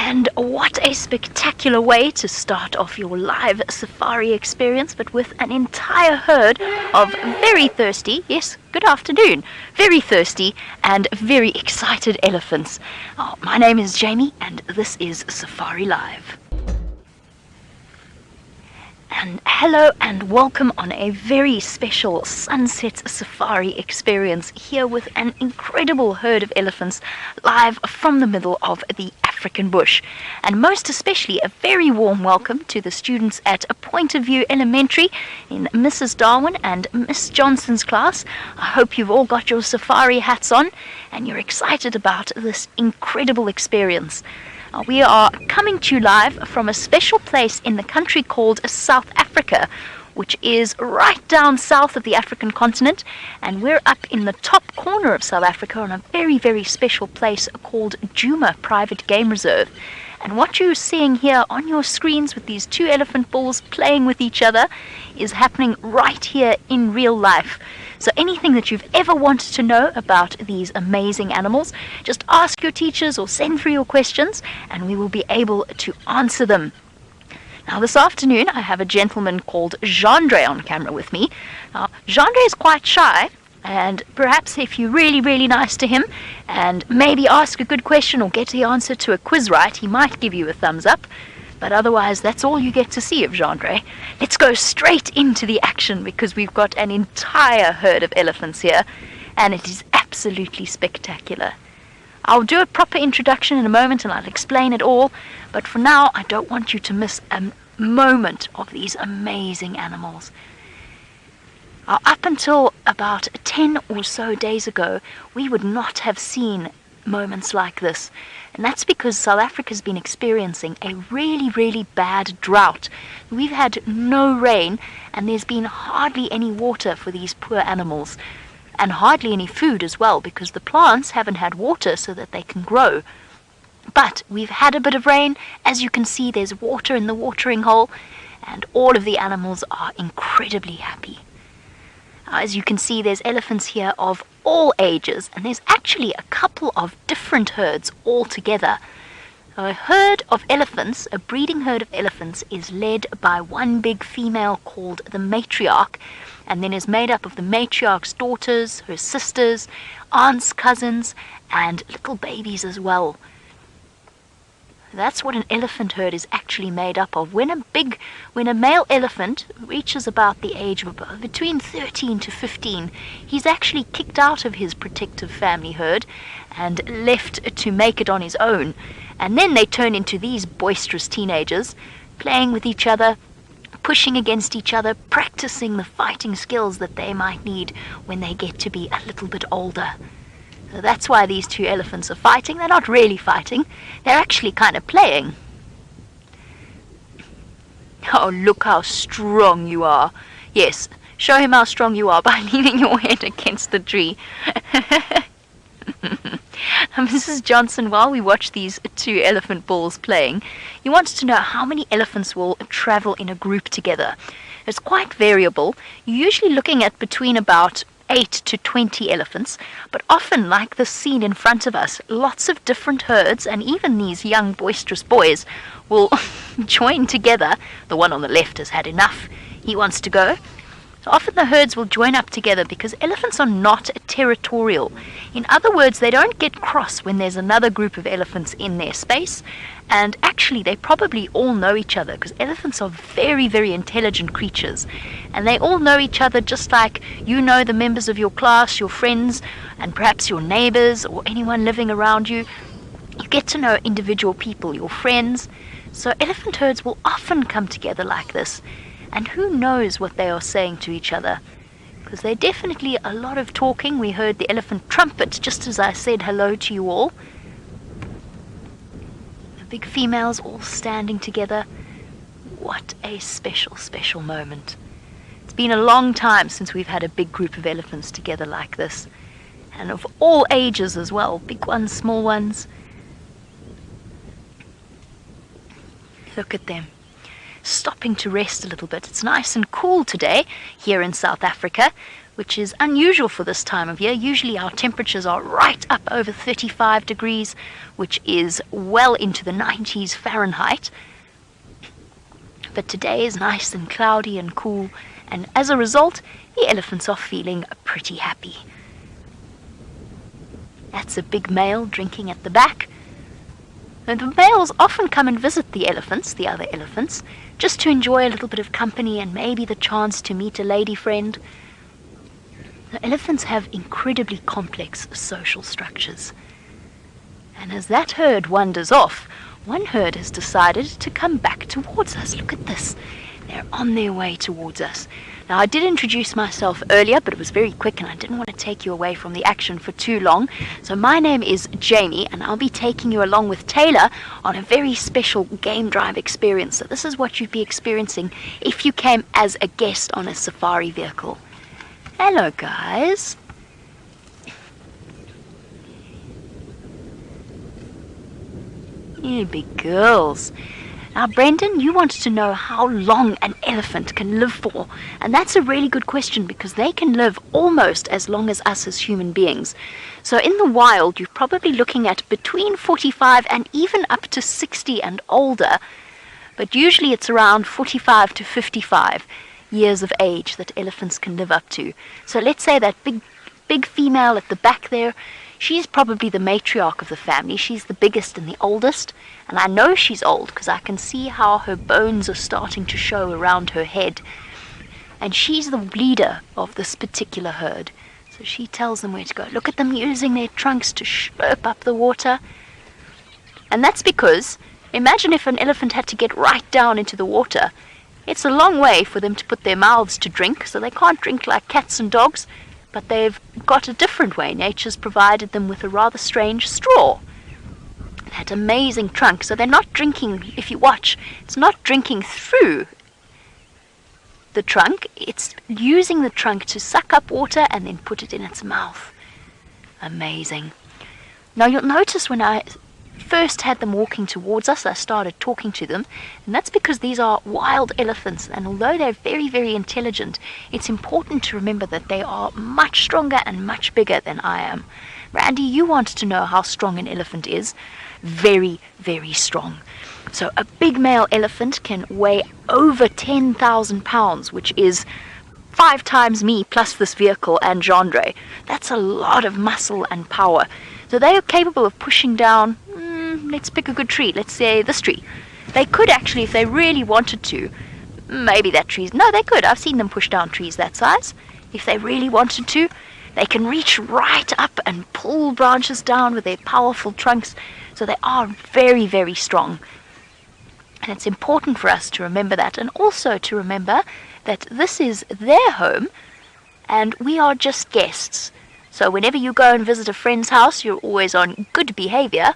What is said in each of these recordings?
And what a spectacular way to start off your live safari experience, but with an entire herd of very thirsty, yes, good afternoon, very thirsty and very excited elephants. My name is Jamie and this is Safari Live. And hello and welcome on a very special sunset safari experience here with an incredible herd of elephants live from the middle of the African bush. And most especially a very warm welcome to the students at A Point of View Elementary in Mrs. Darwin and Miss Johnson's class. I hope you've all got your safari hats on and you're excited about this incredible experience. We are coming to you live from a special place in the country called South Africa, which is right down south of the African continent, and we're up in the top corner of South Africa on a very, very special place called Djuma Private Game Reserve. And what you're seeing here on your screens with these two elephant bulls playing with each other is happening right here in real life. So anything that you've ever wanted to know about these amazing animals, just ask your teachers or send through your questions and we will be able to answer them. Now this afternoon I have a gentleman called Jandre on camera with me. Now Jandre is quite shy, and perhaps if you're really, really nice to him and maybe ask a good question or get the answer to a quiz right, he might give you a thumbs up. But otherwise, that's all you get to see of Jandre. Let's go straight into the action because we've got an entire herd of elephants here and it is absolutely spectacular. I'll do a proper introduction in a moment and I'll explain it all, but for now I don't want you to miss a moment of these amazing animals. Up until about 10 or so days ago, we would not have seen moments like this. And that's because South Africa's been experiencing a really, really bad drought. We've had no rain and there's been hardly any water for these poor animals. And hardly any food as well, because the plants haven't had water so that they can grow. But we've had a bit of rain. As you can see, there's water in the watering hole and all of the animals are incredibly happy. As you can see, there's elephants here of all ages, and there's actually a couple of different herds all together. A herd of elephants, a breeding herd of elephants, is led by one big female called the matriarch, and then is made up of the matriarch's daughters, her sisters, aunts, cousins, and little babies as well. That's what an elephant herd is actually made up of. When a male elephant reaches about the age of between 13 to 15, he's actually kicked out of his protective family herd and left to make it on his own. And then they turn into these boisterous teenagers, playing with each other, pushing against each other, practicing the fighting skills that they might need when they get to be a little bit older. So that's why these two elephants are fighting. They're not really fighting. They're actually kind of playing. Oh, look how strong you are. Yes, show him how strong you are by leaning your head against the tree. Mrs. Johnson, while we watch these two elephant bulls playing, you wanted to know how many elephants will travel in a group together. It's quite variable. You're usually looking at between about 8 to 20 elephants, but often, like the scene in front of us, lots of different herds and even these young boisterous boys will join together. The one on the left has had enough. He wants to go. So often the herds will join up together because elephants are not territorial. In other words, they don't get cross when there's another group of elephants in their space. And actually, they probably all know each other because elephants are very, very intelligent creatures. And they all know each other just like you know the members of your class, your friends, and perhaps your neighbors or anyone living around you. You get to know individual people, your friends. So elephant herds will often come together like this. And who knows what they are saying to each other? Because there's definitely a lot of talking. We heard the elephant trumpet just as I said hello to you all. The big females all standing together. What a special, special moment. It's been a long time since we've had a big group of elephants together like this. And of all ages as well. Big ones, small ones. Look at them. Stopping to rest a little bit. It's nice and cool today here in South Africa. which is unusual for this time of year. Usually our temperatures are right up over 35 degrees, which is well into the 90s Fahrenheit. But today is nice and cloudy and cool, and as a result, the elephants are feeling pretty happy. That's a big male drinking at the back. And the males often come and visit the elephants, the other elephants, just to enjoy a little bit of company and maybe the chance to meet a lady friend. The elephants have incredibly complex social structures. And as that herd wanders off, one herd has decided to come back towards us. Look at this. They're on their way towards us. Now, I did introduce myself earlier, but it was very quick and I didn't want to take you away from the action for too long. So my name is Jamie and I'll be taking you along with Taylor on a very special game drive experience. So this is what you'd be experiencing if you came as a guest on a safari vehicle. Hello, guys. You big girls. Now, Brendan, you wanted to know how long an elephant can live for. And that's a really good question because they can live almost as long as us as human beings. So in the wild, you're probably looking at between 45 and even up to 60 and older. But usually it's around 45 to 55 years of age that elephants can live up to. So let's say that big female at the back there, she's probably the matriarch of the family. She's the biggest and the oldest. And I know she's old because I can see how her bones are starting to show around her head. And she's the leader of this particular herd. So she tells them where to go. Look at them using their trunks to slurp up the water. And that's because, imagine if an elephant had to get right down into the water. It's a long way for them to put their mouths to drink, so they can't drink like cats and dogs. But they've got a different way. Nature's provided them with a rather strange straw. That amazing trunk. So they're not drinking, if you watch, it's not drinking through the trunk. It's using the trunk to suck up water and then put it in its mouth. Amazing. Now you'll notice when I first had them walking towards us, I started talking to them, and that's because these are wild elephants, and although they're very, very intelligent, it's important to remember that they are much stronger and much bigger than I am. Randy, you wanted to know how strong an elephant is. Very, very strong. So a big male elephant can weigh over 10,000 pounds, which is 5 times me plus this vehicle and Gendre. That's a lot of muscle and power. So they are capable of pushing down, let's pick a good tree, let's say this tree. They could actually, if they really wanted to, maybe that tree's, no, they could. I've seen them push down trees that size. If they really wanted to, they can reach right up and pull branches down with their powerful trunks. So they are very, very strong. And it's important for us to remember that, and also to remember that this is their home and we are just guests. So whenever you go and visit a friend's house, you're always on good behavior.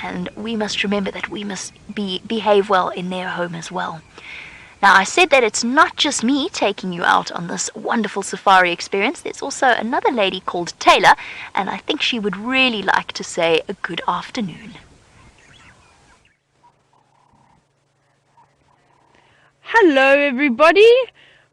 And we must remember that we must behave well in their home as well. Now, I said that it's not just me taking you out on this wonderful safari experience. There's also another lady called Taylor, and I think she would really like to say a good afternoon. Hello, everybody.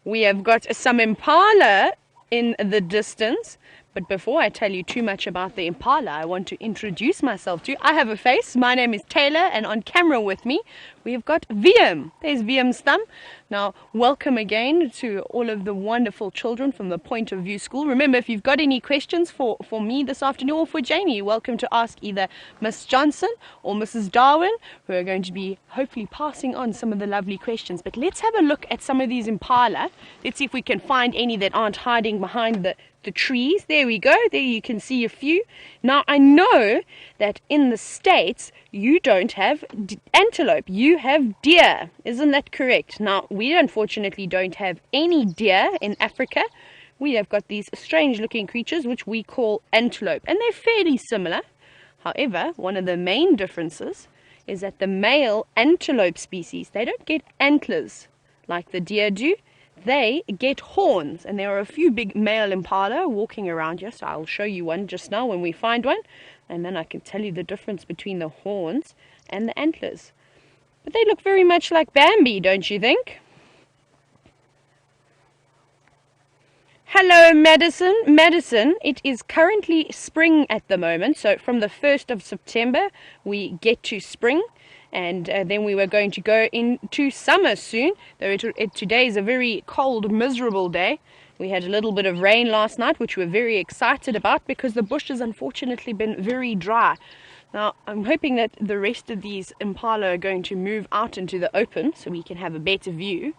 We have got some impala in the distance. But before I tell you too much about the impala, I want to introduce myself to you. I have a face. My name is Taylor, and on camera with me, we have got VM. There's VM's thumb. Now, welcome again to all of the wonderful children from the Point of View School. Remember, if you've got any questions for me this afternoon or for Jamie, you're welcome to ask either Miss Johnson or Mrs. Darwin, who are going to be hopefully passing on some of the lovely questions. But let's have a look at some of these impala. Let's see if we can find any that aren't hiding behind the trees. There we go. There you can see a few. Now, I know that in the States, you don't have antelope. You have deer. Isn't that correct? Now, we unfortunately don't have any deer in Africa. We have got these strange looking creatures which we call antelope, and they're fairly similar. However, one of the main differences is that the male antelope species, they don't get antlers like the deer do. They get horns, and there are a few big male impala walking around here, so I'll show you one just now when we find one, and then I can tell you the difference between the horns and the antlers. But they look very much like Bambi, don't you think? Hello, Madison. Madison, it is currently spring at the moment. So from the 1st of September, we get to spring. And then we were going to go into summer soon. Though today is a very cold, miserable day. We had a little bit of rain last night, which we're very excited about because the bush has unfortunately been very dry. Now, I'm hoping that the rest of these impala are going to move out into the open so we can have a better view.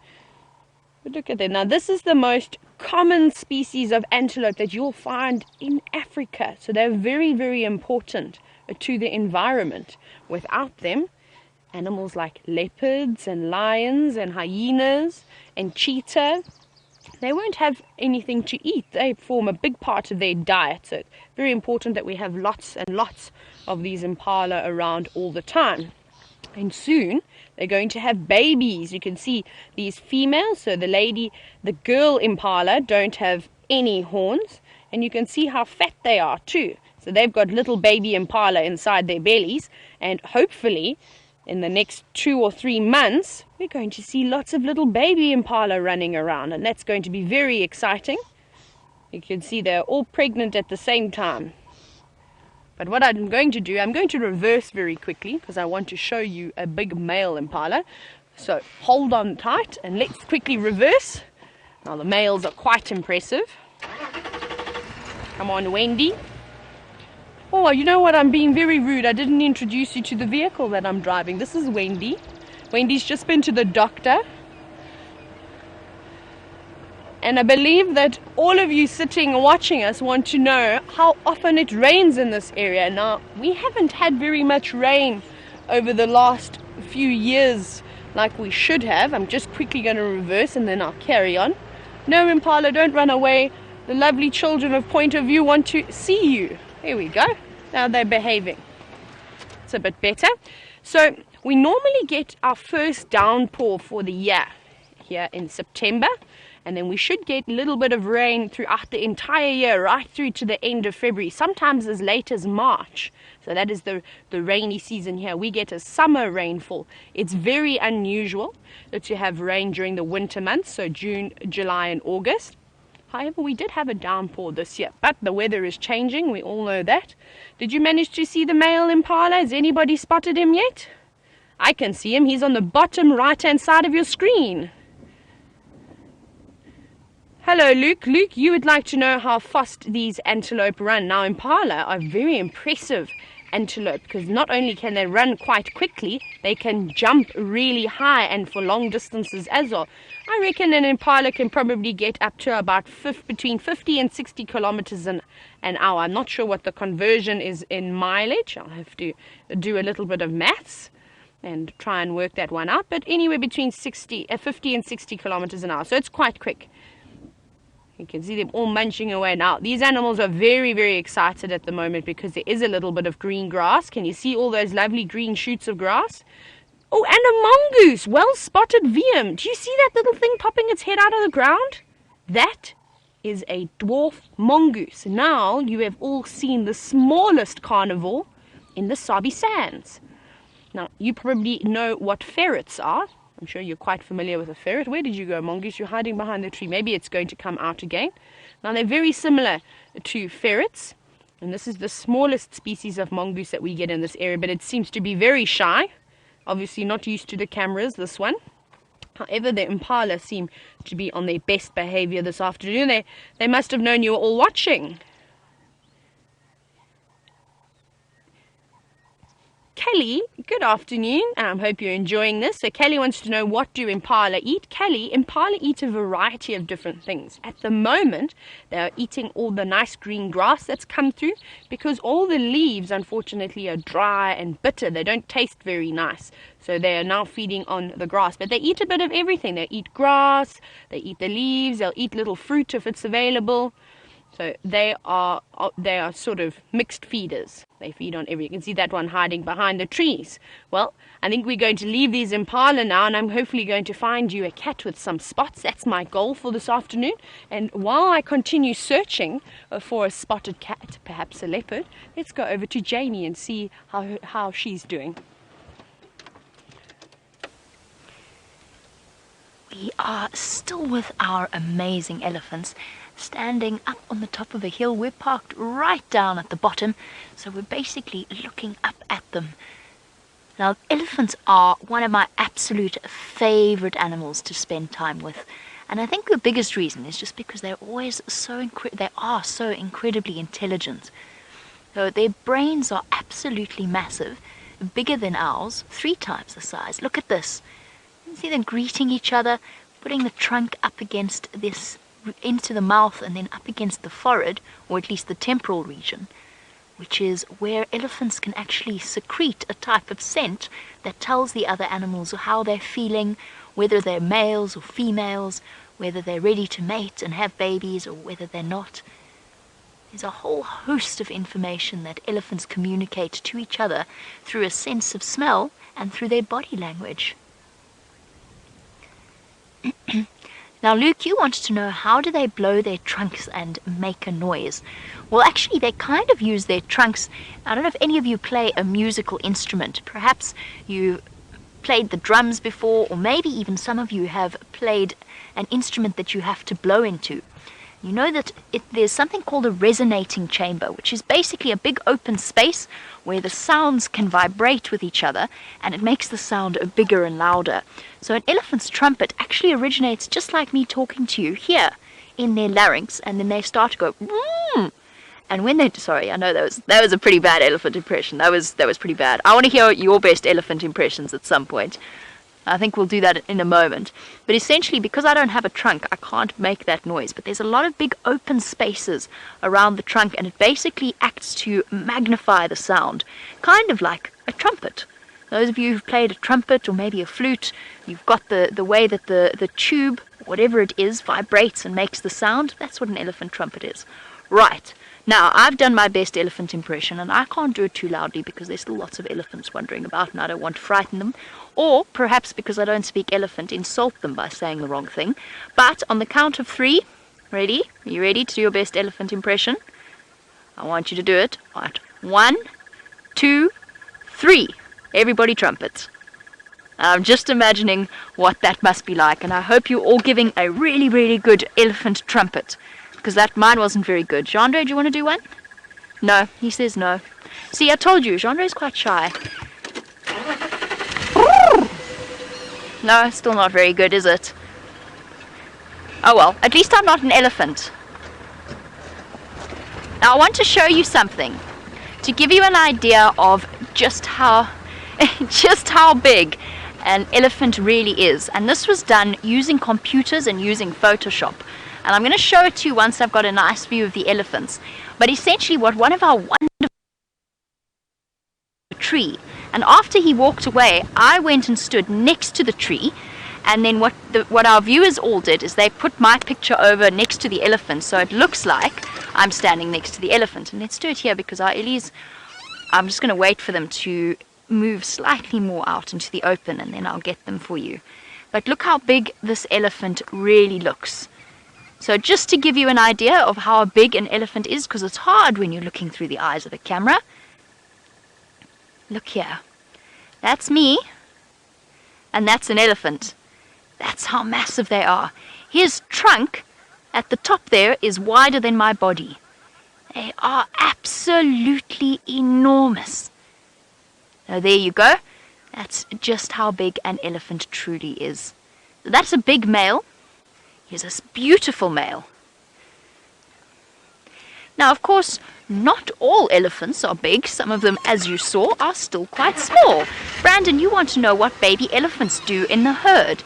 But look at that. Now, this is the most common species of antelope that you'll find in Africa. So they're very, very important to the environment. Without them, animals like leopards and lions and hyenas and cheetah, they won't have anything to eat. They form a big part of their diet. So it's very important that we have lots and lots of these impala around all the time. And soon they're going to have babies. You can see these females, so the girl impala don't have any horns, and you can see how fat they are too. So they've got little baby impala inside their bellies, and hopefully in the next 2 or 3 months we're going to see lots of little baby impala running around, and that's going to be very exciting. You can see they're all pregnant at the same time. But what I'm going to do, I'm going to reverse very quickly because I want to show you a big male impala. So hold on tight and let's quickly reverse. Now the males are quite impressive. Come on, Wendy. Oh, you know what? I'm being very rude. I didn't introduce you to the vehicle that I'm driving. This is Wendy. Wendy's just been to the doctor. And I believe that all of you sitting and watching us want to know how often it rains in this area. Now, we haven't had very much rain over the last few years like we should have. I'm just quickly going to reverse and then I'll carry on. No, Impala, don't run away. The lovely children of Point of View want to see you. There we go. Now they're behaving. It's a bit better. So we normally get our first downpour for the year here in September. And then we should get a little bit of rain throughout the entire year, right through to the end of February, sometimes as late as March. So that is the rainy season here. We get a summer rainfall. It's very unusual to have rain during the winter months, so June, July, and August. However, we did have a downpour this year, but the weather is changing. We all know that. Did you manage to see the male impala? Has anybody spotted him yet? I can see him. He's on the bottom right-hand side of your screen. Hello, Luke. Luke, you would like to know how fast these antelope run. Now, impala are very impressive antelope because not only can they run quite quickly, they can jump really high and for long distances as well. I reckon an impala can probably get up to about between 50 and 60 kilometers an hour. I'm not sure what the conversion is in mileage. I'll have to do a little bit of maths and try and work that one out. But anywhere between 50 and 60 kilometers an hour. So it's quite quick. You can see them all munching away now. These animals are very, very excited at the moment because there is a little bit of green grass. Can you see all those lovely green shoots of grass? Oh, and a mongoose. Well spotted, VM. Do you see that little thing popping its head out of the ground? That is a dwarf mongoose. Now you have all seen the smallest carnivore in the Sabi Sands. Now, you probably know what ferrets are. I'm sure you're quite familiar with a ferret. Where did you go, mongoose? You're hiding behind the tree. Maybe it's going to come out again. Now, they're very similar to ferrets. And this is the smallest species of mongoose that we get in this area. But it seems to be very shy. Obviously not used to the cameras, this one. However, the impala seem to be on their best behavior this afternoon. They must have known you were all watching. Kelly, good afternoon, and I hope you're enjoying this. So Kelly wants to know, what do impala eat? Kelly, impala eat a variety of different things. At the moment, they are eating all the nice green grass that's come through because all the leaves, unfortunately, are dry and bitter. They don't taste very nice. So they are now feeding on the grass. But they eat a bit of everything. They eat grass, they eat the leaves, they'll eat little fruit if it's available. So they are sort of mixed feeders. They feed on everything. You can see that one hiding behind the trees. Well, I think we're going to leave these impala now, and I'm hopefully going to find you a cat with some spots. That's my goal for this afternoon. And while I continue searching for a spotted cat, perhaps a leopard, let's go over to Jamie and see how she's doing. We are still with our amazing elephants, standing up on the top of a hill. We're parked right down at the bottom, so we're basically looking up at them. Now, elephants are one of my absolute favorite animals to spend time with. And I think the biggest reason is just because they're always so so incredibly intelligent. So their brains are absolutely massive, bigger than ours, 3 times the size. Look at this. You can see them greeting each other, putting the trunk up against this, into the mouth, and then up against the forehead, or at least the temporal region, which is where elephants can actually secrete a type of scent that tells the other animals how they're feeling, whether they're males or females, whether they're ready to mate and have babies or whether they're not. There's a whole host of information that elephants communicate to each other through a sense of smell and through their body language. Now, Luke, you wanted to know, how do they blow their trunks and make a noise? Well, actually, they kind of use their trunks. I don't know if any of you play a musical instrument. Perhaps you played the drums before, or maybe even some of you have played an instrument that you have to blow into. You know that there's something called a resonating chamber, which is basically a big open space where the sounds can vibrate with each other, and it makes the sound bigger and louder. So an elephant's trumpet actually originates just like me talking to you here in their larynx, and then they start to go mm. And when they, sorry, I know that was a pretty bad elephant impression. That was pretty bad. I want to hear your best elephant impressions at some point. I think we'll do that in a moment. But essentially, because I don't have a trunk, I can't make that noise. But there's a lot of big open spaces around the trunk, and it basically acts to magnify the sound, kind of like a trumpet. Those of you who've played a trumpet or maybe a flute, you've got the way that the tube, whatever it is, vibrates and makes the sound. That's what an elephant trumpet is. Right. Now, I've done my best elephant impression, and I can't do it too loudly because there's still lots of elephants wandering about, and I don't want to frighten them. Or perhaps because I don't speak elephant, insult them by saying the wrong thing. But on the count of 3, ready? Are you ready to do your best elephant impression? I want you to do it. Right. 1, 2, 3. Everybody trumpets. I'm just imagining what that must be like, and I hope you're all giving a really, really good elephant trumpet, because mine wasn't very good. Jean-Andre, do you want to do one? No, he says no. See, I told you, Jean-Andre's quite shy. No, still not very good, is it? Oh well, at least I'm not an elephant. Now I want to show you something to give you an idea of just how big an elephant really is. And this was done using computers and using Photoshop. And I'm going to show it to you once I've got a nice view of the elephants. But essentially what one of our wonderful tree, and after he walked away, I went and stood next to the tree, and then what our viewers all did is they put my picture over next to the elephant, so it looks like I'm standing next to the elephant. And let's do it here because our Ellies, I'm just going to wait for them to move slightly more out into the open, and then I'll get them for you. But look how big this elephant really looks. So just to give you an idea of how big an elephant is, because it's hard when you're looking through the eyes of a camera. Look here. That's me, and that's an elephant. That's how massive they are. His trunk at the top there is wider than my body. They are absolutely enormous. Now there you go. That's just how big an elephant truly is. So that's a big male. Here's a beautiful male. Now, of course, not all elephants are big. Some of them, as you saw, are still quite small. Brandon, you want to know what baby elephants do in the herd.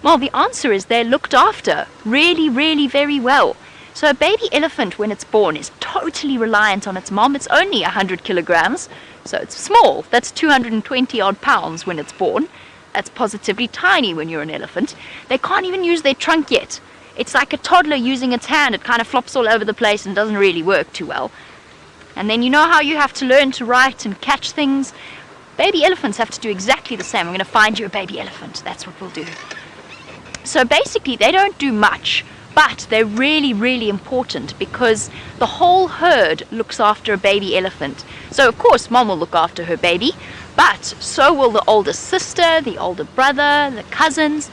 Well, the answer is they're looked after really, really very well. So a baby elephant, when it's born, is totally reliant on its mom. It's only 100 kilograms, so it's small. That's 220 odd pounds when it's born. That's positively tiny when you're an elephant. They can't even use their trunk yet. It's like a toddler using its hand. It kind of flops all over the place and doesn't really work too well. And then you know how you have to learn to write and catch things? Baby elephants have to do exactly the same. I'm going to find you a baby elephant. That's what we'll do. So basically, they don't do much, but they're really, really important because the whole herd looks after a baby elephant. So, of course, mom will look after her baby, but so will the older sister, the older brother, the cousins.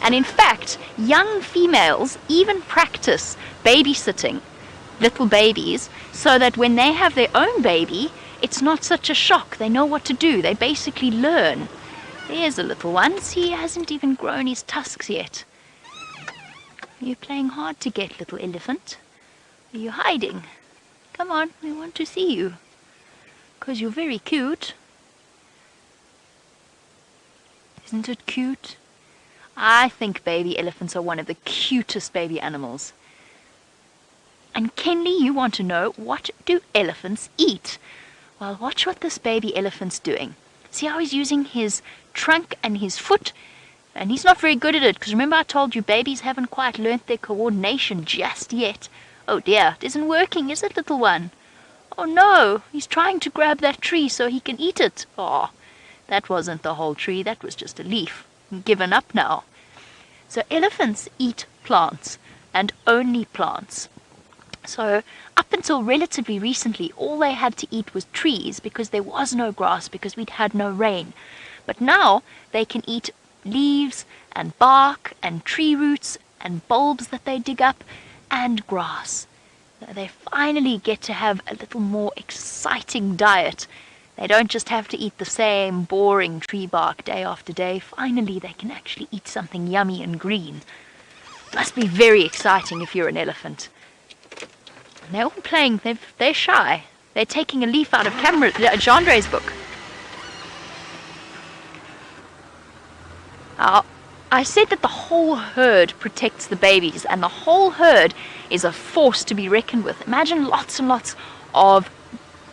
And in fact, young females even practice babysitting little babies so that when they have their own baby, it's not such a shock. They know what to do. They basically learn. There's a little one. See, he hasn't even grown his tusks yet. You're playing hard to get, little elephant. Are you hiding? Come on, we want to see you. 'Cause you're very cute. Isn't it cute? I think baby elephants are one of the cutest baby animals. And Kenley, you want to know, what do elephants eat? Well, watch what this baby elephant's doing. See how he's using his trunk and his foot? And he's not very good at it, because remember I told you babies haven't quite learnt their coordination just yet. Oh dear, it isn't working, is it, little one? Oh no, he's trying to grab that tree so he can eat it. Oh, that wasn't the whole tree, that was just a leaf. I'm given up now. So elephants eat plants, and only plants. So up until relatively recently, all they had to eat was trees because there was no grass, because we'd had no rain. But now they can eat leaves and bark and tree roots and bulbs that they dig up and grass. They finally get to have a little more exciting diet. They don't just have to eat the same boring tree bark day after day. Finally, they can actually eat something yummy and green. Must be very exciting if you're an elephant. And they're all playing. They're shy. They're taking a leaf out of Gendre's book. I said that the whole herd protects the babies, and the whole herd is a force to be reckoned with. Imagine lots and lots of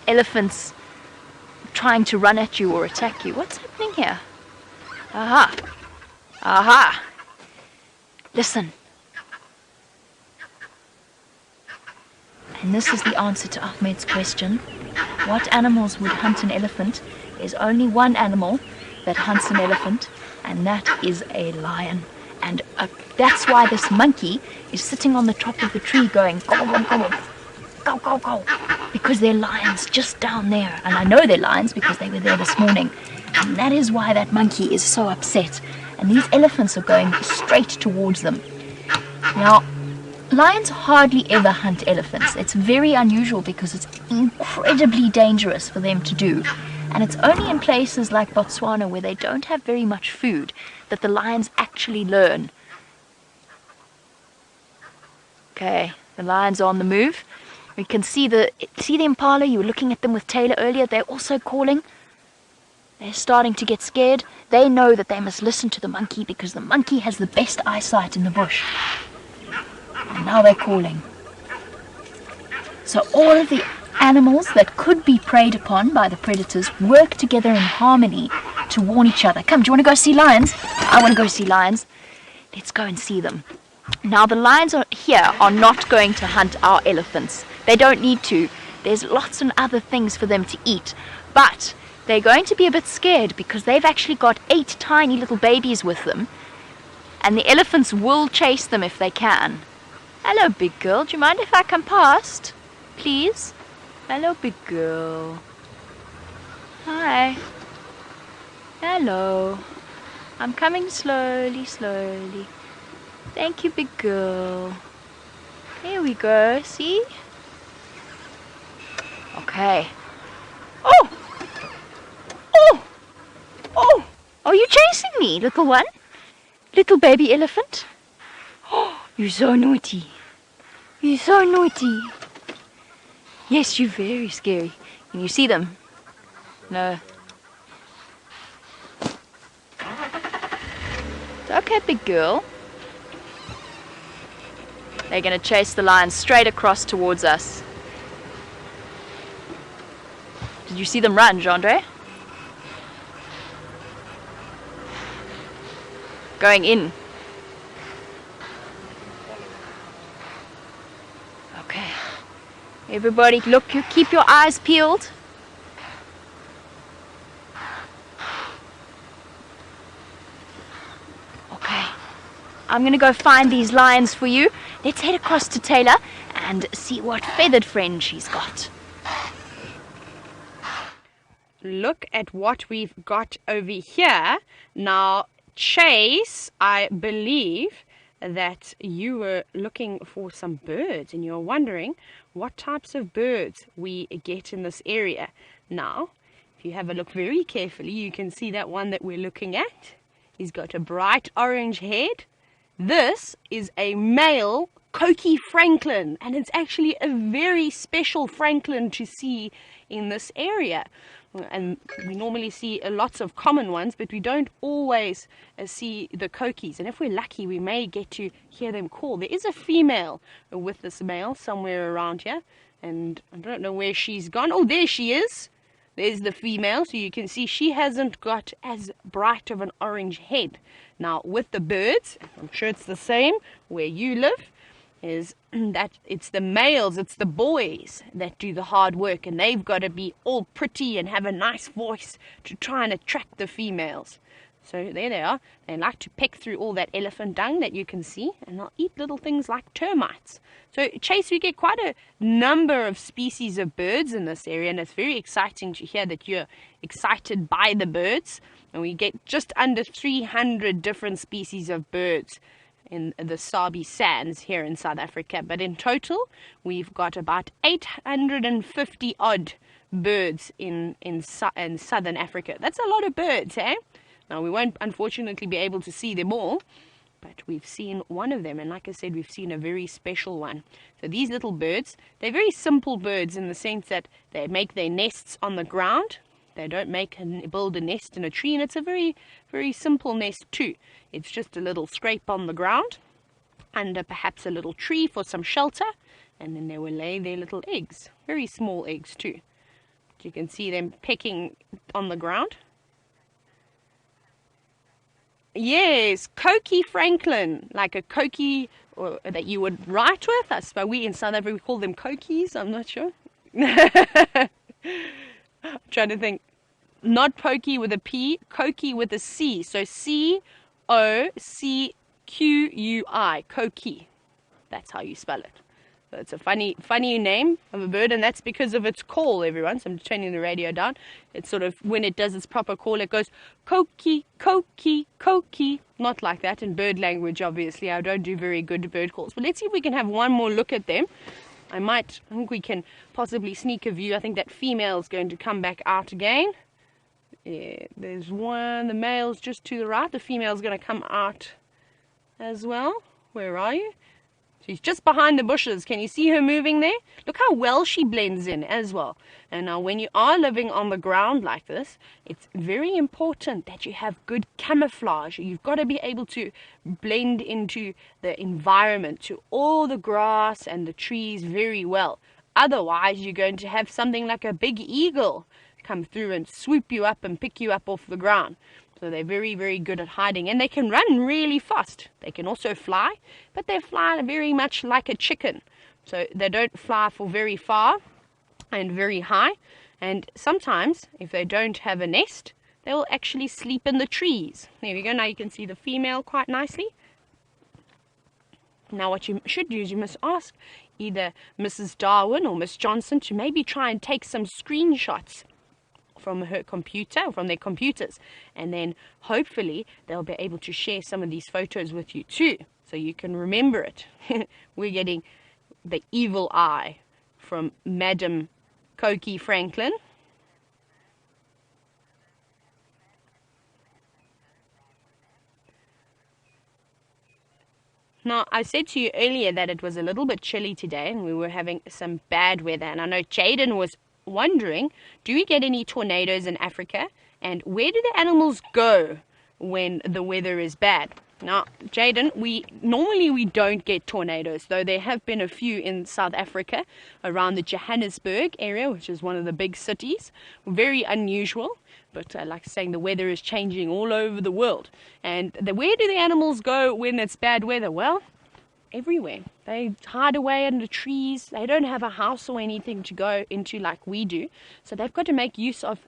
elephants trying to run at you or attack you. What's happening here? Aha! Aha! Listen. And this is the answer to Ahmed's question. What animals would hunt an elephant? There's only one animal that hunts an elephant, and that is a lion. And that's why this monkey is sitting on the top of the tree going, go, go, go, go, go, go, because there are lions just down there. And I know they're lions because they were there this morning. And that is why that monkey is so upset. And these elephants are going straight towards them. Now, lions hardly ever hunt elephants. It's very unusual because it's incredibly dangerous for them to do. And it's only in places like Botswana, where they don't have very much food, that the lions actually learn. Okay, the lions are on the move. We can see the impala. You were looking at them with Taylor earlier. They're also calling. They're starting to get scared. They know that they must listen to the monkey because the monkey has the best eyesight in the bush. And now they're calling. So all of the animals that could be preyed upon by the predators work together in harmony to warn each other. Come, do you want to go see lions? I want to go see lions. Let's go and see them. Now, the lions are not going to hunt our elephants. They don't need to. There's lots of other things for them to eat. But they're going to be a bit scared because they've actually got 8 tiny little babies with them. And the elephants will chase them if they can. Hello, big girl. Do you mind if I come past? Please? Hello, big girl. Hi. Hello. I'm coming slowly, slowly. Thank you, big girl. Here we go, see? Okay. Oh! Oh! Oh! Are you chasing me, little one? Little baby elephant? Oh, you're so naughty. You're so naughty. Yes, you're very scary. Can you see them? No. It's okay, big girl. They're going to chase the lion straight across towards us. Did you see them run, Gendre? Going in. Okay. Everybody, look, you keep your eyes peeled. Okay. I'm going to go find these lions for you. Let's head across to Taylor and see what feathered friend she's got. Look at what we've got over here. Now, Chase, I believe that you were looking for some birds and you're wondering what types of birds we get in this area. Now, if you have a look very carefully, you can see that one that we're looking at. He's got a bright orange head. This is a male Coqui francolin, and it's actually a very special francolin to see in this area. And we normally see lots of common ones, but we don't always see the Coquis. And if we're lucky, we may get to hear them call. There is a female with this male somewhere around here, and I don't know where she's gone. Oh, there she is. There's the female, so you can see she hasn't got as bright of an orange head. Now, with the birds, I'm sure it's the same where you live, is that it's the males, it's the boys that do the hard work, and they've got to be all pretty and have a nice voice to try and attract the females. So there they are. They like to peck through all that elephant dung that you can see, and they'll eat little things like termites. So, Chase, we get quite a number of species of birds in this area, and it's very exciting to hear that you're excited by the birds. And we get just under 300 different species of birds in the Sabi Sands here in South Africa. But in total, we've got about 850 odd birds in Southern Africa. That's a lot of birds, eh? Now, we won't unfortunately be able to see them all, but we've seen one of them, and like I said, we've seen a very special one. So these little birds, they're very simple birds in the sense that they make their nests on the ground. They don't build a nest in a tree, and it's a very, very simple nest too. It's just a little scrape on the ground, under perhaps a little tree for some shelter, and then they will lay their little eggs. Very small eggs too. You can see them pecking on the ground. Yes, Coqui francolin, like a coqui that you would write with. I suppose we in South Africa we call them coquis. I'm not sure. I'm trying to think. Not pokey with a P, coqui with a C. So C-O-C-Q-U-I, coqui. That's how you spell it. So it's a funny name of a bird, and that's because of its call, everyone. So I'm turning the radio down. It's sort of, when it does its proper call, it goes, coqui, coqui, coqui. Not like that in bird language, obviously. I don't do very good bird calls. But let's see if we can have one more look at them. I think we can possibly sneak a view. I think that female is going to come back out again. Yeah, there's one. The male's just to the right. The female's going to come out as well. Where are you? She's just behind the bushes. Can you see her moving there? Look how well she blends in as well. And now when you are living on the ground like this, it's very important that you have good camouflage. You've got to be able to blend into the environment, to all the grass and the trees very well. Otherwise, you're going to have something like a big eagle come through and swoop you up and pick you up off the ground. So they're very, very good at hiding, and they can run really fast. They can also fly, but they fly very much like a chicken. So they don't fly for very far and very high. And sometimes, if they don't have a nest, they will actually sleep in the trees. There we go. Now you can see the female quite nicely. Now what you should do is you must ask either Mrs. Darwin or Miss Johnson to maybe try and take some screenshots from her computer, from their computers, and then hopefully they'll be able to share some of these photos with you too, so you can remember it. We're getting the evil eye from Madam Coqui francolin. Now, I said to you earlier that it was a little bit chilly today and we were having some bad weather, and I know Jaden was wondering, do we get any tornadoes in Africa, and where do the animals go when the weather is bad? Now, Jaden, we don't get tornadoes, though there have been a few in South Africa around the Johannesburg area, which is one of the big cities. Very unusual, but like saying, the weather is changing all over the world. And where do the animals go when it's bad weather? Well, everywhere. They hide away under trees. They don't have a house or anything to go into like we do. So they've got to make use of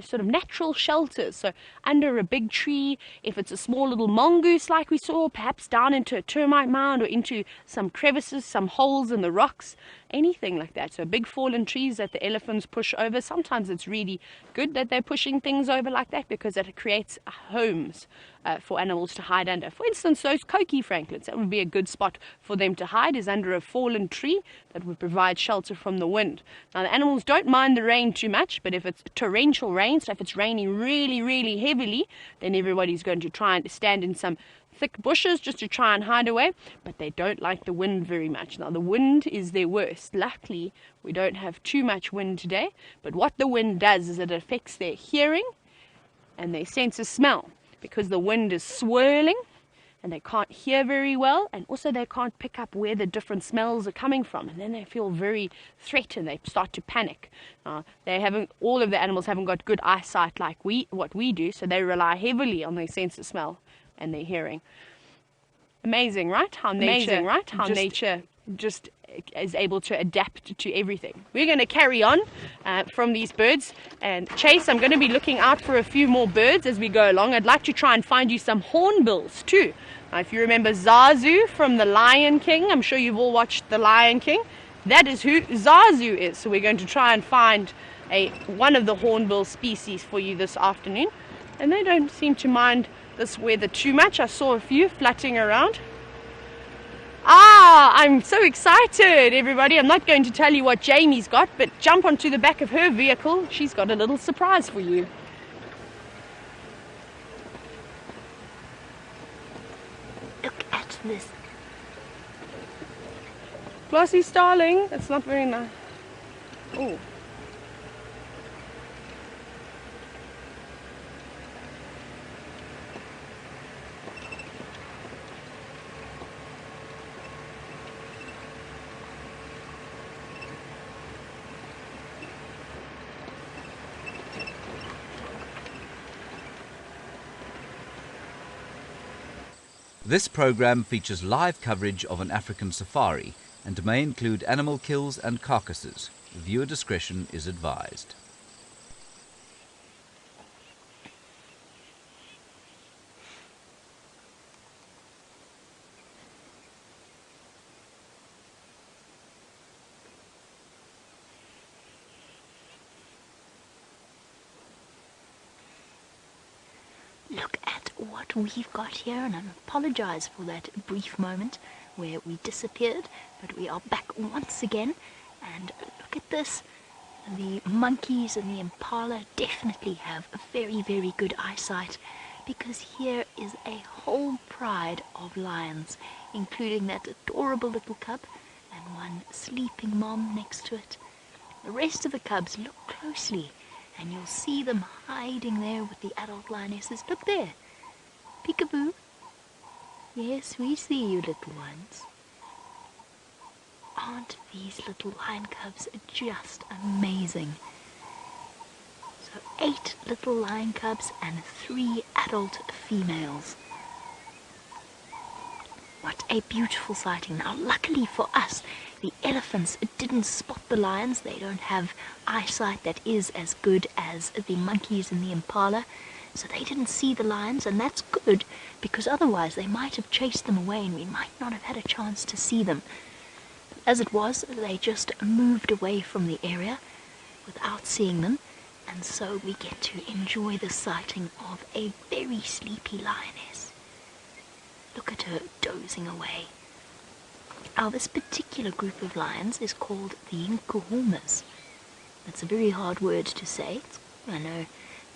sort of natural shelters. So under a big tree, if it's a small little mongoose like we saw, perhaps down into a termite mound or into some crevices, some holes in the rocks, anything like that. So big fallen trees that the elephants push over. Sometimes it's really good that they're pushing things over like that because it creates homes for animals to hide under. For instance, those coqui francolins, that would be a good spot for them to hide, is under a fallen tree that would provide shelter from the wind. Now, the animals don't mind the rain too much, but if it's torrential rain, so if it's raining really, really heavily, then everybody's going to try and stand in some thick bushes just to try and hide away, but they don't like the wind very much. Now, the wind is their worst. Luckily, we don't have too much wind today, but what the wind does is it affects their hearing and their sense of smell, because the wind is swirling and they can't hear very well, and also they can't pick up where the different smells are coming from, and then they feel very threatened. They start to panic. All of the animals haven't got good eyesight like what we do, so they rely heavily on their sense of smell and their hearing. Amazing, right? How nature just is able to adapt to everything. We're going to carry on from these birds, and Chase, I'm going to be looking out for a few more birds as we go along. I'd like to try and find you some hornbills too. Now, if you remember Zazu from The Lion King, I'm sure you've all watched The Lion King. That is who Zazu is. So we're going to try and find one of the hornbill species for you this afternoon. And they don't seem to mind this weather too much. I saw a few flutting around. I'm so excited, everybody. I'm not going to tell you what Jamie's got, but jump onto the back of her vehicle. She's got a little surprise for you. Look at this. Glossy starling. That's not very nice. Oh. This program features live coverage of an African safari and may include animal kills and carcasses. Viewer discretion is advised. Look at what we've got here, and I apologize for that brief moment where we disappeared, but we are back once again. And look at this. The monkeys and the impala definitely have a very, very good eyesight, because here is a whole pride of lions, including that adorable little cub and one sleeping mom next to it. The rest of the cubs, look closely, and you'll see them hiding there with the adult lionesses. Look there. Peekaboo. Yes, we see you, little ones. Aren't these little lion cubs just amazing? So 8 little lion cubs and 3 adult females. What a beautiful sighting. Now, luckily for us, the elephants didn't spot the lions. They don't have eyesight that is as good as the monkeys and the impala. So they didn't see the lions, and that's good, because otherwise they might have chased them away and we might not have had a chance to see them. As it was, they just moved away from the area without seeing them, and so we get to enjoy the sighting of a very sleepy lioness. Look at her dozing away. Now, this particular group of lions is called the Nkuhumas. That's a very hard word to say. I know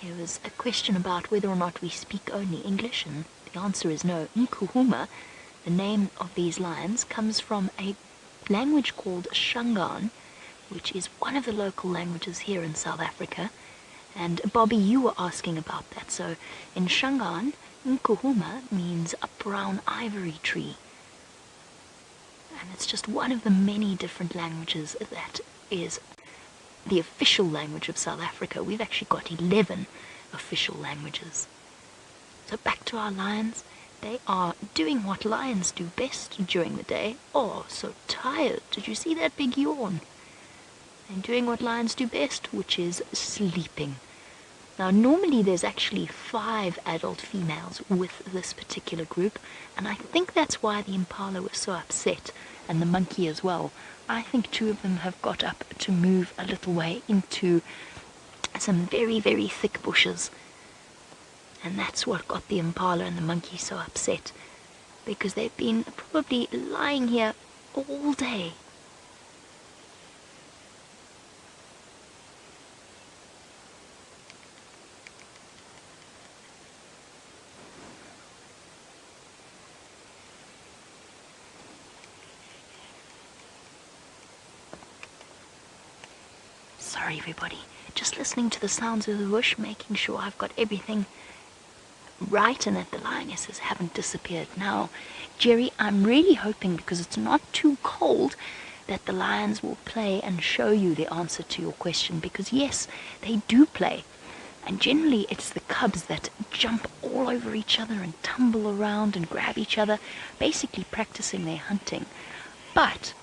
there was a question about whether or not we speak only English, and the answer is no. Nkuhuma, the name of these lions, comes from a language called Shangaan, which is one of the local languages here in South Africa. And Bobby, you were asking about that. So in Shangaan, Nkuhuma means a brown ivory tree. And it's just one of the many different languages that is the official language of South Africa. We've actually got 11 official languages. So back to our lions. They are doing what lions do best during the day. Oh, so tired. Did you see that big yawn? They're doing what lions do best, which is sleeping. Now, normally there's actually 5 adult females with this particular group, and I think that's why the impala was so upset, and the monkey as well. I think 2 of them have got up to move a little way into some very, very thick bushes. And that's what got the impala and the monkey so upset, because they've been probably lying here all day. Sorry everybody, just listening to the sounds of the bush, making sure I've got everything right and that the lionesses haven't disappeared. Now, Jerry, I'm really hoping, because it's not too cold, that the lions will play and show you the answer to your question, because yes, they do play. And generally it's the cubs that jump all over each other and tumble around and grab each other, basically practicing their hunting. But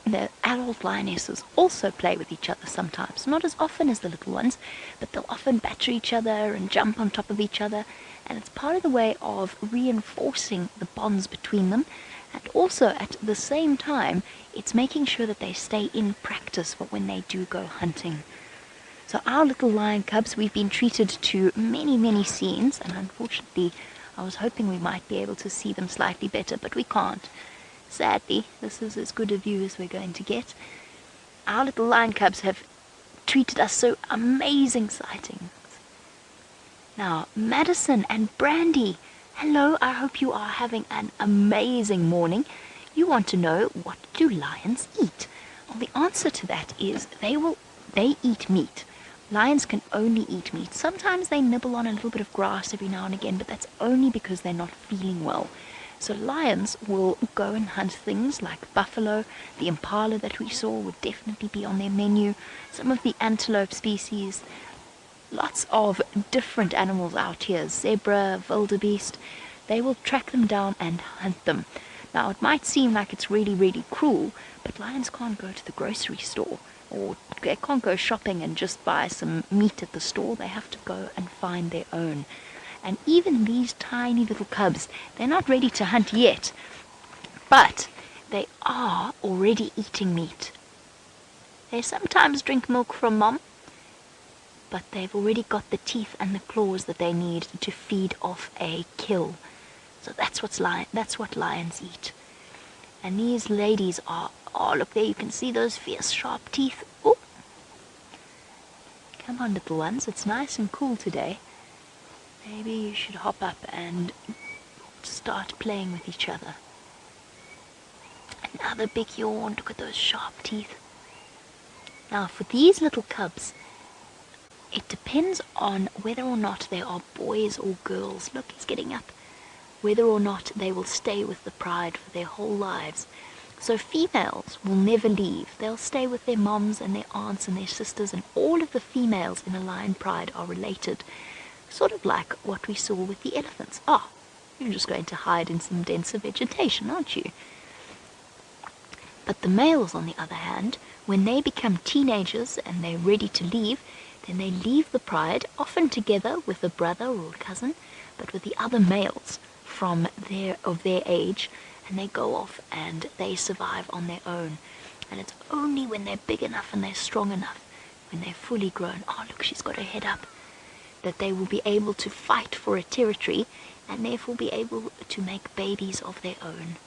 the adult lionesses also play with each other sometimes, not as often as the little ones, but they'll often batter each other and jump on top of each other, and it's part of the way of reinforcing the bonds between them, and also at the same time it's making sure that they stay in practice for when they do go hunting. So our little lion cubs, we've been treated to many, many scenes, and unfortunately I was hoping we might be able to see them slightly better, but we can't. Sadly, this is as good a view as we're going to get. Our little lion cubs have treated us so amazing sightings. Now, Madison and Brandy, hello, I hope you are having an amazing morning. You want to know, what do lions eat? Well, the answer to that is they eat meat. Lions can only eat meat. Sometimes they nibble on a little bit of grass every now and again, but that's only because they're not feeling well. So lions will go and hunt things like buffalo. The impala that we saw would definitely be on their menu. Some of the antelope species. Lots of different animals out here. Zebra, wildebeest. They will track them down and hunt them. Now, it might seem like it's really, really cruel, but lions can't go to the grocery store, or they can't go shopping and just buy some meat at the store. They have to go and find their own. And even these tiny little cubs, they're not ready to hunt yet, but they are already eating meat. They sometimes drink milk from mom, but they've already got the teeth and the claws that they need to feed off a kill. So that's what lions eat. And these ladies are, oh look there, you can see those fierce sharp teeth. Oh, come on little ones, it's nice and cool today. Maybe you should hop up and start playing with each other. Another big yawn, look at those sharp teeth. Now for these little cubs, it depends on whether or not they are boys or girls. Look, he's getting up. Whether or not they will stay with the pride for their whole lives. So females will never leave. They'll stay with their moms and their aunts and their sisters, and all of the females in a lion pride are related. Sort of like what we saw with the elephants. Ah, you're just going to hide in some denser vegetation, aren't you? But the males, on the other hand, when they become teenagers and they're ready to leave, then they leave the pride, often together with a brother or a cousin, but with the other males of their age, and they go off and they survive on their own. And it's only when they're big enough and they're strong enough, when they're fully grown, oh look, she's got her head up, that they will be able to fight for a territory and therefore be able to make babies of their own.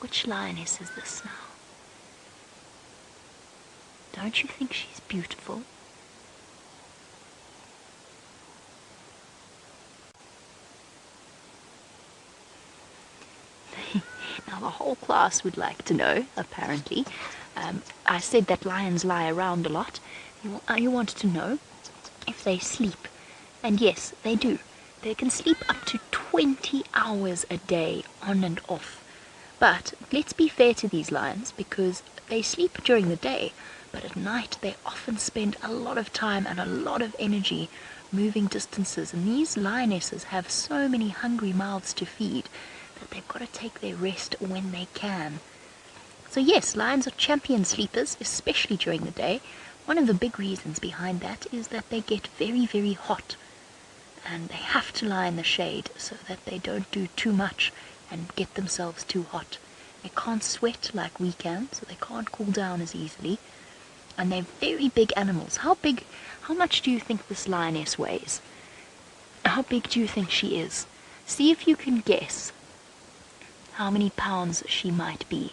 Which lioness is this now? Don't you think she's beautiful? Now the whole class would like to know, apparently. I said that lions lie around a lot. You wanted to know if they sleep. And yes, they do. They can sleep up to 20 hours a day, on and off. But let's be fair to these lions, because they sleep during the day, but at night they often spend a lot of time and a lot of energy moving distances, and these lionesses have so many hungry mouths to feed that they've got to take their rest when they can. So yes, lions are champion sleepers, especially during the day. One of the big reasons behind that is that they get very, very hot, and they have to lie in the shade so that they don't do too much and get themselves too hot. They can't sweat like we can, so they can't cool down as easily. And they're very big animals. How much do you think this lioness weighs? How big do you think she is? See if you can guess how many pounds she might be.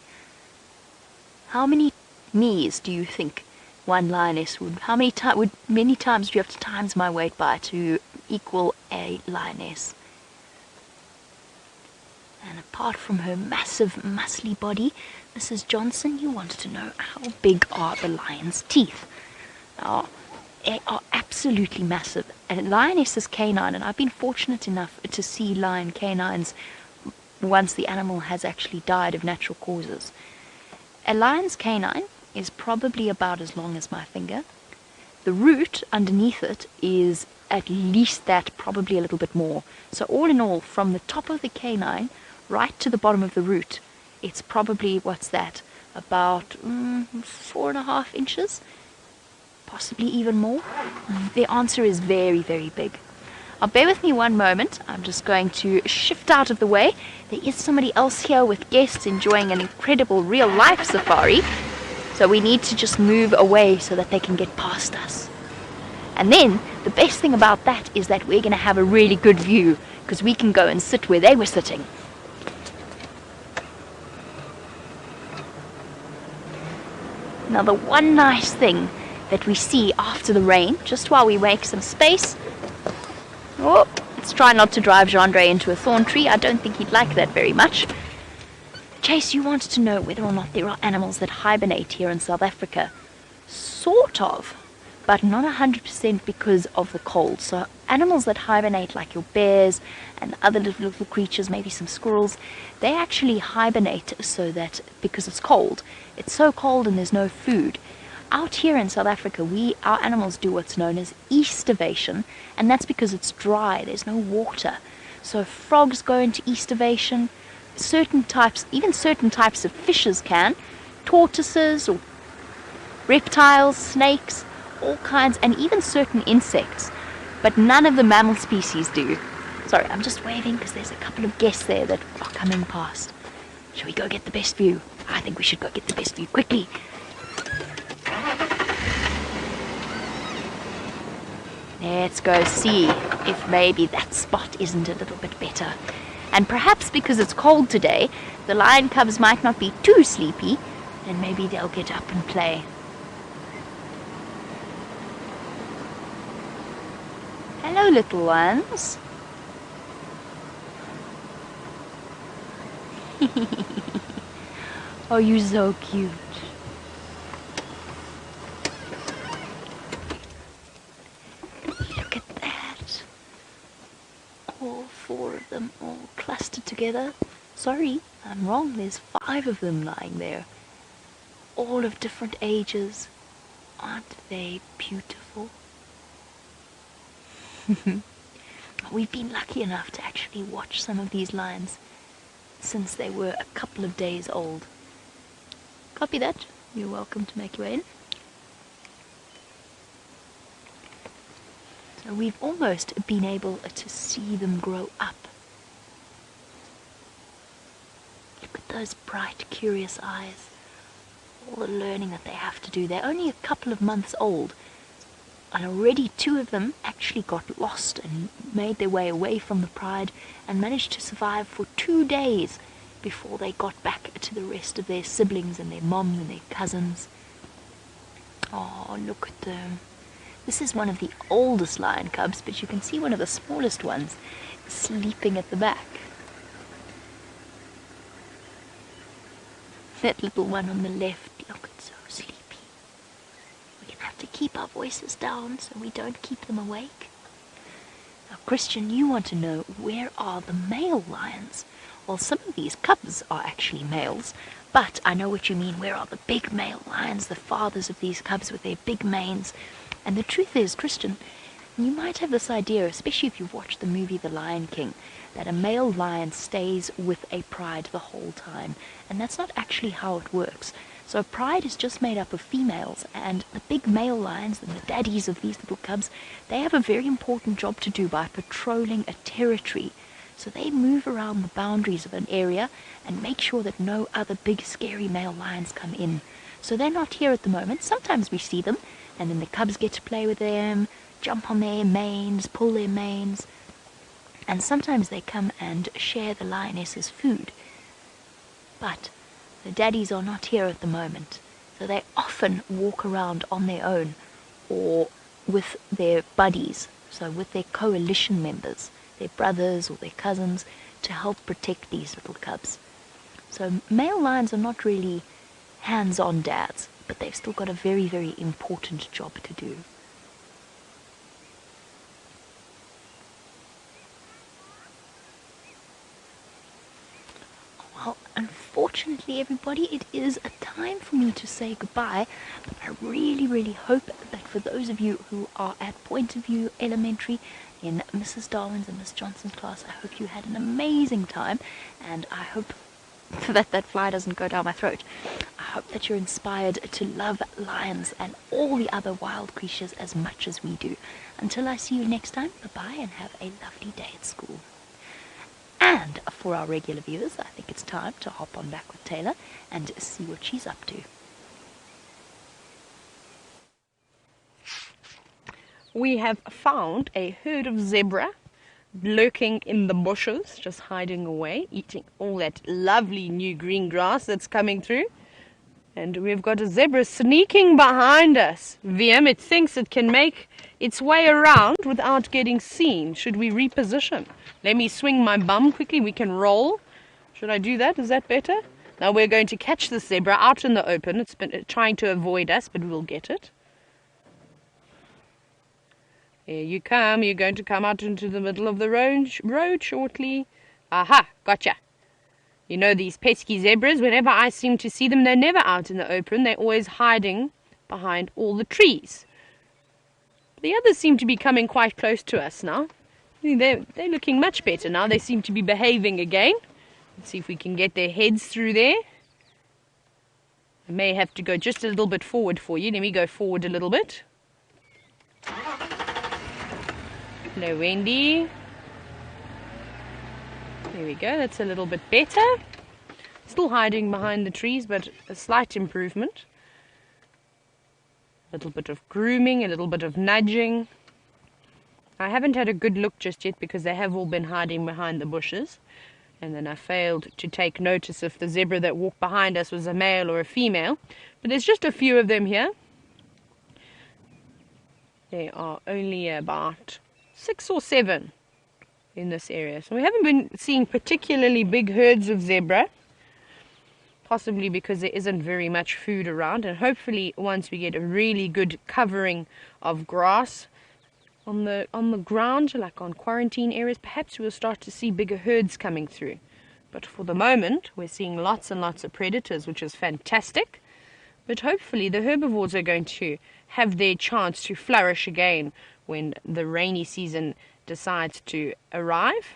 How many knees do you think one lioness would? Many times do you have to times my weight by to equal a lioness? And apart from her massive, muscly body, Mrs. Johnson, you wanted to know how big are the lion's teeth? They are absolutely massive. And a lioness's canine, and I've been fortunate enough to see lion canines once the animal has actually died of natural causes. A lion's canine is probably about as long as my finger. The root underneath it is at least that, probably a little bit more. So all in all, from the top of the canine right to the bottom of the root, it's probably, about 4.5 inches, possibly even more. The answer is very, very big. Bear with me one moment. I'm just going to shift out of the way. There is somebody else here with guests enjoying an incredible real-life safari. So we need to just move away so that they can get past us. And then, the best thing about that is that we're going to have a really good view, because we can go and sit where they were sitting. Now, the one nice thing that we see after the rain, just while we make some space... Oh, let's try not to drive Jeandre into a thorn tree. I don't think he'd like that very much. Chase, you wanted to know whether or not there are animals that hibernate here in South Africa. Sort of, but not 100% because of the cold. So animals that hibernate, like your bears and other little creatures, maybe some squirrels, they actually hibernate so that, because it's cold, it's so cold and there's no food. Out here in South Africa, our animals do what's known as estivation, and that's because it's dry, there's no water. So frogs go into estivation, even certain types of fishes can, tortoises or reptiles, snakes, all kinds, and even certain insects, but none of the mammal species do. Sorry, I'm just waving because there's a couple of guests there that are coming past. Shall we go get the best view? I think we should go get the best view quickly. Let's go see if maybe that spot isn't a little bit better. And perhaps because it's cold today, the lion cubs might not be too sleepy, and maybe they'll get up and play. Hello, little ones. Oh, you're so cute. Look at that. All 4 of them all clustered together. Sorry, I'm wrong. There's 5 of them lying there. All of different ages. Aren't they beautiful? We've been lucky enough to actually watch some of these lions since they were a couple of days old. Copy that. You're welcome to make your way in. So we've almost been able to see them grow up. Look at those bright, curious eyes. All the learning that they have to do. They're only a couple of months old, and already 2 of them actually got lost and made their way away from the pride and managed to survive for 2 days before they got back to the rest of their siblings and their moms and their cousins. Oh, look at them. This is one of the oldest lion cubs, but you can see one of the smallest ones sleeping at the back. That little one on the left, look, it's so sleepy. We're gonna have to keep our voices down so we don't keep them awake. Now, Christian, you want to know, where are the male lions? Well, some of these cubs are actually males, but I know what you mean. Where are the big male lions, the fathers of these cubs with their big manes? And the truth is, Christian, You might have this idea, especially if you've watched the movie The Lion King, that a male lion stays with a pride the whole time, and that's not actually how it works. So a pride is just made up of females, and the big male lions, and the daddies of these little cubs, they have a very important job to do by patrolling a territory. So they move around the boundaries of an area and make sure that no other big scary male lions come in. So they're not here at the moment. Sometimes we see them, and then the cubs get to play with them, jump on their manes, pull their manes, and sometimes they come and share the lioness's food. But the daddies are not here at the moment, so they often walk around on their own or with their buddies, so with their coalition members, their brothers or their cousins, to help protect these little cubs. So male lions are not really hands-on dads, but they've still got a very, very important job to do. Well, unfortunately, everybody, it is a time for me to say goodbye, but I really, really hope that for those of you who are at Point of View Elementary in Mrs. Darwin's and Miss Johnson's class, I hope you had an amazing time, and I hope that fly doesn't go down my throat. I hope that you're inspired to love lions and all the other wild creatures as much as we do. Until I see you next time, bye-bye and have a lovely day at school. And for our regular viewers, I think it's time to hop on back with Taylor and see what she's up to. We have found a herd of zebra lurking in the bushes, just hiding away, eating all that lovely new green grass that's coming through. And we've got a zebra sneaking behind us. VM, it thinks it can make its way around without getting seen. Should we reposition? Let me swing my bum quickly. We can roll. Should I do that? Is that better? Now we're going to catch the zebra out in the open. It's been trying to avoid us, but we'll get it. Here you come. You're going to come out into the middle of the road shortly. Aha, gotcha. You know, these pesky zebras, whenever I seem to see them, they're never out in the open. They're always hiding behind all the trees. The others seem to be coming quite close to us now. They're looking much better now. They seem to be behaving again. Let's see if we can get their heads through there. I may have to go just a little bit forward for you. Let me go forward a little bit. Hello, Wendy. There we go, that's a little bit better. Still hiding behind the trees, but a slight improvement. A little bit of grooming, a little bit of nudging. I haven't had a good look just yet because they have all been hiding behind the bushes. And then I failed to take notice if the zebra that walked behind us was a male or a female. But there's just a few of them here. There are only about 6 or 7 in this area. So we haven't been seeing particularly big herds of zebra, possibly because there isn't very much food around, and hopefully once we get a really good covering of grass on the ground, like on quarantine areas, perhaps we'll start to see bigger herds coming through. But for the moment we're seeing lots and lots of predators, which is fantastic. But hopefully the herbivores are going to have their chance to flourish again when the rainy season decides to arrive.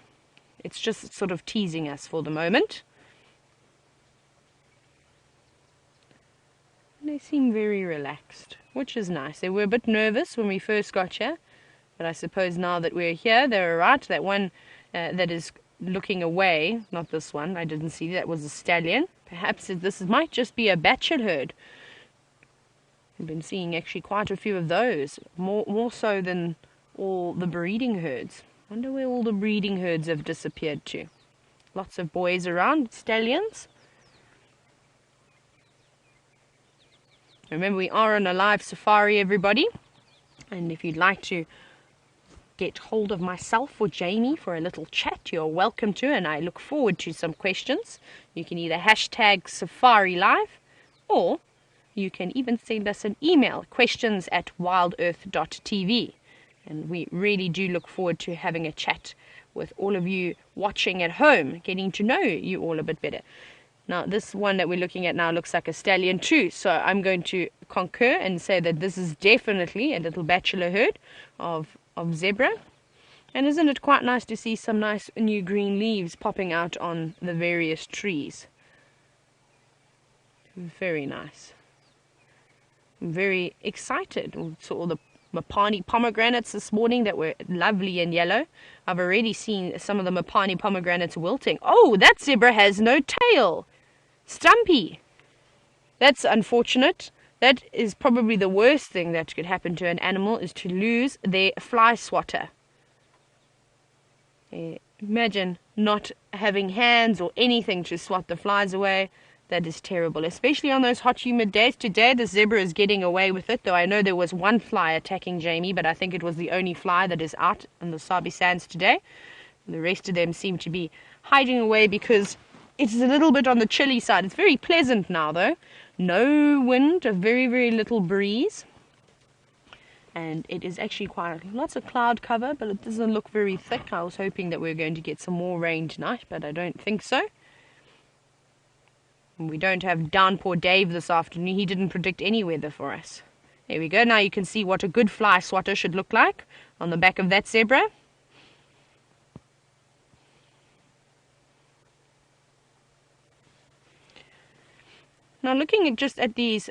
It's just sort of teasing us for the moment. And they seem very relaxed, which is nice. They were a bit nervous when we first got here, but I suppose now that we're here, they're all right. That one that is looking away, not this one, I didn't see, that was a stallion. Perhaps this might just be a bachelor herd. I've been seeing actually quite a few of those, more so than all the breeding herds. I wonder where all the breeding herds have disappeared to. Lots of boys around, stallions. Remember, we are on a live safari, everybody. And if you'd like to get hold of myself or Jamie for a little chat, you're welcome to, and I look forward to some questions. You can either hashtag Safari Live, or you can even send us an email, questions@wildearth.tv. And we really do look forward to having a chat with all of you watching at home, getting to know you all a bit better. Now, this one that we're looking at now looks like a stallion too, so I'm going to concur and say that this is definitely a little bachelor herd of of zebra. And isn't it quite nice to see some nice new green leaves popping out on the various trees? Very nice. I'm very excited. We saw the Mapani pomegranates this morning that were lovely and yellow. I've already seen some of the Mapani pomegranates wilting. Oh, that zebra has no tail. Stumpy. That's unfortunate. That is probably the worst thing that could happen to an animal, is to lose their fly swatter. Imagine not having hands or anything to swat the flies away. That is terrible, especially on those hot, humid days. Today, the zebra is getting away with it, though I know there was one fly attacking Jamie, but I think it was the only fly that is out on the Sabi Sands today. The rest of them seem to be hiding away because it's a little bit on the chilly side. It's very pleasant now, though. No wind, a very, very little breeze. And it is actually quite lots of cloud cover, but it doesn't look very thick. I was hoping that we were going to get some more rain tonight, but I don't think so. And we don't have Downpour Dave this afternoon. He didn't predict any weather for us. There we go. Now you can see what a good fly swatter should look like on the back of that zebra. Now looking at just at these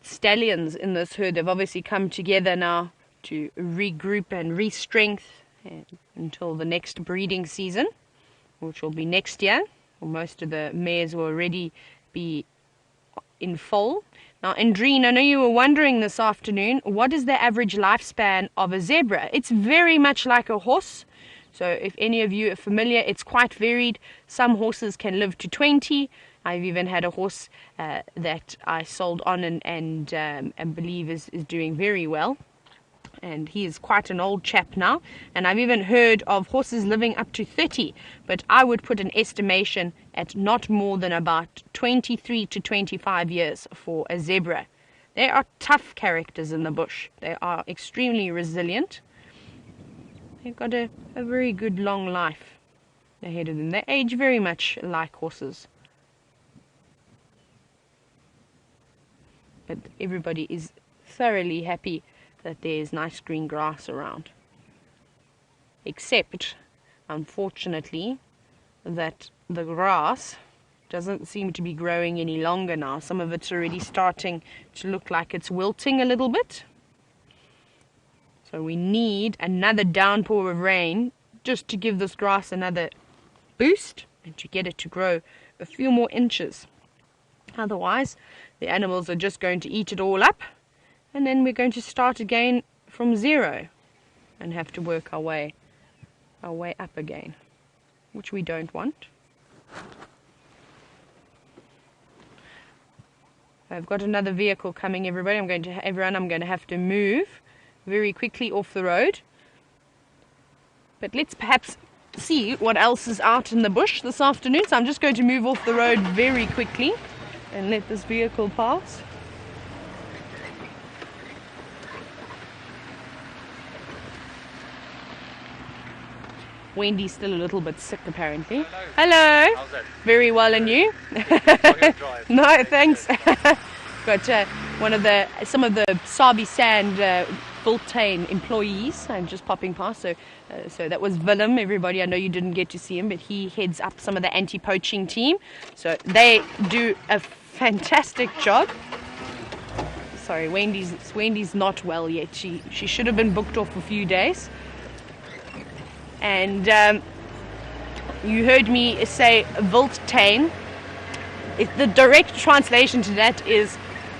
stallions in this herd, they've obviously come together now to regroup and re-strengthen until the next breeding season, which will be next year. Well, most of the mares will already be in foal. Now, Andreen, I know you were wondering this afternoon, what is the average lifespan of a zebra? It's very much like a horse. So if any of you are familiar, it's quite varied. Some horses can live to 20. I've even had a horse that I sold on and believe is doing very well. And he is quite an old chap now. And I've even heard of horses living up to 30. But I would put an estimation at not more than about 23 to 25 years for a zebra. They are tough characters in the bush. They are extremely resilient. They've got a very good long life ahead of them. They age very much like horses. But everybody is thoroughly happy that there's nice green grass around. Except, unfortunately, that the grass doesn't seem to be growing any longer now. Some of it's already starting to look like it's wilting a little bit. So we need another downpour of rain just to give this grass another boost and to get it to grow a few more inches. Otherwise, the animals are just going to eat it all up, and then we're going to start again from zero and have to work our way up again, which we don't want. I've got another vehicle coming, everybody. I'm going to have to move very quickly off the road. But let's perhaps see what else is out in the bush this afternoon. So I'm just going to move off the road very quickly and let this vehicle pass. Wendy's still a little bit sick apparently. Hello. How's it? Very well, and you? No, thanks. Got some of the Sabi Sand Voltane employees. I'm just popping past. So that was Willem. Everybody, I know you didn't get to see him, but he heads up some of the anti-poaching team. So they do a fantastic job. Sorry, Wendy's not well yet. She should have been booked off a few days. And you heard me say Voltane. The direct translation to that is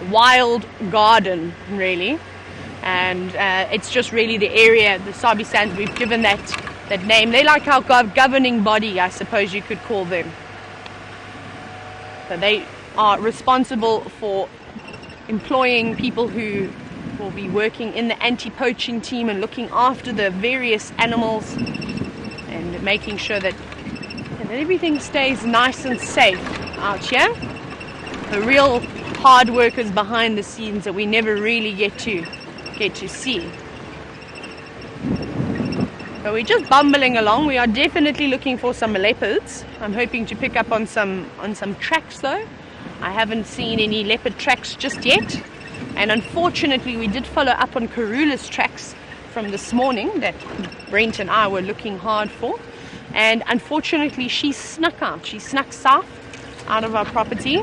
wild garden, really. And it's just really the area, the Sabi Sands, we've given that name. They're like our governing body, I suppose you could call them. So they are responsible for employing people who will be working in the anti-poaching team and looking after the various animals and making sure that everything stays nice and safe out here. The real hard workers behind the scenes that we never really get to see. So we're just bumbling along. We are definitely looking for some leopards. I'm hoping to pick up on some tracks though. I haven't seen any leopard tracks just yet. And unfortunately we did follow up on Karula's tracks from this morning that Brent and I were looking hard for. And unfortunately, she snuck out. She snuck south out of our property,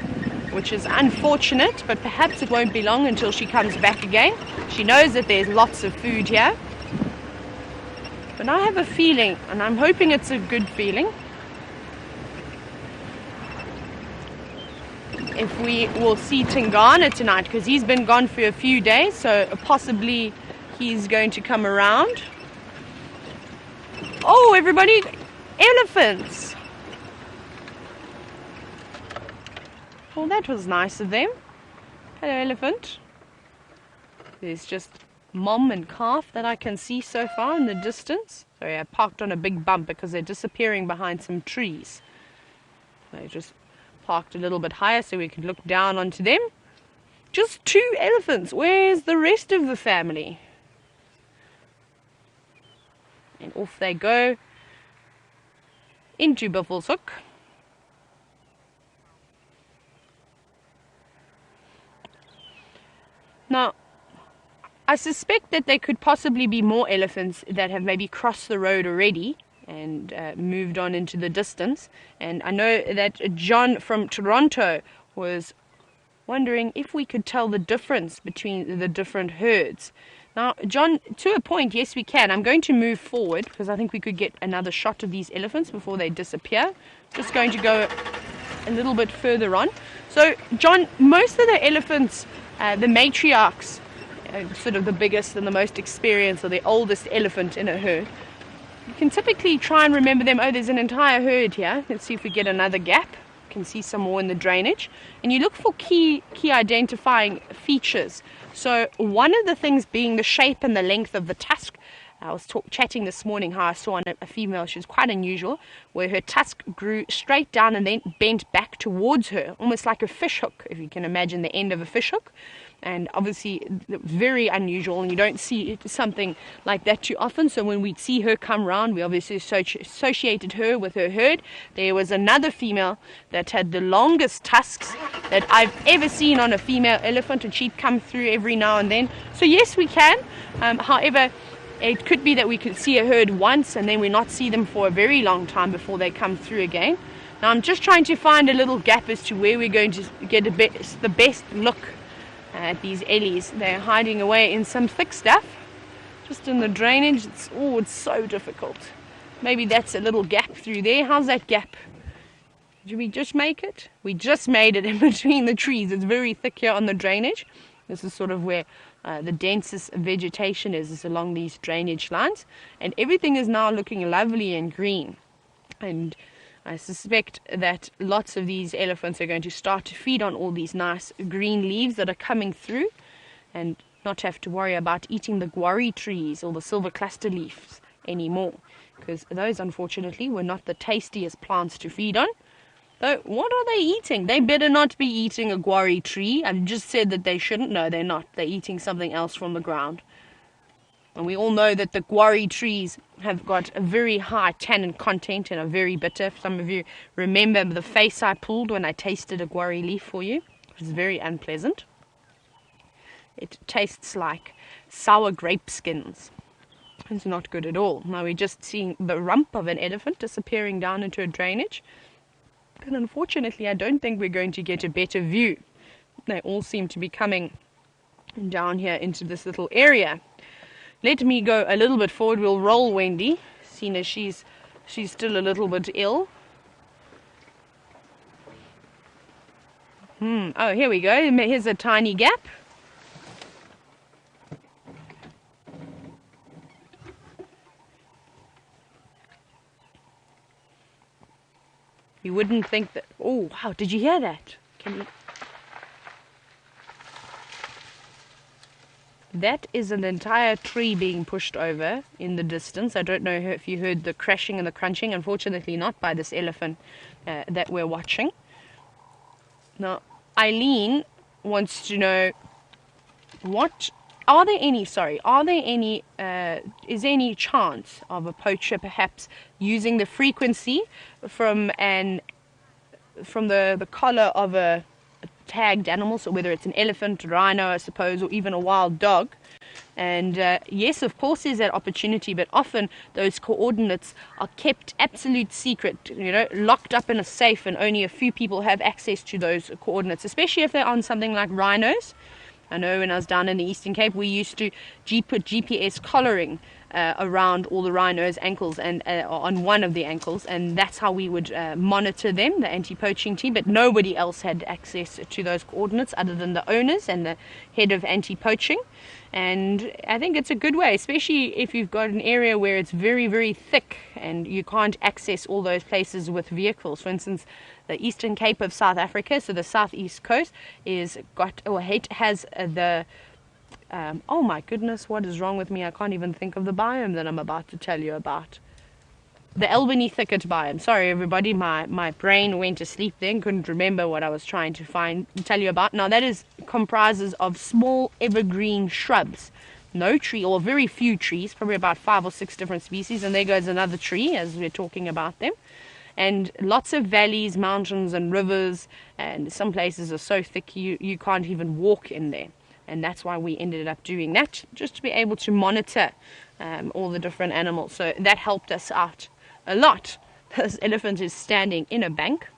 which is unfortunate, but perhaps it won't be long until she comes back again. She knows that there's lots of food here. But I have a feeling, and I'm hoping it's a good feeling, if we will see Tingana tonight, because he's been gone for a few days, so possibly he's going to come around. Oh, everybody, elephants! Well, that was nice of them. Hello, elephant. There's just mom and calf that I can see so far in the distance. Sorry, I parked on a big bump because they're disappearing behind some trees. I just parked a little bit higher so we could look down onto them. Just 2 elephants. Where's the rest of the family? And off they go into Buffelshoek. Now, I suspect that there could possibly be more elephants that have maybe crossed the road already and moved on into the distance. And I know that John from Toronto was wondering if we could tell the difference between the different herds. Now, John, to a point, yes, we can. I'm going to move forward because I think we could get another shot of these elephants before they disappear. Just going to go a little bit further on. So, John, most of the elephants, the matriarchs, sort of the biggest and the most experienced or the oldest elephant in a herd, you can typically try and remember them. Oh, there's an entire herd here. Let's see if we get another gap. You can see some more in the drainage. And you look for key identifying features. So one of the things being the shape and the length of the tusk. I was chatting this morning how I saw a female, she was quite unusual, where her tusk grew straight down and then bent back towards her, almost like a fish hook, if you can imagine the end of a fish hook. And obviously very unusual, and you don't see something like that too often. So when we see her come round, we obviously associated her with her herd. There was another female that had the longest tusks that I've ever seen on a female elephant, and she'd come through every now and then. So yes, we can. However, it could be that we could see a herd once and then we not see them for a very long time before they come through again. Now I'm just trying to find a little gap as to where we're going to get the best look at these ellies. They're hiding away in some thick stuff, just in the drainage. It's so difficult. Maybe that's a little gap through there. How's that gap? Did we just make it? We just made it in between the trees. It's very thick here on the drainage. This is sort of where the densest vegetation is along these drainage lines, and everything is now looking lovely and green. And I suspect that lots of these elephants are going to start to feed on all these nice green leaves that are coming through, and not have to worry about eating the guarri trees or the silver cluster leaves anymore, because those unfortunately were not the tastiest plants to feed on. Though, what are they eating? They better not be eating a guarri tree. I've just said that they shouldn't. No, they're not. They're eating something else from the ground. And we all know that the guarri trees have got a very high tannin content and are very bitter. Some of you remember the face I pulled when I tasted a guarri leaf for you. It was very unpleasant. It tastes like sour grape skins. It's not good at all. Now we're just seeing the rump of an elephant disappearing down into a drainage. And unfortunately, I don't think we're going to get a better view. They all seem to be coming down here into this little area. Let me go a little bit forward. We'll roll Wendy, seeing as she's still a little bit ill. Oh, here we go. Here's a tiny gap. You wouldn't think that... Oh, wow, did you hear that? That is an entire tree being pushed over in the distance. I don't know if you heard the crashing and the crunching. Unfortunately not by this elephant that we're watching. Now, Eileen wants to know, is there any chance of a poacher perhaps using the frequency from the collar of a tagged animal, so whether it's an elephant, rhino, I suppose, or even a wild dog, And yes, of course, there's that opportunity, but often those coordinates are kept absolute secret, locked up in a safe, and only a few people have access to those coordinates, especially if they're on something like rhinos. I know when I was down in the Eastern Cape, we used to put GPS collaring around all the rhinos' ankles and on one of the ankles, and that's how we would monitor them, the anti-poaching team. But nobody else had access to those coordinates other than the owners and the head of anti-poaching. And I think it's a good way, especially if you've got an area where it's very, very thick and you can't access all those places with vehicles. For instance, the Eastern Cape of South Africa, so the southeast coast, has the oh my goodness, what is wrong with me? I can't even think of the biome that I'm about to tell you about. The Albany thicket biome. Sorry everybody, my brain went to sleep then, couldn't remember what I was trying to tell you about. Now that comprises of small evergreen shrubs. No tree, or very few trees, probably about 5 or 6 different species, and there goes another tree as we're talking about them. And lots of valleys, mountains and rivers, and some places are so thick you can't even walk in there. And that's why we ended up doing that, just to be able to monitor all the different animals. So that helped us out a lot. This elephant is standing in a bank,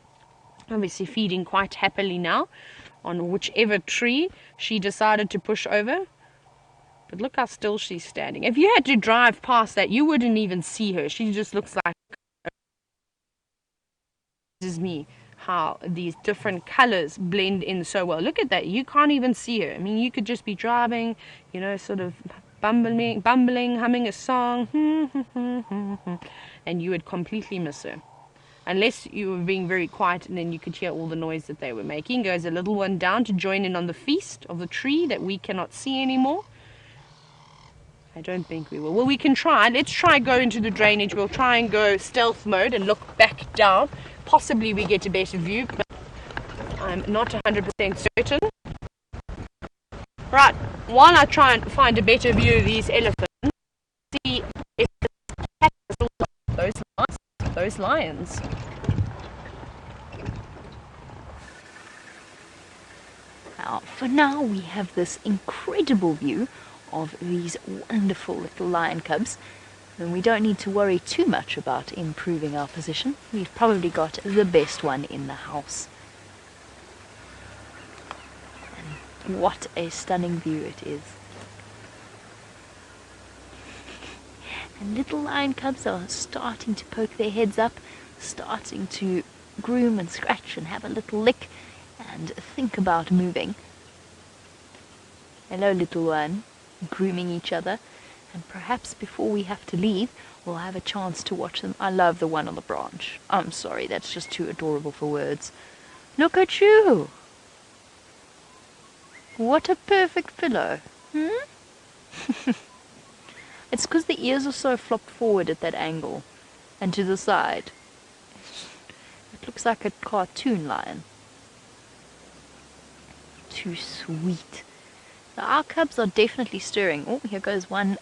obviously feeding quite happily now on whichever tree she decided to push over. But look how still she's standing. If you had to drive past that, you wouldn't even see her. She just looks like... This is me. How these different colors blend in so well. Look at that. You can't even see her. I mean, you could just be driving, sort of bumbling, humming a song, and you would completely miss her. Unless you were being very quiet, and then you could hear all the noise that they were making. Goes a little one down to join in on the feast of the tree that we cannot see anymore. I don't think we will. Well, we can try. Let's try go into the drainage. We'll try and go stealth mode and look back down. Possibly we get a better view, but I'm not 100% certain. Right, while I try and find a better view of these elephants, see if those lions. Now, for now, we have this incredible view of these wonderful little lion cubs. And we don't need to worry too much about improving our position. We've probably got the best one in the house. And what a stunning view it is. And little lion cubs are starting to poke their heads up, starting to groom and scratch and have a little lick and think about moving. Hello, little one. Grooming each other. And perhaps before we have to leave, we'll have a chance to watch them. I love the one on the branch. I'm sorry, that's just too adorable for words. Look at you! What a perfect pillow. It's because the ears are so flopped forward at that angle and to the side. It looks like a cartoon lion. Too sweet. Our cubs are definitely stirring. Oh, here goes one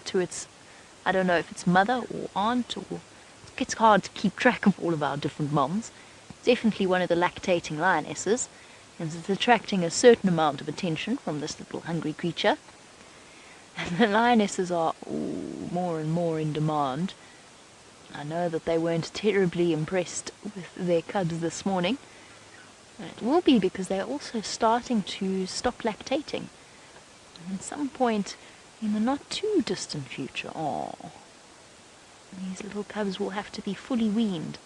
to its, I don't know if it's mother or aunt, or it gets hard to keep track of all of our different moms. It's definitely one of the lactating lionesses, and it's attracting a certain amount of attention from this little hungry creature. And the lionesses are more and more in demand. I know that they weren't terribly impressed with their cubs this morning. And it will be because they're also starting to stop lactating. At some point in the not too distant future, these little cubs will have to be fully weaned.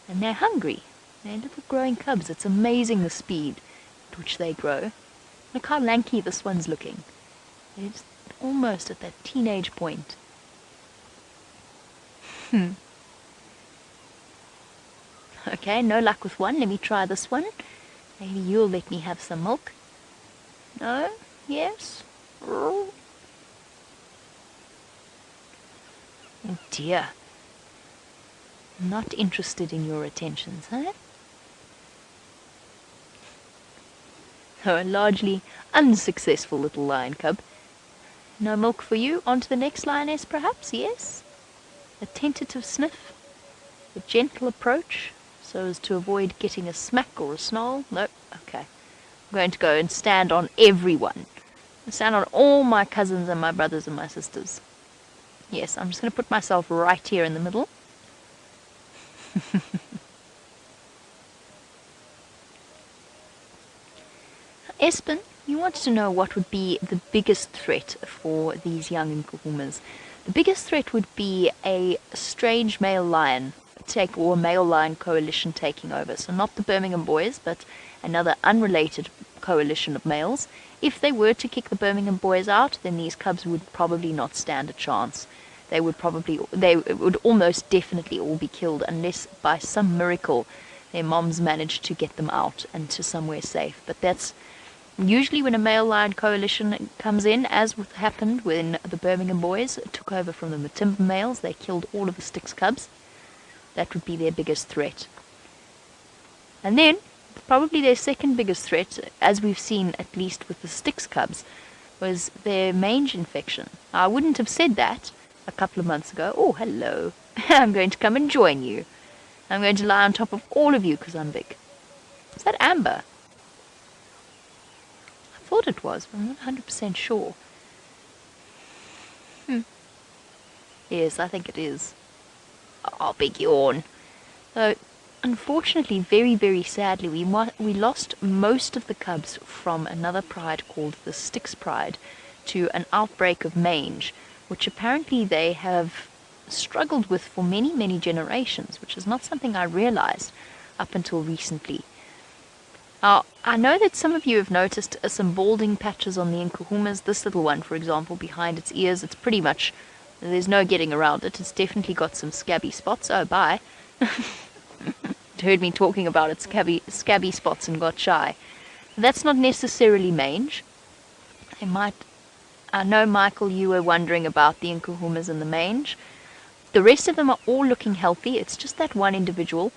And they're hungry. They're little growing cubs. It's amazing the speed at which they grow. Look how lanky this one's looking. It's almost at that teenage point. Okay, no luck with one. Let me try this one. Maybe you'll let me have some milk. No? Yes? Oh dear. Not interested in your attentions, huh? So a largely unsuccessful little lion cub. No milk for you. On to the next lioness, perhaps? Yes? A tentative sniff. A gentle approach, so as to avoid getting a smack or a snarl. No? Okay. I'm going to go and stand on everyone. I stand on all my cousins and my brothers and my sisters. Yes, I'm just going to put myself right here in the middle. Espen, you wanted to know what would be the biggest threat for these young Nkuhumas. The biggest threat would be a strange male lion or a male lion coalition taking over. So not the Birmingham boys, but another unrelated coalition of males. If they were to kick the Birmingham boys out, then these cubs would probably not stand a chance. They would almost definitely all be killed unless by some miracle their moms managed to get them out and to somewhere safe. But that's usually when a male lion coalition comes in, as happened when the Birmingham boys took over from the Matimba males. They killed all of the Styx cubs. That would be their biggest threat. And then, probably their second biggest threat, as we've seen at least with the Styx cubs, was their mange infection. I wouldn't have said that a couple of months ago. Oh, hello. I'm going to come and join you. I'm going to lie on top of all of you because I'm big. Is that Amber? I thought it was, but I'm not 100% sure. Yes, I think it is. Oh, big yawn. So, unfortunately, very, very sadly, we lost most of the cubs from another pride called the Styx Pride to an outbreak of mange, which apparently they have struggled with for many, many generations, which is not something I realized up until recently. Now, I know that some of you have noticed some balding patches on the Nkuhumas. This little one, for example, behind its ears, it's pretty much, there's no getting around it. It's definitely got some scabby spots. Oh, bye. It heard me talking about its scabby spots and got shy. That's not necessarily mange. I know, Michael, you were wondering about the Nkuhumas and the mange. The rest of them are all looking healthy. It's just that one individual.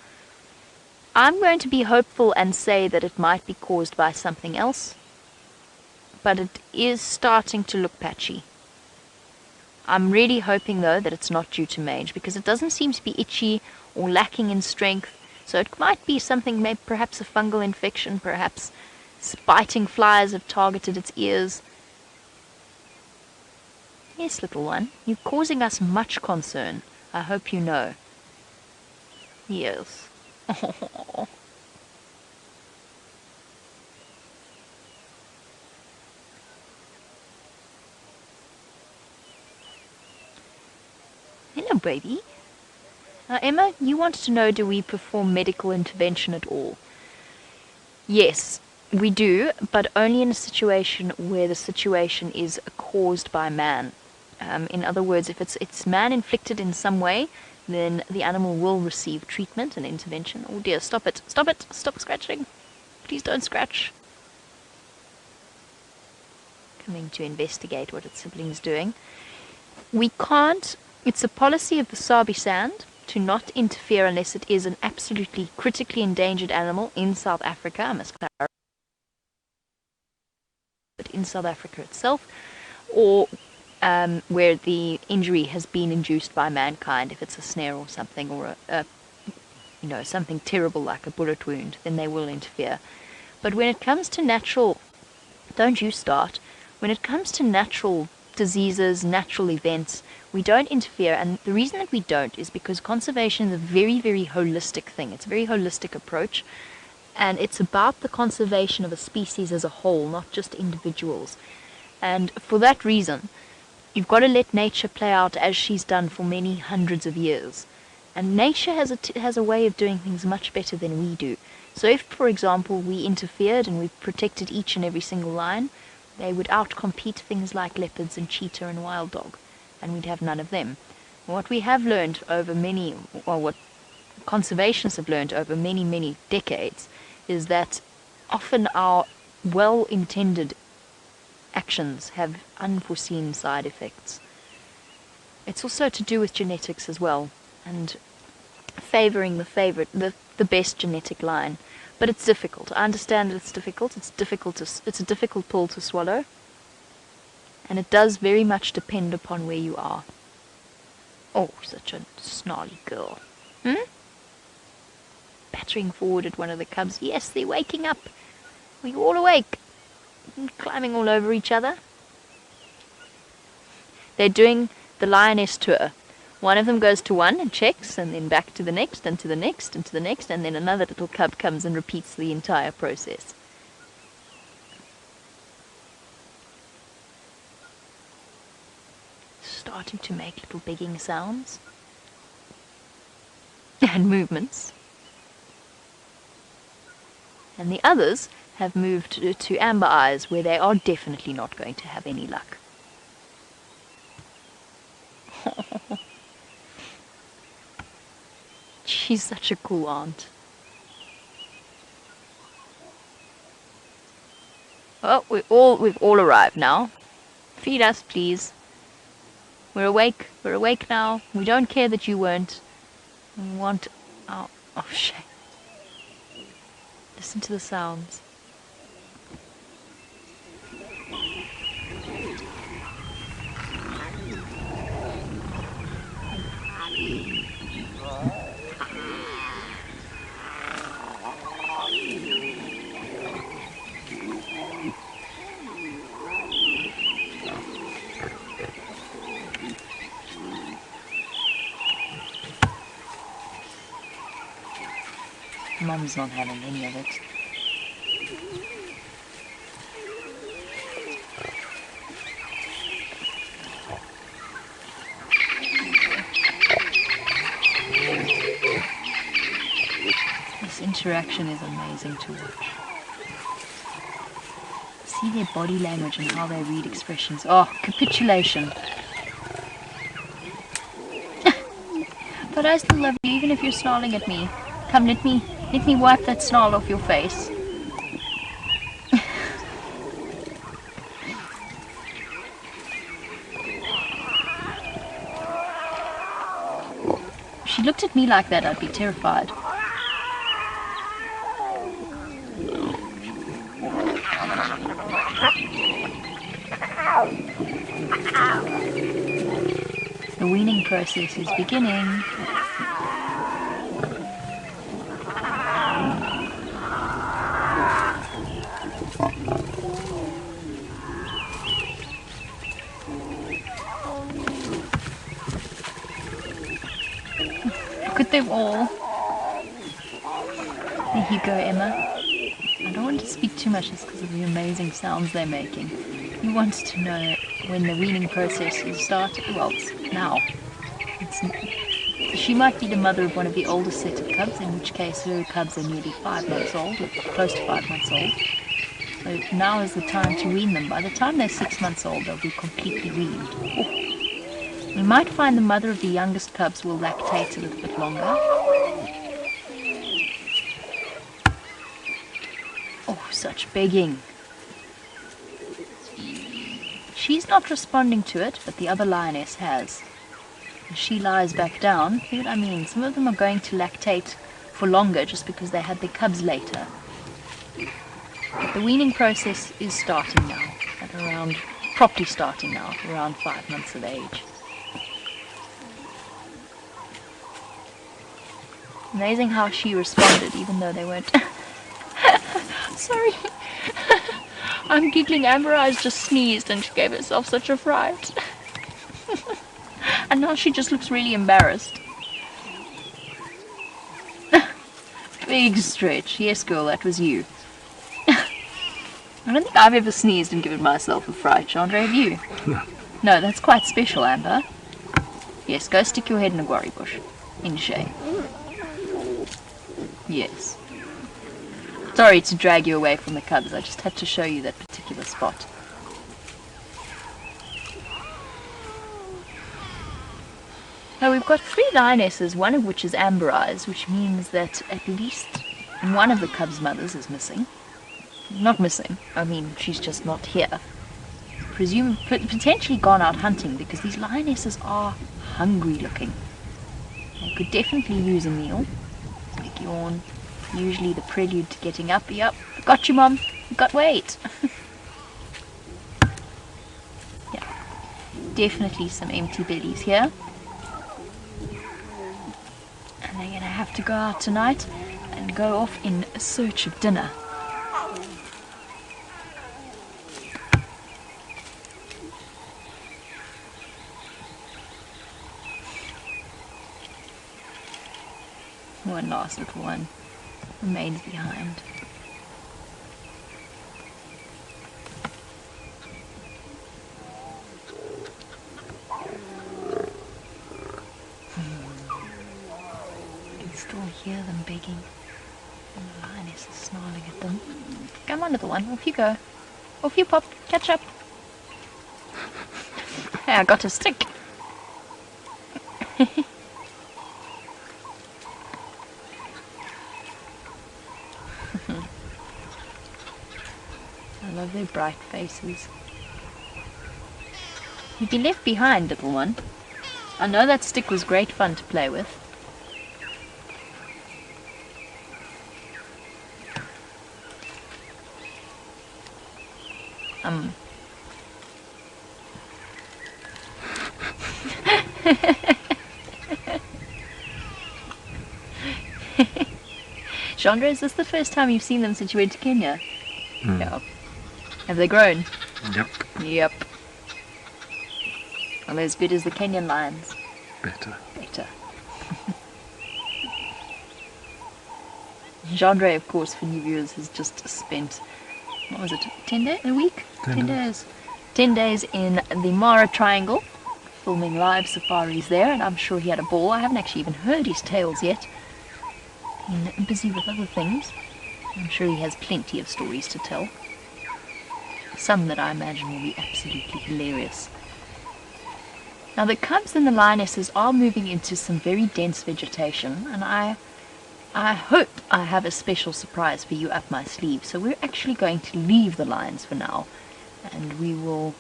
I'm going to be hopeful and say that it might be caused by something else, but it is starting to look patchy. I'm really hoping, though, that it's not due to mange, because it doesn't seem to be itchy or lacking in strength, so it might be something, maybe perhaps a fungal infection, perhaps biting flies have targeted its ears. Yes, little one, you're causing us much concern. I hope you know. Yes. Hello, baby. Emma, you wanted to know, do we perform medical intervention at all? Yes, we do, but only in a situation where the situation is caused by man. In other words, if it's man-inflicted in some way, then the animal will receive treatment and intervention. Oh dear, stop it, stop scratching. Please don't scratch. Coming to investigate what its sibling's doing. We can't, it's a policy of the Sabi Sand to not interfere unless it is an absolutely critically endangered animal in South Africa. I must clarify. But in South Africa itself, or where the injury has been induced by mankind, if it's a snare or something, or something terrible like a bullet wound, then they will interfere. But when it comes to natural, don't you start, when it comes to natural diseases, natural events, we don't interfere. And the reason that we don't is because conservation is a very, very holistic thing. It's a very holistic approach, and it's about the conservation of a species as a whole, not just individuals. And for that reason, you've got to let nature play out as she's done for many hundreds of years. And nature has a way of doing things much better than we do. So if, for example, we interfered and we protected each and every single lion, they would outcompete things like leopards and cheetah and wild dog, and we'd have none of them. What we have learned over what conservationists have learned over many, many decades, is that often our well-intended actions have unforeseen side effects. It's also to do with genetics as well, and favoring the best genetic line. But it's difficult. I understand that it's difficult. It's a difficult pill to swallow, and it does very much depend upon where you are. Oh, such a snarly girl. Battering forward at one of the cubs. Yes, they're waking up. Are you all awake? Climbing all over each other. They're doing the lioness tour. One of them goes to one and checks, and then back to the next, and to the next, and to the next, and then another little cub comes and repeats the entire process. Starting to make little begging sounds and movements. And the others have moved to amber eyes, where they are definitely not going to have any luck. She's such a cool aunt. Oh, we've all arrived now. Feed us, please. We're awake now. We don't care that you weren't. We want... Oh, shame. Listen to the sounds. Mum's not having any of it. This interaction is amazing to watch. See their body language and how they read expressions. Oh, capitulation. But I still love you, even if you're snarling at me. Come, let me wipe that snarl off your face. If she looked at me like that, I'd be terrified. The weaning process is beginning. Look at them all. There you go, Emma. I don't want to speak too much just because of the amazing sounds they're making. You want to know when the weaning process is started. Well, it's now. She might be the mother of one of the oldest set of cubs, in which case her cubs are nearly 5 months old, or close to 5 months old. So now is the time to wean them. By the time they're 6 months old, they'll be completely weaned. Oh. We might find the mother of the youngest cubs will lactate a little bit longer. Oh, such begging. She's not responding to it, but the other lioness has. And she lies back down. See what I mean? Some of them are going to lactate for longer just because they had their cubs later. But the weaning process is starting now, properly starting now, around 5 months of age. Amazing how she responded, even though they weren't. Sorry. I'm giggling. Amber Eyes just sneezed and she gave herself such a fright. And now she just looks really embarrassed. Big stretch. Yes, girl, that was you. I don't think I've ever sneezed and given myself a fright, Chandra, have you? No, that's quite special, Amber. Yes, go stick your head in a guarri bush. In shade. Yes. Sorry to drag you away from the cubs, I just had to show you that particular spot. Now we've got 3 lionesses, one of which is Amber Eyes, which means that at least one of the cubs' mothers is missing. Not missing, I mean she's just not here. Potentially gone out hunting, because these lionesses are hungry looking. They could definitely use a meal. Big yawn. Usually the prelude to getting up. Yep, got you, Mum. You got weight. Yeah, definitely some empty bellies here. And they're going to have to go out tonight and go off in search of dinner. One last little one remains behind. You can still hear them begging. And the lioness is snarling at them. Come on, little one, off you go. Off you pop, catch up. Hey, I got a stick. I love their bright faces. You've been left behind, little one. I know that stick was great fun to play with. Chandra, is this the first time you've seen them since you went to Kenya? Yeah. Have they grown? Yep. Yep. Are they as good as the Kenyan lions? Better. Better. Chandra, of course, for new viewers, has just spent, what was it, 10 days? A week? 10 days. 10 days in the Mara Triangle, filming live safaris there, and I'm sure he had a ball. I haven't actually even heard his tales yet. Been busy with other things. I'm sure he has plenty of stories to tell. Some that I imagine will be absolutely hilarious. Now the cubs and the lionesses are moving into some very dense vegetation, and I hope I have a special surprise for you up my sleeve. So we're actually going to leave the lions for now, and we will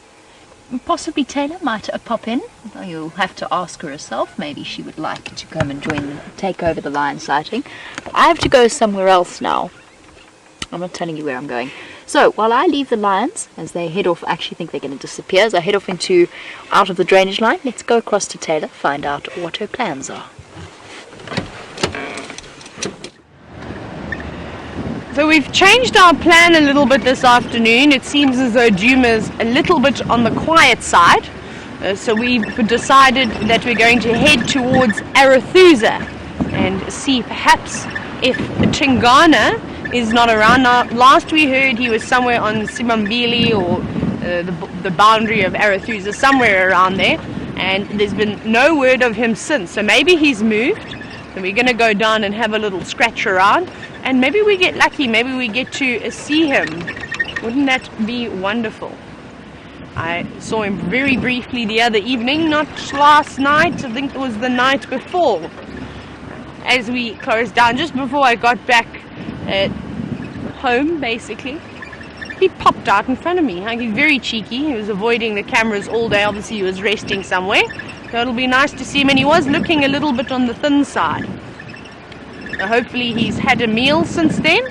possibly Taylor might pop in. You'll have to ask her herself. Maybe she would like to come and take over the lion sighting. But I have to go somewhere else now. I'm not telling you where I'm going. So while I leave the lions, as they head off, I actually think they're going to disappear, as I head off out of the drainage line, let's go across to Taylor, find out what her plans are. So we've changed our plan a little bit this afternoon. It seems as though Djuma's a little bit on the quiet side. So we've decided that we're going to head towards Arathusa and see perhaps if Tingana is not around. Now, last we heard he was somewhere on Simambili or the boundary of Arathusa, somewhere around there. And there's been no word of him since. So maybe he's moved. So we're going to go down and have a little scratch around. And maybe we get lucky, maybe we get to see him. Wouldn't that be wonderful? I saw him very briefly the other evening, not last night, I think it was the night before. As we closed down, just before I got back home, basically. He popped out in front of me. He's very cheeky. He was avoiding the cameras all day. Obviously he was resting somewhere. So it'll be nice to see him, and he was looking a little bit on the thin side. Hopefully he's had a meal since then.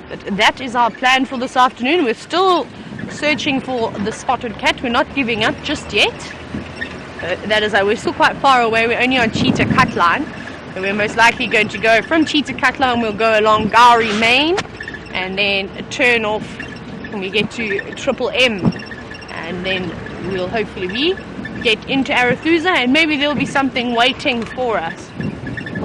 But that is our plan for this afternoon. We're still searching for the spotted cat. We're not giving up just yet. That is, we're still quite far away. We're only on Cheetah Cut Line. So we're most likely going to go from Cheetah Cut Line. We'll go along Gowrie Main and then turn off when we get to Triple M. And then we'll hopefully get into Arathusa, and maybe there'll be something waiting for us.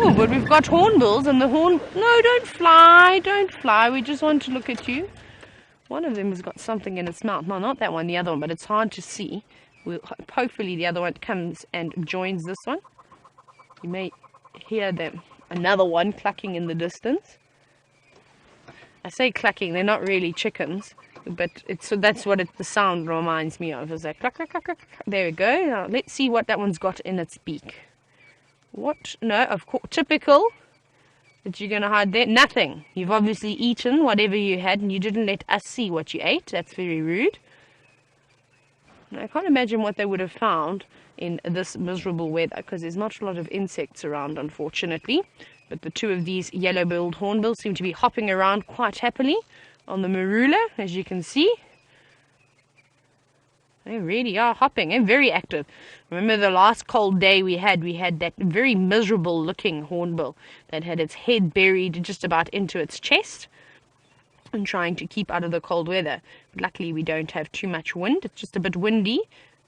Oh, but we've got hornbills, and the No, don't fly, don't fly. We just want to look at you. One of them has got something in its mouth. No, not that one, the other one, but it's hard to see. Hopefully the other one comes and joins this one. You may hear them. Another one clucking in the distance. I say clucking, they're not really chickens, but that's what the sound reminds me of. It's like cluck, cluck, cluck, cluck. There we go. Now, let's see what that one's got in its beak. What? No, of course, typical that you're going to hide there. Nothing. You've obviously eaten whatever you had, and you didn't let us see what you ate. That's very rude. I can't imagine what they would have found in this miserable weather, because there's not a lot of insects around, unfortunately. But the two of these yellow-billed hornbills seem to be hopping around quite happily on the marula, as you can see. They really are hopping and very active. Remember the last cold day we had that very miserable looking hornbill that had its head buried just about into its chest and trying to keep out of the cold weather. But luckily we don't have too much wind. It's just a bit windy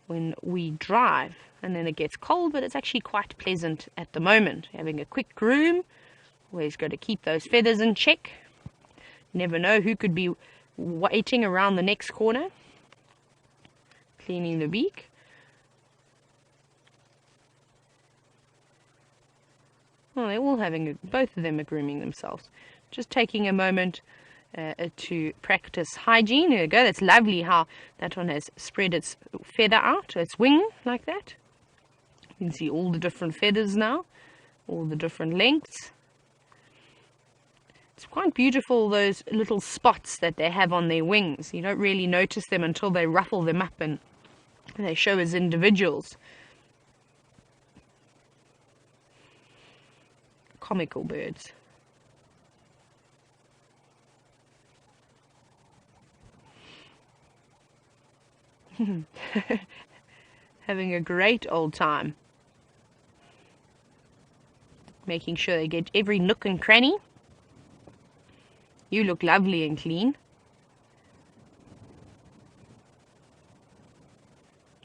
when we drive, and then it gets cold, but it's actually quite pleasant at the moment. Having a quick groom Always got to keep those feathers in check. You never know who could be waiting around the next corner. Cleaning the beak. Oh, they're all both of them are grooming themselves. Just taking a moment to practice hygiene. There we go. That's lovely how that one has spread its feather out, its wing, like that. You can see all the different feathers now, all the different lengths. It's quite beautiful, those little spots that they have on their wings. You don't really notice them until they ruffle them up and they show as individuals. Comical birds. Having a great old time. Making sure they get every nook and cranny. You look lovely and clean.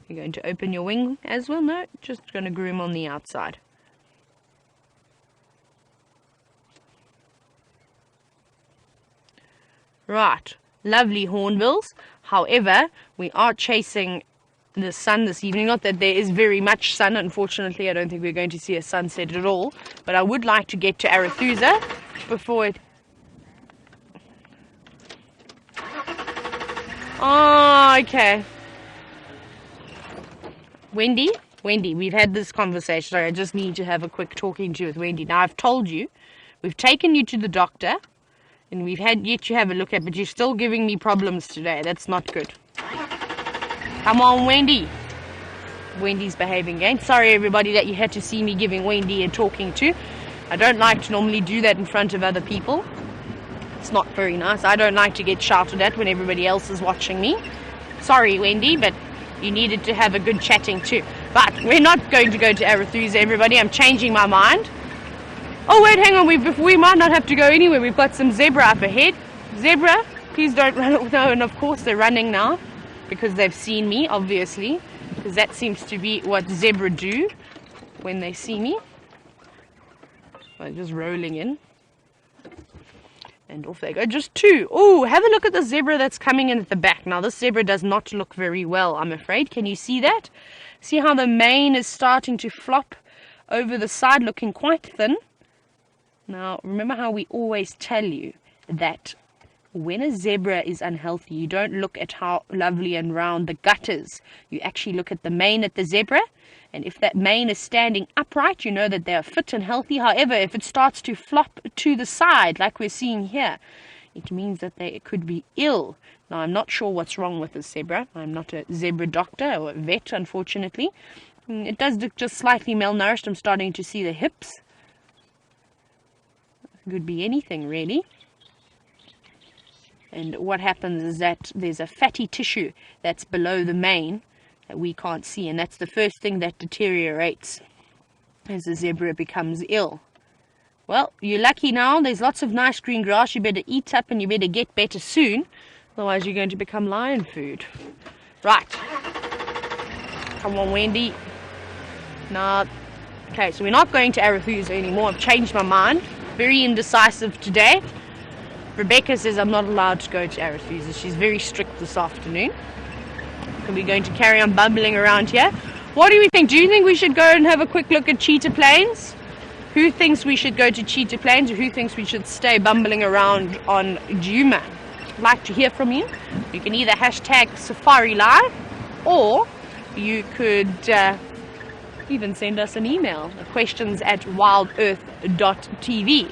You're going to open your wing as well? No, just going to groom on the outside. Right, lovely hornbills. However, we are chasing the sun this evening. Not that there is very much sun, unfortunately. I don't think we're going to see a sunset at all. But I would like to get to Arethusa before it... Oh, okay. Wendy, we've had this conversation. Sorry, I just need to have a quick talking to with Wendy. Now, I've told you, we've taken you to the doctor, and we've had yet to have a look at, but you're still giving me problems today. That's not good. Come on, Wendy. Wendy's behaving again. Sorry, everybody, that you had to see me giving Wendy a talking to. I don't like to normally do that in front of other people. It's not very nice. I don't like to get shouted at when everybody else is watching me. Sorry, Wendy, but you needed to have a good chatting too. But we're not going to go to Arethusa, everybody. I'm changing my mind. Oh, wait, hang on. We might not have to go anywhere. We've got some zebra up ahead. Zebra, please don't run. No, and of course they're running now because they've seen me, obviously, because that seems to be what zebra do when they see me. They're just rolling in. And off they go. Just two. Oh, have a look at the zebra that's coming in at the back. Now, this zebra does not look very well, I'm afraid. Can you see that? See how the mane is starting to flop over the side, looking quite thin? Now, remember how we always tell you that when a zebra is unhealthy, you don't look at how lovely and round the gut is. You actually look at the mane at the zebra. And if that mane is standing upright, you know that they are fit and healthy. However, if it starts to flop to the side, like we're seeing here, it means that they could be ill. Now, I'm not sure what's wrong with this zebra. I'm not a zebra doctor or a vet, unfortunately. It does look just slightly malnourished. I'm starting to see the hips. It could be anything, really. And what happens is that there's a fatty tissue that's below the mane that we can't see, and that's the first thing that deteriorates as the zebra becomes ill. Well, you're lucky now. There's lots of nice green grass. You better eat up and you better get better soon. Otherwise, you're going to become lion food. Right. Come on, Wendy. Now, okay, so we're not going to Arethusa anymore. I've changed my mind. Very indecisive today. Rebecca says I'm not allowed to go to Arethusa. She's very strict this afternoon. Are we going to carry on bumbling around here? What do we think? Do you think we should go and have a quick look at Cheetah Plains? Who thinks we should go to Cheetah Plains, or who thinks we should stay bumbling around on Djuma? I'd like to hear from you. You can either hashtag Safari Live, or you could even send us an email. Questions at wildearth.tv.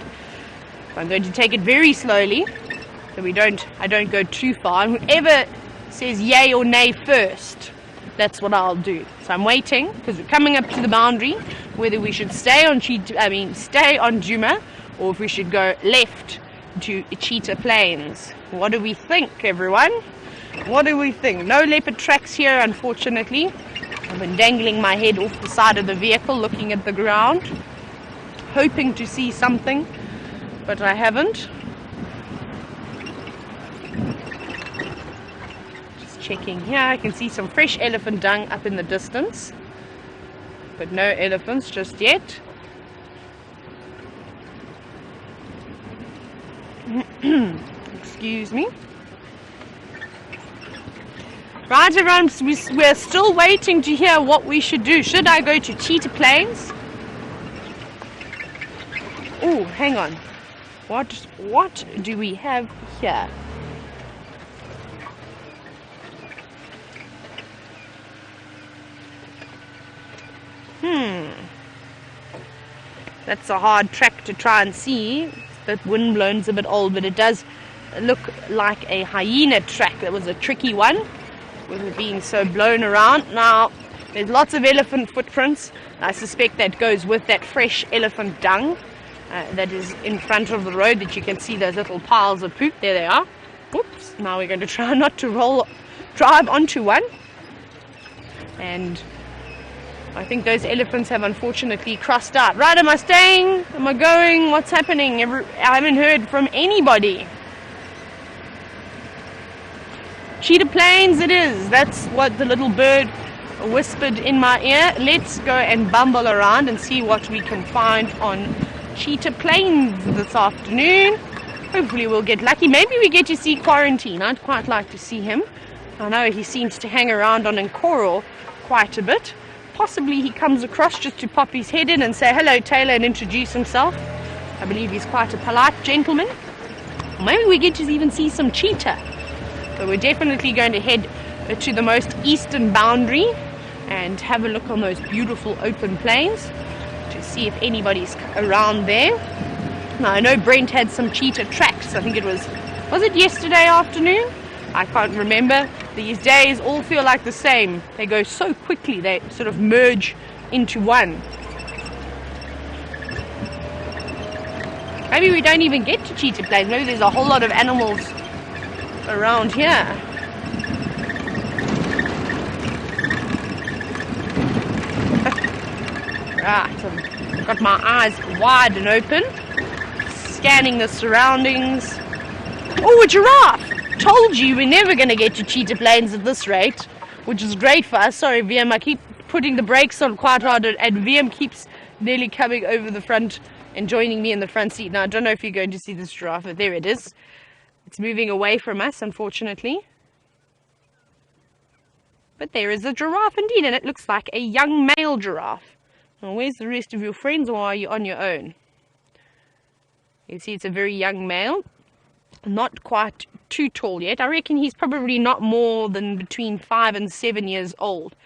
I'm going to take it very slowly, so I don't go too far. And whoever says yay or nay first, that's what I'll do. So I'm waiting because we're coming up to the boundary, whether we should stay on Djuma, or if we should go left to Cheetah Plains. What do we think, everyone? What do we think? No leopard tracks here, unfortunately. I've been dangling my head off the side of the vehicle, looking at the ground, hoping to see something, but I haven't. Checking here, I can see some fresh elephant dung up in the distance, but no elephants just yet. Excuse me. Right, everyone, we're still waiting to hear what we should do. Should I go to cheetah plains? Oh, hang on. What do we have here? That's a hard track to try and see. The windblown's a bit old, but it does look like a hyena track. That was a tricky one with it being so blown around. Now, there's lots of elephant footprints. I suspect that goes with that fresh elephant dung that is in front of the road, that you can see those little piles of poop. There they are. Oops. Now we're going to try not to drive onto one. And I think those elephants have unfortunately crossed out. Right, am I staying? Am I going? What's happening? I haven't heard from anybody. Cheetah plains it is. That's what the little bird whispered in my ear. Let's go and bumble around and see what we can find on cheetah plains this afternoon. Hopefully we'll get lucky. Maybe we get to see Quarantine. I'd quite like to see him. I know he seems to hang around on Nkuhuma quite a bit. Possibly he comes across just to pop his head in and say hello Taylor and introduce himself. I believe he's quite a polite gentleman. Maybe we get to even see some cheetah. So we're definitely going to head to the most eastern boundary and have a look on those beautiful open plains to see if anybody's around there. Now I know Brent had some cheetah tracks. I think it was it yesterday afternoon? I can't remember. These days all feel like the same. They go so quickly, they sort of merge into one. Maybe we don't even get to cheetah plains. Maybe there's a whole lot of animals around here. Right, I've got my eyes wide and open, scanning the surroundings. Oh, a giraffe! Told you we're never going to get to cheetah plains at this rate, which is great for us. Sorry, VM, I keep putting the brakes on quite hard, and VM keeps nearly coming over the front and joining me in the front seat. Now, I don't know if you're going to see this giraffe, but there it is. It's moving away from us, unfortunately. But there is a giraffe indeed, and it looks like a young male giraffe. Now, where's the rest of your friends, or are you on your own? You see it's a very young male. Not quite too tall yet. I reckon he's probably not more than between 5 and 7 years old.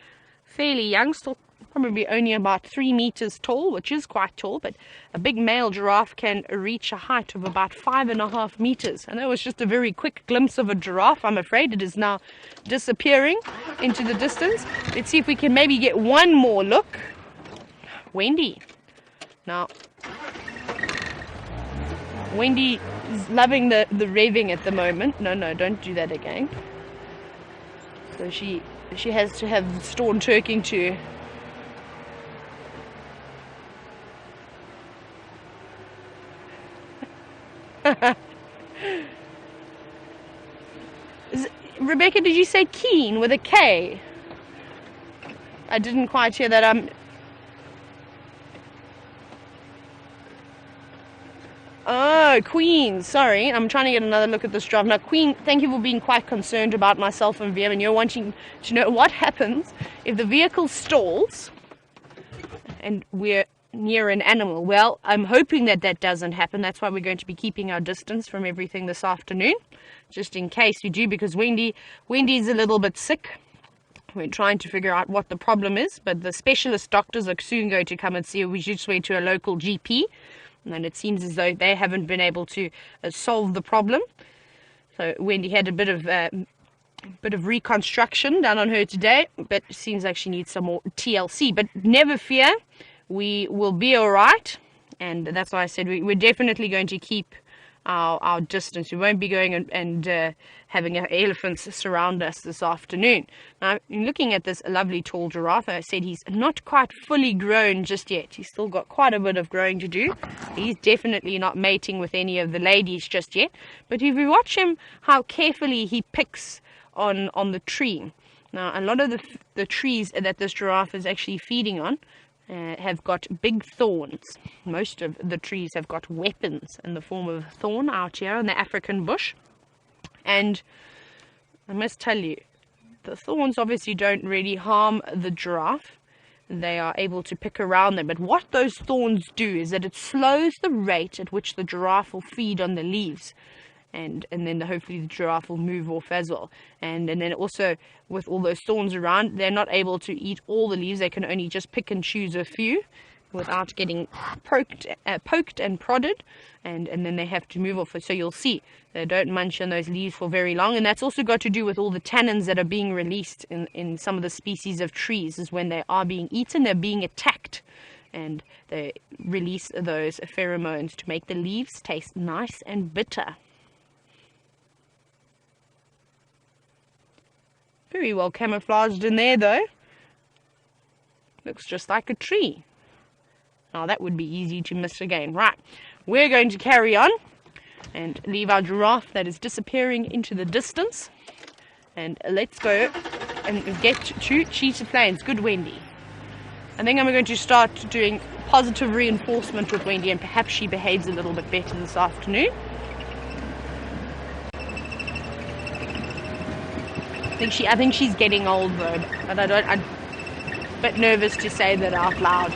Fairly young, still probably only about 3 meters tall, which is quite tall, but a big male giraffe can reach a height of about 5.5 meters. And that was just a very quick glimpse of a giraffe. I'm afraid it is now disappearing into the distance. Let's see if we can maybe get one more look. Wendy. Now, Wendy is loving the revving at the moment. No, don't do that again. So she has to have Storm Turking too. Rebecca, did you say keen with a K? I didn't quite hear that. Oh, Queen, sorry. I'm trying to get another look at this drive. Now, Queen, thank you for being quite concerned about myself and VM, and you're wanting to know what happens if the vehicle stalls and we're near an animal. Well, I'm hoping that doesn't happen. That's why we're going to be keeping our distance from everything this afternoon, just in case we do, because Wendy's a little bit sick. We're trying to figure out what the problem is, but the specialist doctors are soon going to come and see her. We just went to a local GP. And it seems as though they haven't been able to solve the problem. So Wendy had a bit of reconstruction done on her today, but it seems like she needs some more TLC. But never fear, we will be all right. And that's why I said we're definitely going to keep our distance. We won't be going and having elephants surround us this afternoon. Now, in looking at this lovely tall giraffe, I said he's not quite fully grown just yet. He's still got quite a bit of growing to do. He's definitely not mating with any of the ladies just yet. But if you watch him, how carefully he picks on the tree. Now, a lot of the trees that this giraffe is actually feeding on have got big thorns. Most of the trees have got weapons in the form of a thorn out here in the African bush. And I must tell you, the thorns obviously don't really harm the giraffe. They are able to pick around them. But what those thorns do is that it slows the rate at which the giraffe will feed on the leaves. And then hopefully the giraffe will move off as well. And then also, with all those thorns around, they're not able to eat all the leaves. They can only just pick and choose a few without getting poked and prodded. And then they have to move off. So you'll see they don't munch on those leaves for very long. And that's also got to do with all the tannins that are being released in some of the species of trees. Is when they are being eaten, they're being attacked. And they release those pheromones to make the leaves taste nice and bitter. Very well camouflaged in there, though. Looks just like a tree. Now that would be easy to miss again. Right, we're going to carry on and leave our giraffe that is disappearing into the distance. And let's go and get to Cheetah Plains. Good Wendy. I think I'm going to start doing positive reinforcement with Wendy, and perhaps she behaves a little bit better this afternoon. I think she's getting old though, but I'm a bit nervous to say that out loud.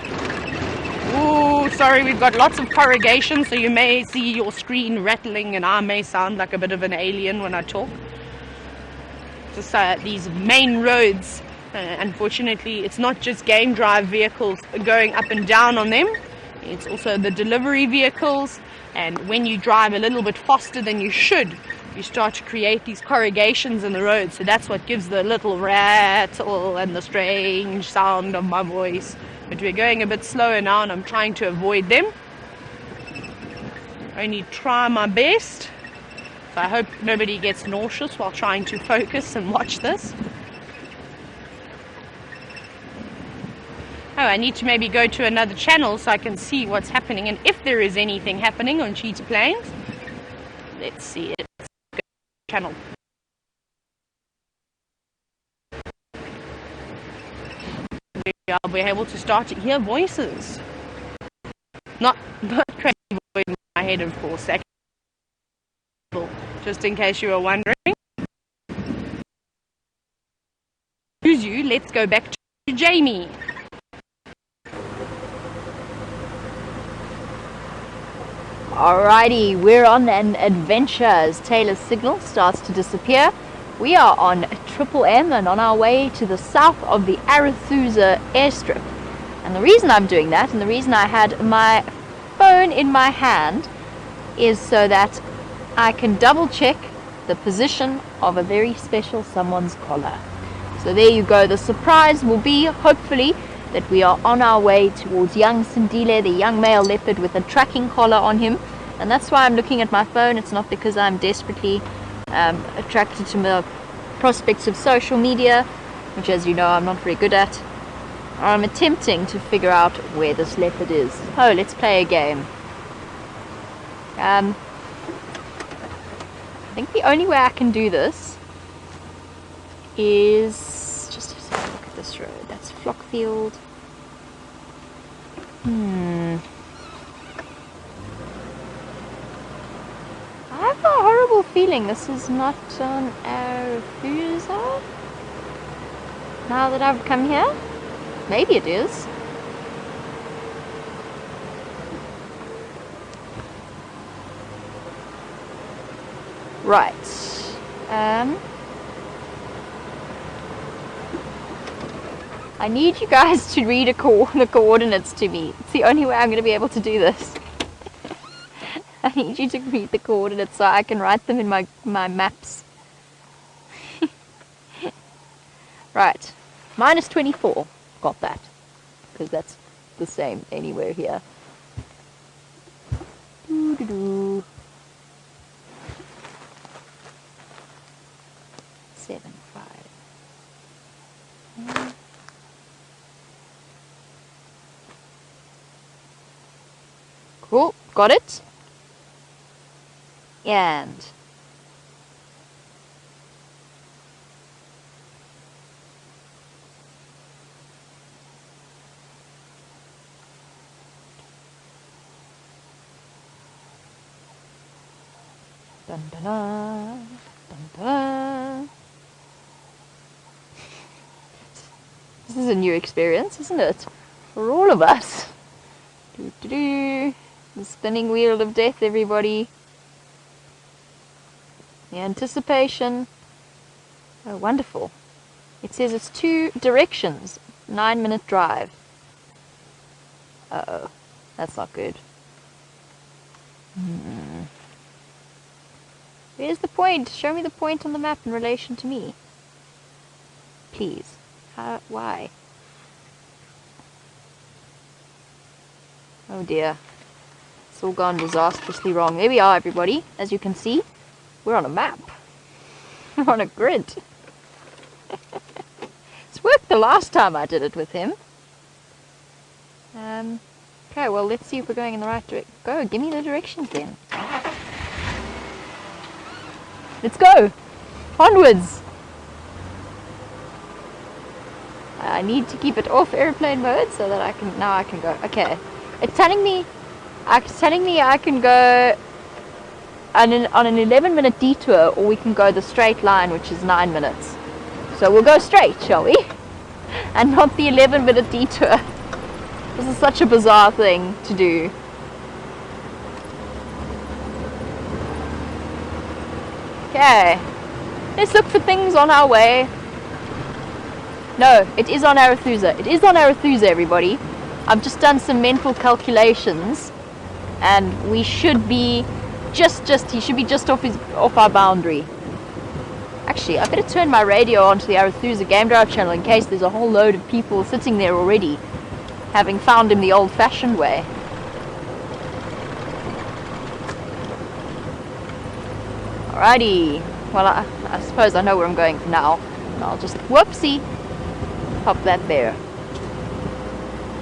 Ooh, sorry, we've got lots of corrugation, so you may see your screen rattling and I may sound like a bit of an alien when I talk. Just these main roads, unfortunately, it's not just game drive vehicles going up and down on them, it's also the delivery vehicles, and when you drive a little bit faster than you should, you start to create these corrugations in the road. So that's what gives the little rattle and the strange sound of my voice. But we're going a bit slower now and I'm trying to avoid them. Only try my best. So I hope nobody gets nauseous while trying to focus and watch this. Oh, I need to maybe go to another channel so I can see what's happening and if there is anything happening on Cheetah Plains. Let's see it. Channel. I'll be able to start to hear voices. Not crazy voice in my head, of course. Just in case you were wondering. Excuse you, let's go back to Jamie. Alrighty, we're on an adventure as Taylor's signal starts to disappear. We are on Triple M and on our way to the south of the Arathusa airstrip. And the reason I'm doing that, and the reason I had my phone in my hand, is so that I can double check the position of a very special someone's collar. So there you go. The surprise will be, hopefully, that we are on our way towards young Sindile, the young male leopard with a tracking collar on him. And that's why I'm looking at my phone. It's not because I'm desperately attracted to the prospects of social media, which, as you know, I'm not very good at. I'm attempting to figure out where this leopard is. Oh, let's play a game. I think the only way I can do this is just have a look at this road. That's Flockfield. I have a horrible feeling this is not on Arathusa. Now that I've come here, maybe it is. Right. I need you guys to read the coordinates to me. It's the only way I'm going to be able to do this. I need you to read the coordinates so I can write them in my maps. Right. Minus 24. Got that. Because that's the same anywhere here. Doo-doo-doo. 7, 5. Cool. Got it. And Dun, dun, dun, dun, dun. This is a new experience, isn't it? For all of us. Doo, doo, doo. The spinning wheel of death, everybody. The anticipation. Oh, wonderful. It says it's 2 directions. 9-minute drive. Uh-oh. That's not good. Where's the point? Show me the point on the map in relation to me. Please. Why? Oh dear. It's all gone disastrously wrong. There we are, everybody. As you can see, we're on a map. We're on a grid. It's worked the last time I did it with him. Okay, well, let's see if we're going in the right direction. Go, give me the directions then. Let's go! Onwards! I need to keep it off airplane mode so that I can go. Okay. It's telling me I can go on an 11-minute detour, or we can go the straight line, which is 9 minutes. So we'll go straight, shall we? And not the 11-minute detour. This is such a bizarre thing to do. Okay. Let's look for things on our way. No, it is on Arethusa. It is on Arethusa, everybody. I've just done some mental calculations, and we should be he should be just off our boundary. Actually, I better turn my radio onto the Arethusa Game Drive channel in case there's a whole load of people sitting there already, having found him the old-fashioned way. Alrighty. Well, I suppose I know where I'm going for now. I'll just, whoopsie, pop that there.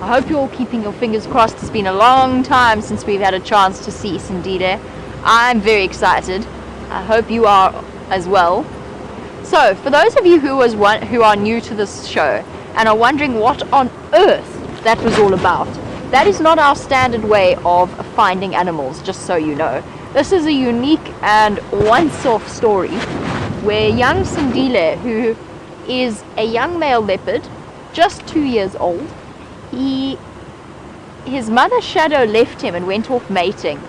I hope you're all keeping your fingers crossed. It's been a long time since we've had a chance to see Sindile. I'm very excited. I hope you are as well. So, for those of you who are new to this show and are wondering what on earth that was all about, that is not our standard way of finding animals, just so you know. This is a unique and once-off story where young Sindile, who is a young male leopard, just 2 years old, his mother Shadow left him and went off mating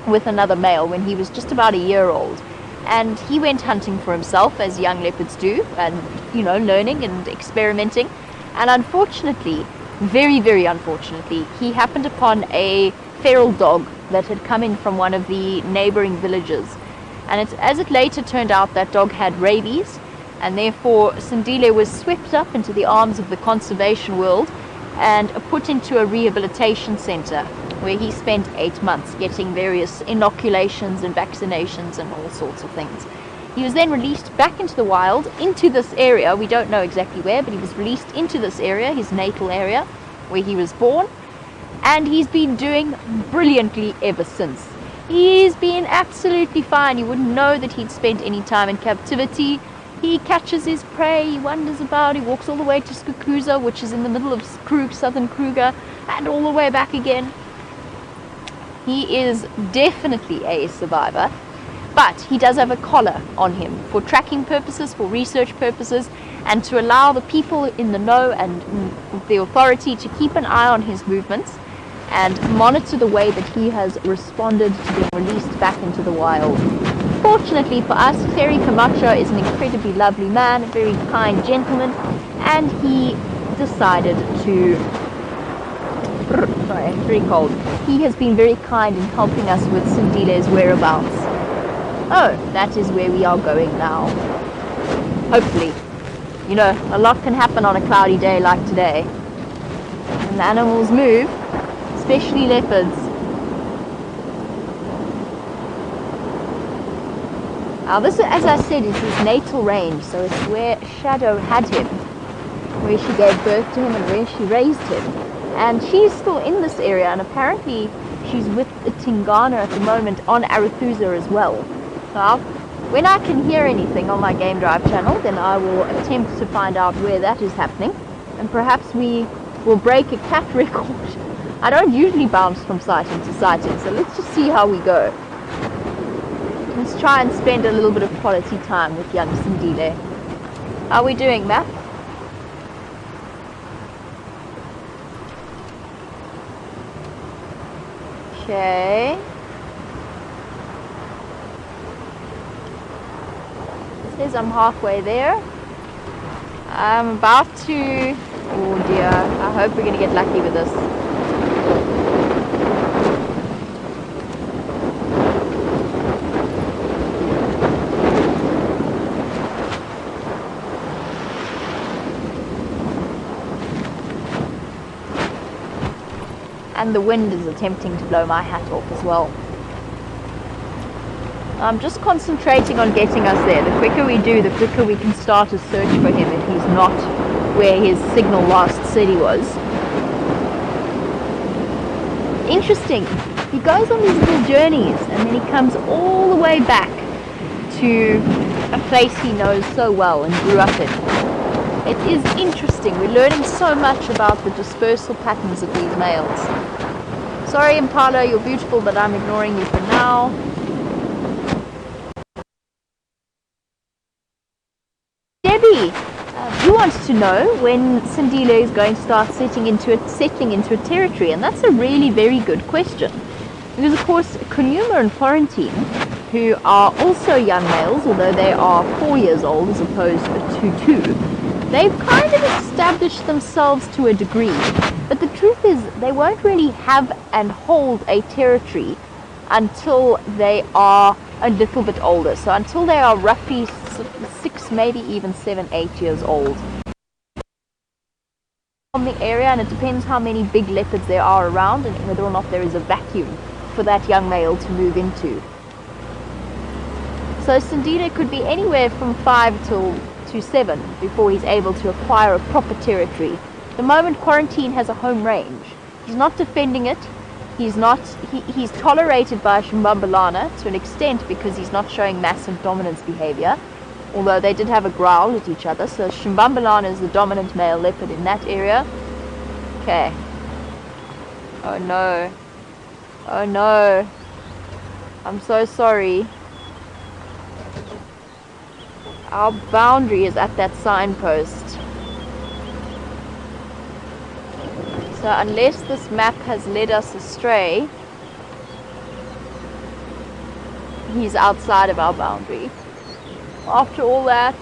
with another male when he was just about a year old. And he went hunting for himself, as young leopards do, and, learning and experimenting. And unfortunately, very, very unfortunately, he happened upon a feral dog that had come in from one of the neighboring villages. And as it later turned out, that dog had rabies, and therefore Sindile was swept up into the arms of the conservation world and put into a rehabilitation center where he spent 8 months getting various inoculations and vaccinations and all sorts of things. He was then released back into the wild, into this area. We don't know exactly where, but he was released into this area, his natal area, where he was born, and he's been doing brilliantly ever since. He's been absolutely fine. You wouldn't know that he'd spent any time in captivity. He catches his prey, he wanders about, he walks all the way to Skukuza, which is in the middle of southern Kruger, and all the way back again. He is definitely a survivor, but he does have a collar on him for tracking purposes, for research purposes, and to allow the people in the know and the authority to keep an eye on his movements and monitor the way that he has responded to being released back into the wild. Fortunately for us, Terry Camacho is an incredibly lovely man, a very kind gentleman, and he decided to... Sorry, very cold. He has been very kind in helping us with Sindile's whereabouts. Oh, that is where we are going now. Hopefully. A lot can happen on a cloudy day like today. When the animals move, especially leopards. Now this, as I said, is his natal range, so it's where Shadow had him, where she gave birth to him and where she raised him. And she's still in this area, and apparently she's with the Tingana at the moment on Arethusa as well. So when I can hear anything on my Game Drive channel, then I will attempt to find out where that is happening, and perhaps we will break a cat record. I don't usually bounce from sighting to sighting, so let's just see how we go. Let's try and spend a little bit of quality time with young Sindile. How are we doing, Matt? Okay. It says I'm halfway there. I'm about to... Oh dear, I hope we're going to get lucky with this. And the wind is attempting to blow my hat off as well. I'm just concentrating on getting us there. The quicker we do, the quicker we can start a search for him if he's not where his signal last said he was. Interesting. He goes on these little journeys and then he comes all the way back to a place he knows so well and grew up in. It is interesting. We're learning so much about the dispersal patterns of these males. Sorry, Impala, you're beautiful, but I'm ignoring you for now. Debbie, you wants to know when Sindile is going to start settling into a territory, and that's a really very good question. Because, of course, Nkuhuma and Florentine, who are also young males, although they are 4 years old as opposed to 2, they've kind of established themselves to a degree, but the truth is they won't really have and hold a territory until they are a little bit older. So until they are roughly 6, maybe even 7, 8 years old. From the area, and it depends how many big leopards there are around and whether or not there is a vacuum for that young male to move into. So Sindile could be anywhere from 5 to 7 before he's able to acquire a proper territory. The moment Quarantine has a home range, he's not defending it. He's tolerated by Shimbambalana to an extent because he's not showing massive dominance behavior, although they did have a growl at each other. So Shimbambalana is the dominant male leopard in that area. Okay. Oh no. Oh no. I'm so sorry. Our boundary is at that signpost. So unless this map has led us astray, he's outside of our boundary. After all that,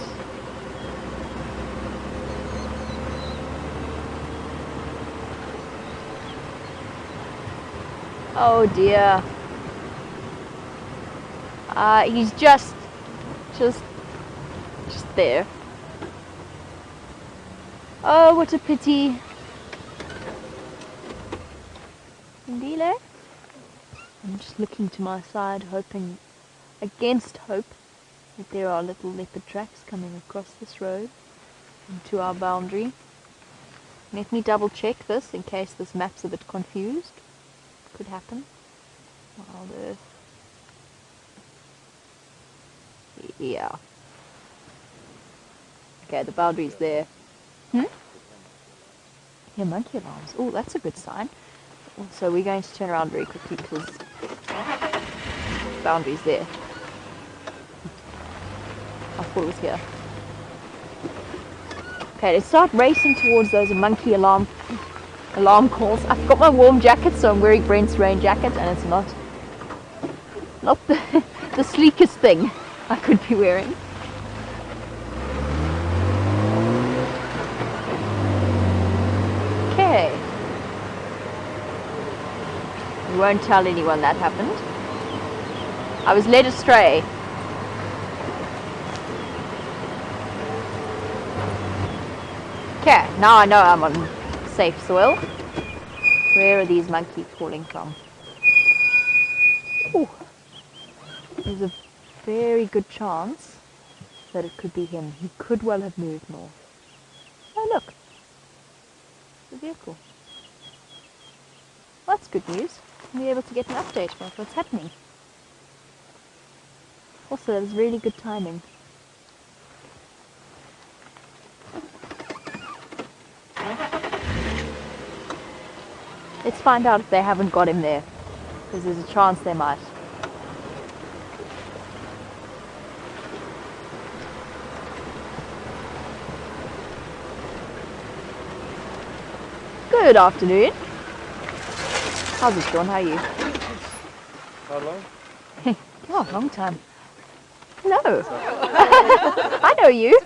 oh dear. He's just there. Oh, what a pity. Sindile? I'm just looking to my side, hoping against hope that there are little leopard tracks coming across this road into our boundary. Let me double check this in case this map's a bit confused. Could happen. WildEarth. Yeah. Okay, the boundary's there. Yeah, monkey alarms. Oh, that's a good sign. So we're going to turn around very quickly because boundary's there. I thought it was here. Okay, let's start racing towards those monkey alarm calls. I've got my warm jacket, so I'm wearing Brent's rain jacket, and it's not the sleekest thing I could be wearing. Okay. We won't tell anyone that happened. I was led astray. Okay, now I know I'm on safe soil. Where are these monkeys calling from? Ooh. There's a very good chance that it could be him. He could well have moved north. Oh look, the vehicle. Well, that's good news. We'll be able to get an update about what's happening. Also, that was really good timing. Let's find out if they haven't got him there, because there's a chance they might. Good afternoon. How's it going? How are you? How long? Oh, long time. No. I know you.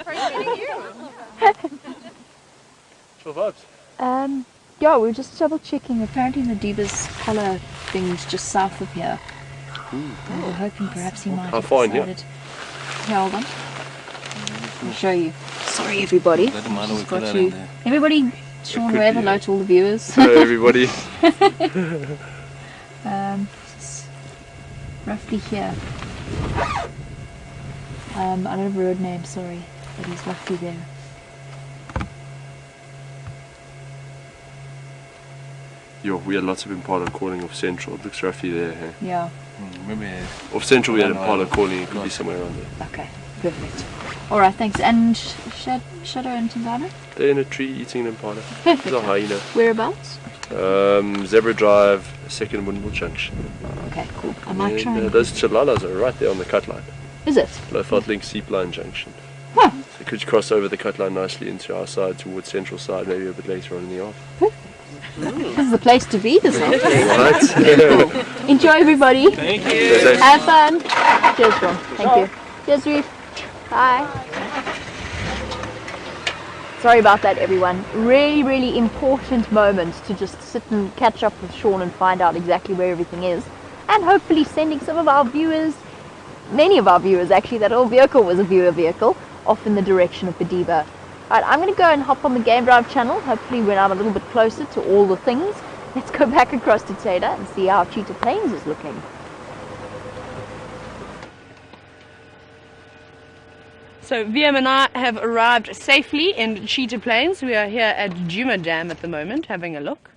Chill vibes. Yeah, we were just double checking. Apparently Nadiba's collar thing's just south of here. And we're hoping perhaps he might How have far in here? decided. Here, hold on. I'll show you. Sorry, everybody. Just got you. Everybody, Sean, wave hello to all the viewers. Hello, everybody. It's roughly here. I don't have a road name, sorry, but he's roughly there. Yo, we had lots of Impala calling off Central. It looks roughly there. Hey? Yeah. Maybe Off Central we had Impala calling. It could be somewhere around there. Okay, perfect. Alright, thanks. And Shadow and Tingana? They're in a tree eating an Impala. Perfect. It's a hyena. Whereabouts? Zebra Drive, second Windmill Junction. Okay, cool. I might And, try and... those chilalas are right there on the cut line. Is it? Lowveld Link Seep Line Junction. Huh. So could you cross over the cut line nicely into our side towards Central side, maybe a bit later on in the afternoon. This is the place to be this afternoon. Right? Enjoy, everybody. Thank you. Have fun. Cheers, Sean. Thank you. Cheers, Reef. Bye. Sorry about that, everyone. Really, really important moment to just sit and catch up with Sean and find out exactly where everything is. And hopefully sending some of our viewers, many of our viewers actually, that old vehicle was a viewer vehicle, off in the direction of Bediba. Alright, I'm going to go and hop on the Game Drive channel. Hopefully we're now a little bit closer to all the things. Let's go back across to Taylor and see how Cheetah Plains is looking. So VM and I have arrived safely in Cheetah Plains. We are here at Djuma Dam at the moment, having a look.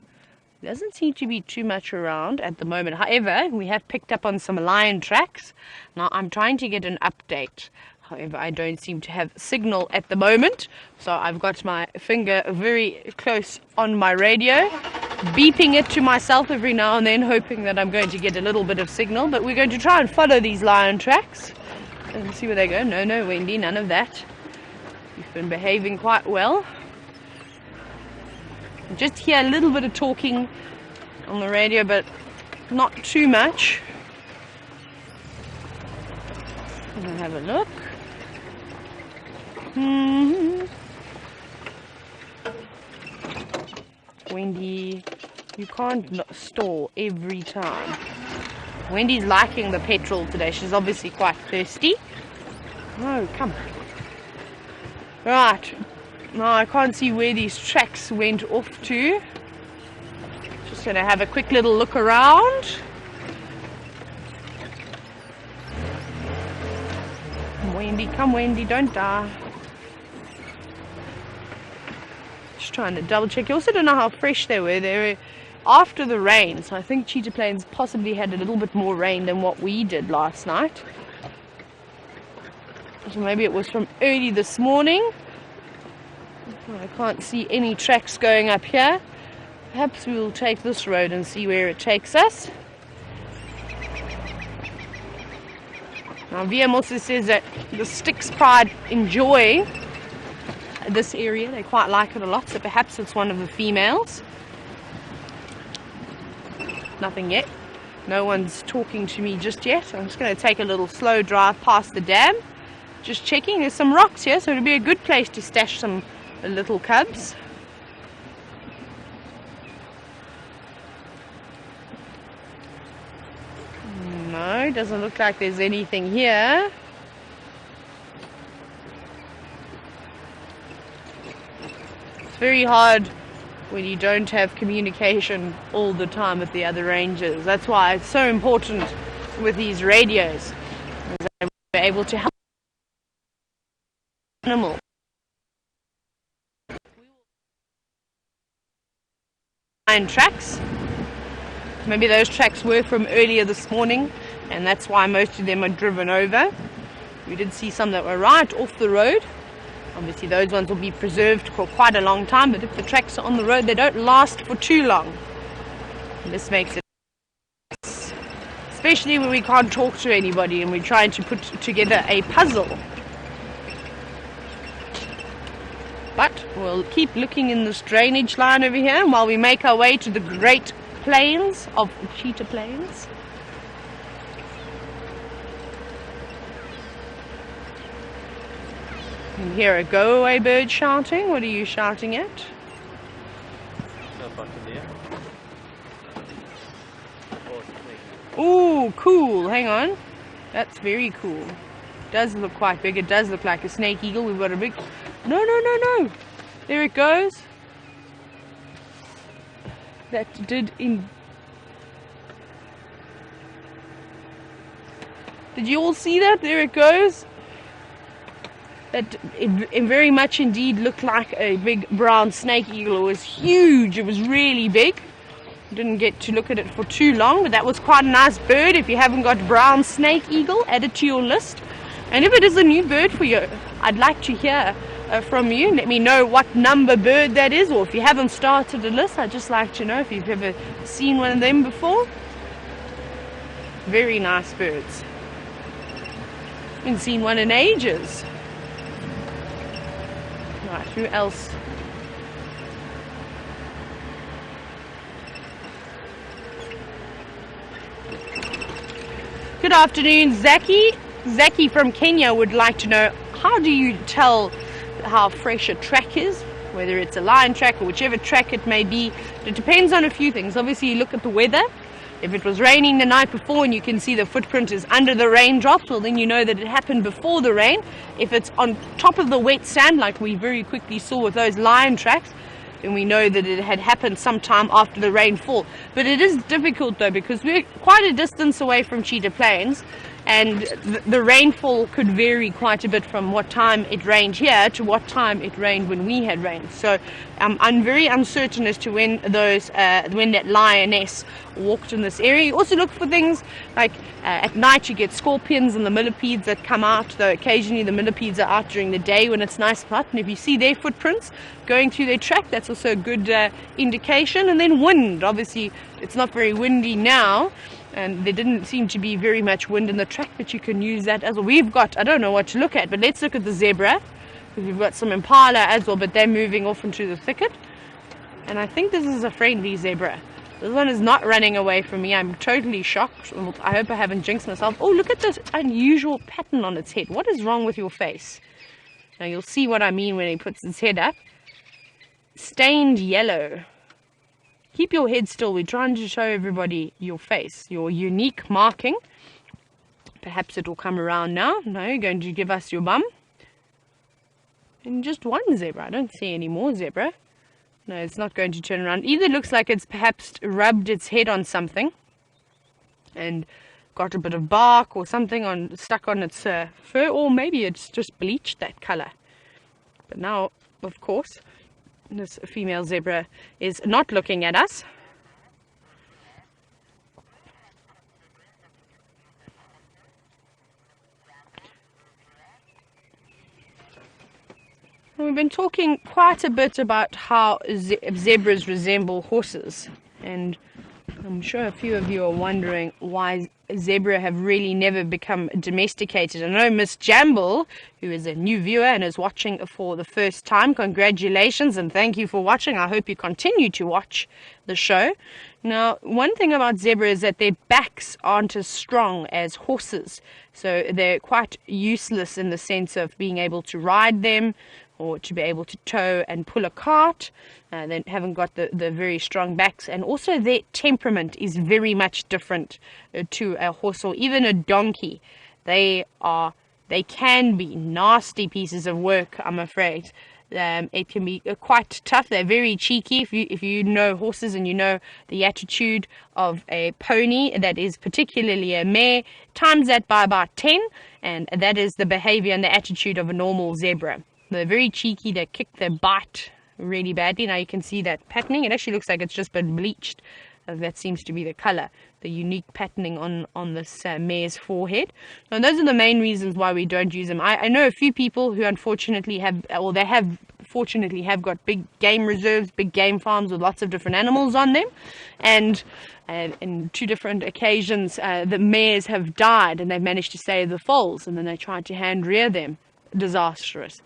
There doesn't seem to be too much around at the moment. However, we have picked up on some lion tracks. Now I'm trying to get an update. However, I don't seem to have signal at the moment. So I've got my finger very close on my radio, beeping it to myself every now and then, hoping that I'm going to get a little bit of signal. But we're going to try and follow these lion tracks and see where they go. No, Wendy, none of that. You've been behaving quite well. Just hear a little bit of talking on the radio, but not too much. I'm gonna have a look. Wendy, you can't stall every time. Wendy's liking the petrol today. She's obviously quite thirsty. Oh, come. Right. Now I can't see where these tracks went off to. Just gonna have a quick little look around. Come Wendy, don't die. Just trying to double check. You also don't know how fresh they were. They were after the rain, so I think Cheetah Plains possibly had a little bit more rain than what we did last night. So maybe it was from early this morning. I can't see any tracks going up here. Perhaps we will take this road and see where it takes us. Now VM also says that the Styx Pride enjoy this area. They quite like it a lot, so perhaps it's one of the females. Nothing yet. No one's talking to me just yet. I'm just going to take a little slow drive past the dam. Just checking. There's some rocks here, so it'll be a good place to stash some little cubs. No, doesn't look like there's anything here. It's very hard when you don't have communication all the time with the other rangers. That's why it's so important with these radios. We're able to help animals. Tracks. Maybe those tracks were from earlier this morning, and that's why most of them are driven over. We did see some that were right off the road. Obviously those ones will be preserved for quite a long time, but if the tracks are on the road, they don't last for too long. And this makes it, especially when we can't talk to anybody and we're trying to put together a puzzle. But we'll keep looking in this drainage line over here while we make our way to the Great Plains of Cheetah Plains. You hear a go-away bird shouting. What are you shouting at? Ooh, cool. Hang on. That's very cool. Does look quite big. It does look like a snake eagle. We've got a big... No. There it goes. That did in... Did you all see that? There it goes. That it very much indeed looked like a big brown snake eagle. It was huge. It was really big. Didn't get to look at it for too long, but that was quite a nice bird. If you haven't got brown snake eagle, add it to your list. And if it is a new bird for you, I'd like to hear from you. Let me know what number bird that is, or if you haven't started a list, I'd just like to know if you've ever seen one of them before. Very nice birds. Haven't seen one in ages. Right, who else? Good afternoon, Zaki. Zaki from Kenya would like to know, how do you tell how fresh a track is? Whether it's a lion track or whichever track it may be. It depends on a few things. Obviously, you look at the weather. If it was raining the night before and you can see the footprint is under the raindrops, well then you know that it happened before the rain. If it's on top of the wet sand, like we very quickly saw with those lion tracks, then we know that it had happened sometime after the rainfall. But it is difficult though, because we're quite a distance away from Cheetah Plains, and the rainfall could vary quite a bit from what time it rained here to what time it rained when we had rained. So I'm very uncertain as to when that lioness walked in this area. You also look for things like at night you get scorpions and the millipedes that come out, though occasionally the millipedes are out during the day when it's nice and hot, and if you see their footprints going through their track, that's also a good indication. And then wind, obviously it's not very windy now, and there didn't seem to be very much wind in the track, but you can use that as well. We've got, I don't know what to look at, but let's look at the zebra, because we've got some impala as well, but they're moving off into the thicket. And I think this is a friendly zebra. This one is not running away from me. I'm totally shocked. I hope I haven't jinxed myself. Oh, look at this unusual pattern on its head. What is wrong with your face? Now you'll see what I mean when he puts his head up. Stained yellow. Keep your head still. We're trying to show everybody your face, your unique marking. Perhaps it will come around now. No, you're going to give us your bum. And just one zebra. I don't see any more zebra. No, it's not going to turn around. Either looks like it's perhaps rubbed its head on something and got a bit of bark or something stuck on its fur, or maybe it's just bleached that color. But now, of course, this female zebra is not looking at us. We've been talking quite a bit about how zebras resemble horses, and I'm sure a few of you are wondering why zebra have really never become domesticated. I know Miss Jamble, who is a new viewer and is watching for the first time, congratulations and thank you for watching. I hope you continue to watch the show. Now, one thing about zebra is that their backs aren't as strong as horses, so they're quite useless in the sense of being able to ride them or to be able to tow and pull a cart. They haven't got the very strong backs, and also their temperament is very much different to a horse or even a donkey. They can be nasty pieces of work, I'm afraid. It can be quite tough. They're very cheeky. If you know horses and you know the attitude of a pony, that is particularly a mare, times that by about 10, and that is the behavior and the attitude of a normal zebra. They're very cheeky. They kick, they bite really badly. Now you can see that patterning. It actually looks like it's just been bleached. That seems to be the color, the unique patterning on this mare's forehead. Now those are the main reasons why we don't use them. I know a few people who unfortunately fortunately have got big game reserves, big game farms with lots of different animals on them, and in two different occasions the mares have died and they've managed to save the foals, and then they tried to hand rear them. Disastrous.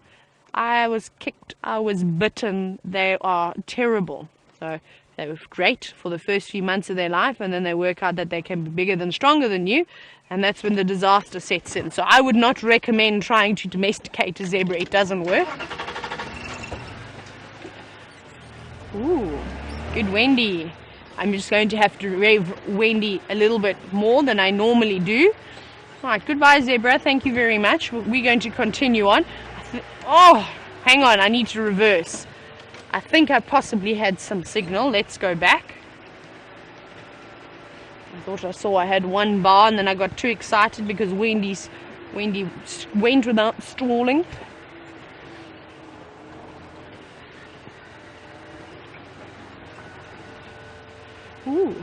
I was kicked, I was bitten. They are terrible. So they were great for the first few months of their life, and then they work out that they can be bigger than stronger than you, and that's when the disaster sets in. So I would not recommend trying to domesticate a zebra. It doesn't work. Ooh, good Wendy. I'm just going to have to rev Wendy a little bit more than I normally do. Alright, goodbye zebra, thank you very much. We're going to continue on. Oh, hang on, I need to reverse. I think I possibly had some signal. Let's go back. I thought I saw I had one bar, and then I got too excited because Wendy went without stalling. Ooh.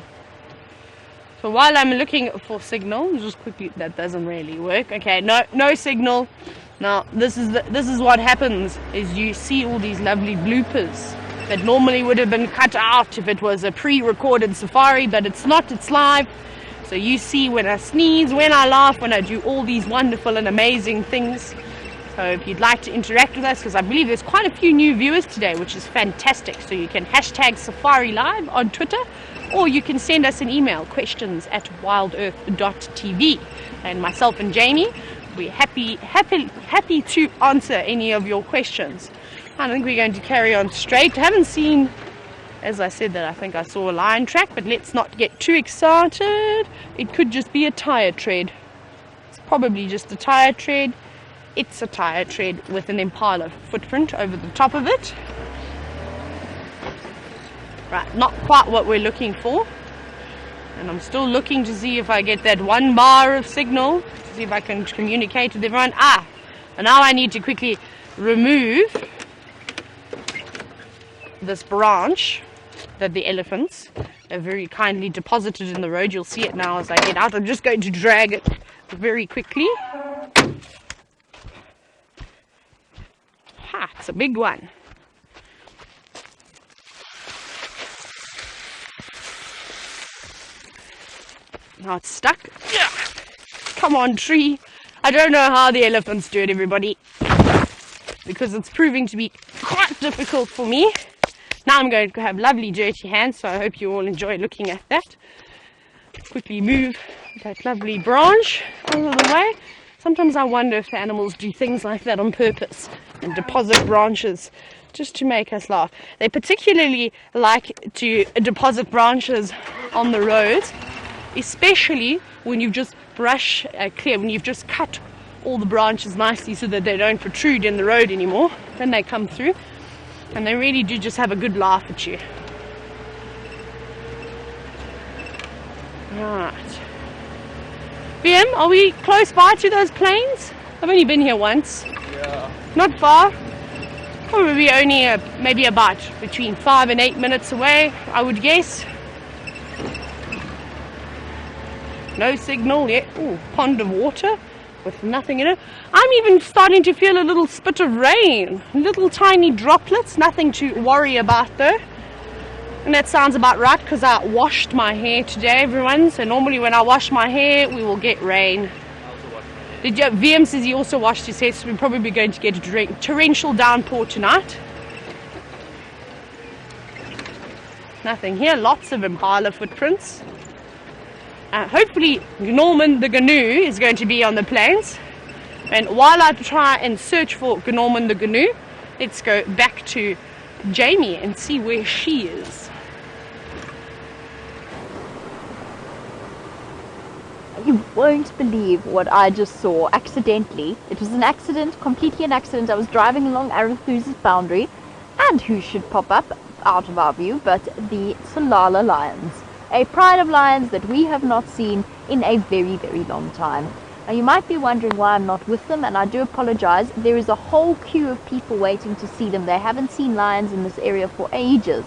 So while I'm looking for signal, just quickly, that doesn't really work. Okay, no signal. Now this is what happens, is you see all these lovely bloopers that normally would have been cut out if it was a pre-recorded safari, but it's not, it's live. So you see when I sneeze, when I laugh, when I do all these wonderful and amazing things. So if you'd like to interact with us, because I believe there's quite a few new viewers today, which is fantastic. So you can hashtag Safari Live on Twitter, or you can send us an email, questions@wildearth.tv. And myself and Jamie, we're happy to answer any of your questions. I think we're going to carry on straight. I haven't seen, as I said, that I think I saw a lion track, but let's not get too excited. It could just be a tire tread. It's probably just a tire tread. It's a tire tread with an impala footprint over the top of it. Right, not quite what we're looking for. And I'm still looking to see if I get that one bar of signal, to see if I can communicate with everyone. And now I need to quickly remove this branch that the elephants have very kindly deposited in the road. You'll see it now as I get out. I'm just going to drag it very quickly. It's a big one. Now it's stuck. Come on, tree. I don't know how the elephants do it, everybody, because it's proving to be quite difficult for me. Now I'm going to have lovely dirty hands, so I hope you all enjoy looking at that. Quickly move that lovely branch out of the way. Sometimes I wonder if the animals do things like that on purpose and deposit branches just to make us laugh. They particularly like to deposit branches on the roads, especially when you've just when you've just cut all the branches nicely so that they don't protrude in the road anymore. Then they come through and they really do just have a good laugh at you. Right. BM, are we close by to those plains? I've only been here once. Yeah. Not far. Probably only maybe about between 5 and 8 minutes away, I would guess. No signal yet. Ooh, pond of water with nothing in it. I'm even starting to feel a little spit of rain. Little tiny droplets, nothing to worry about though. And that sounds about right because I washed my hair today, everyone. So normally when I wash my hair, we will get rain. VM says he also washed his hair, so we're probably going to get a torrential downpour tonight. Nothing here, lots of impala footprints. Hopefully Norman the Gnu is going to be on the plains. And while I try and search for Norman the Gnu, let's go back to Jamie and see where she is. You won't believe what I just saw accidentally. It was an accident, completely an accident. I was driving along Arethusa's boundary, and who should pop up out of our view but the Salala lions, a pride of lions that we have not seen in a very, very long time. Now you might be wondering why I'm not with them, and I do apologize. There is a whole queue of people waiting to see them. They haven't seen lions in this area for ages,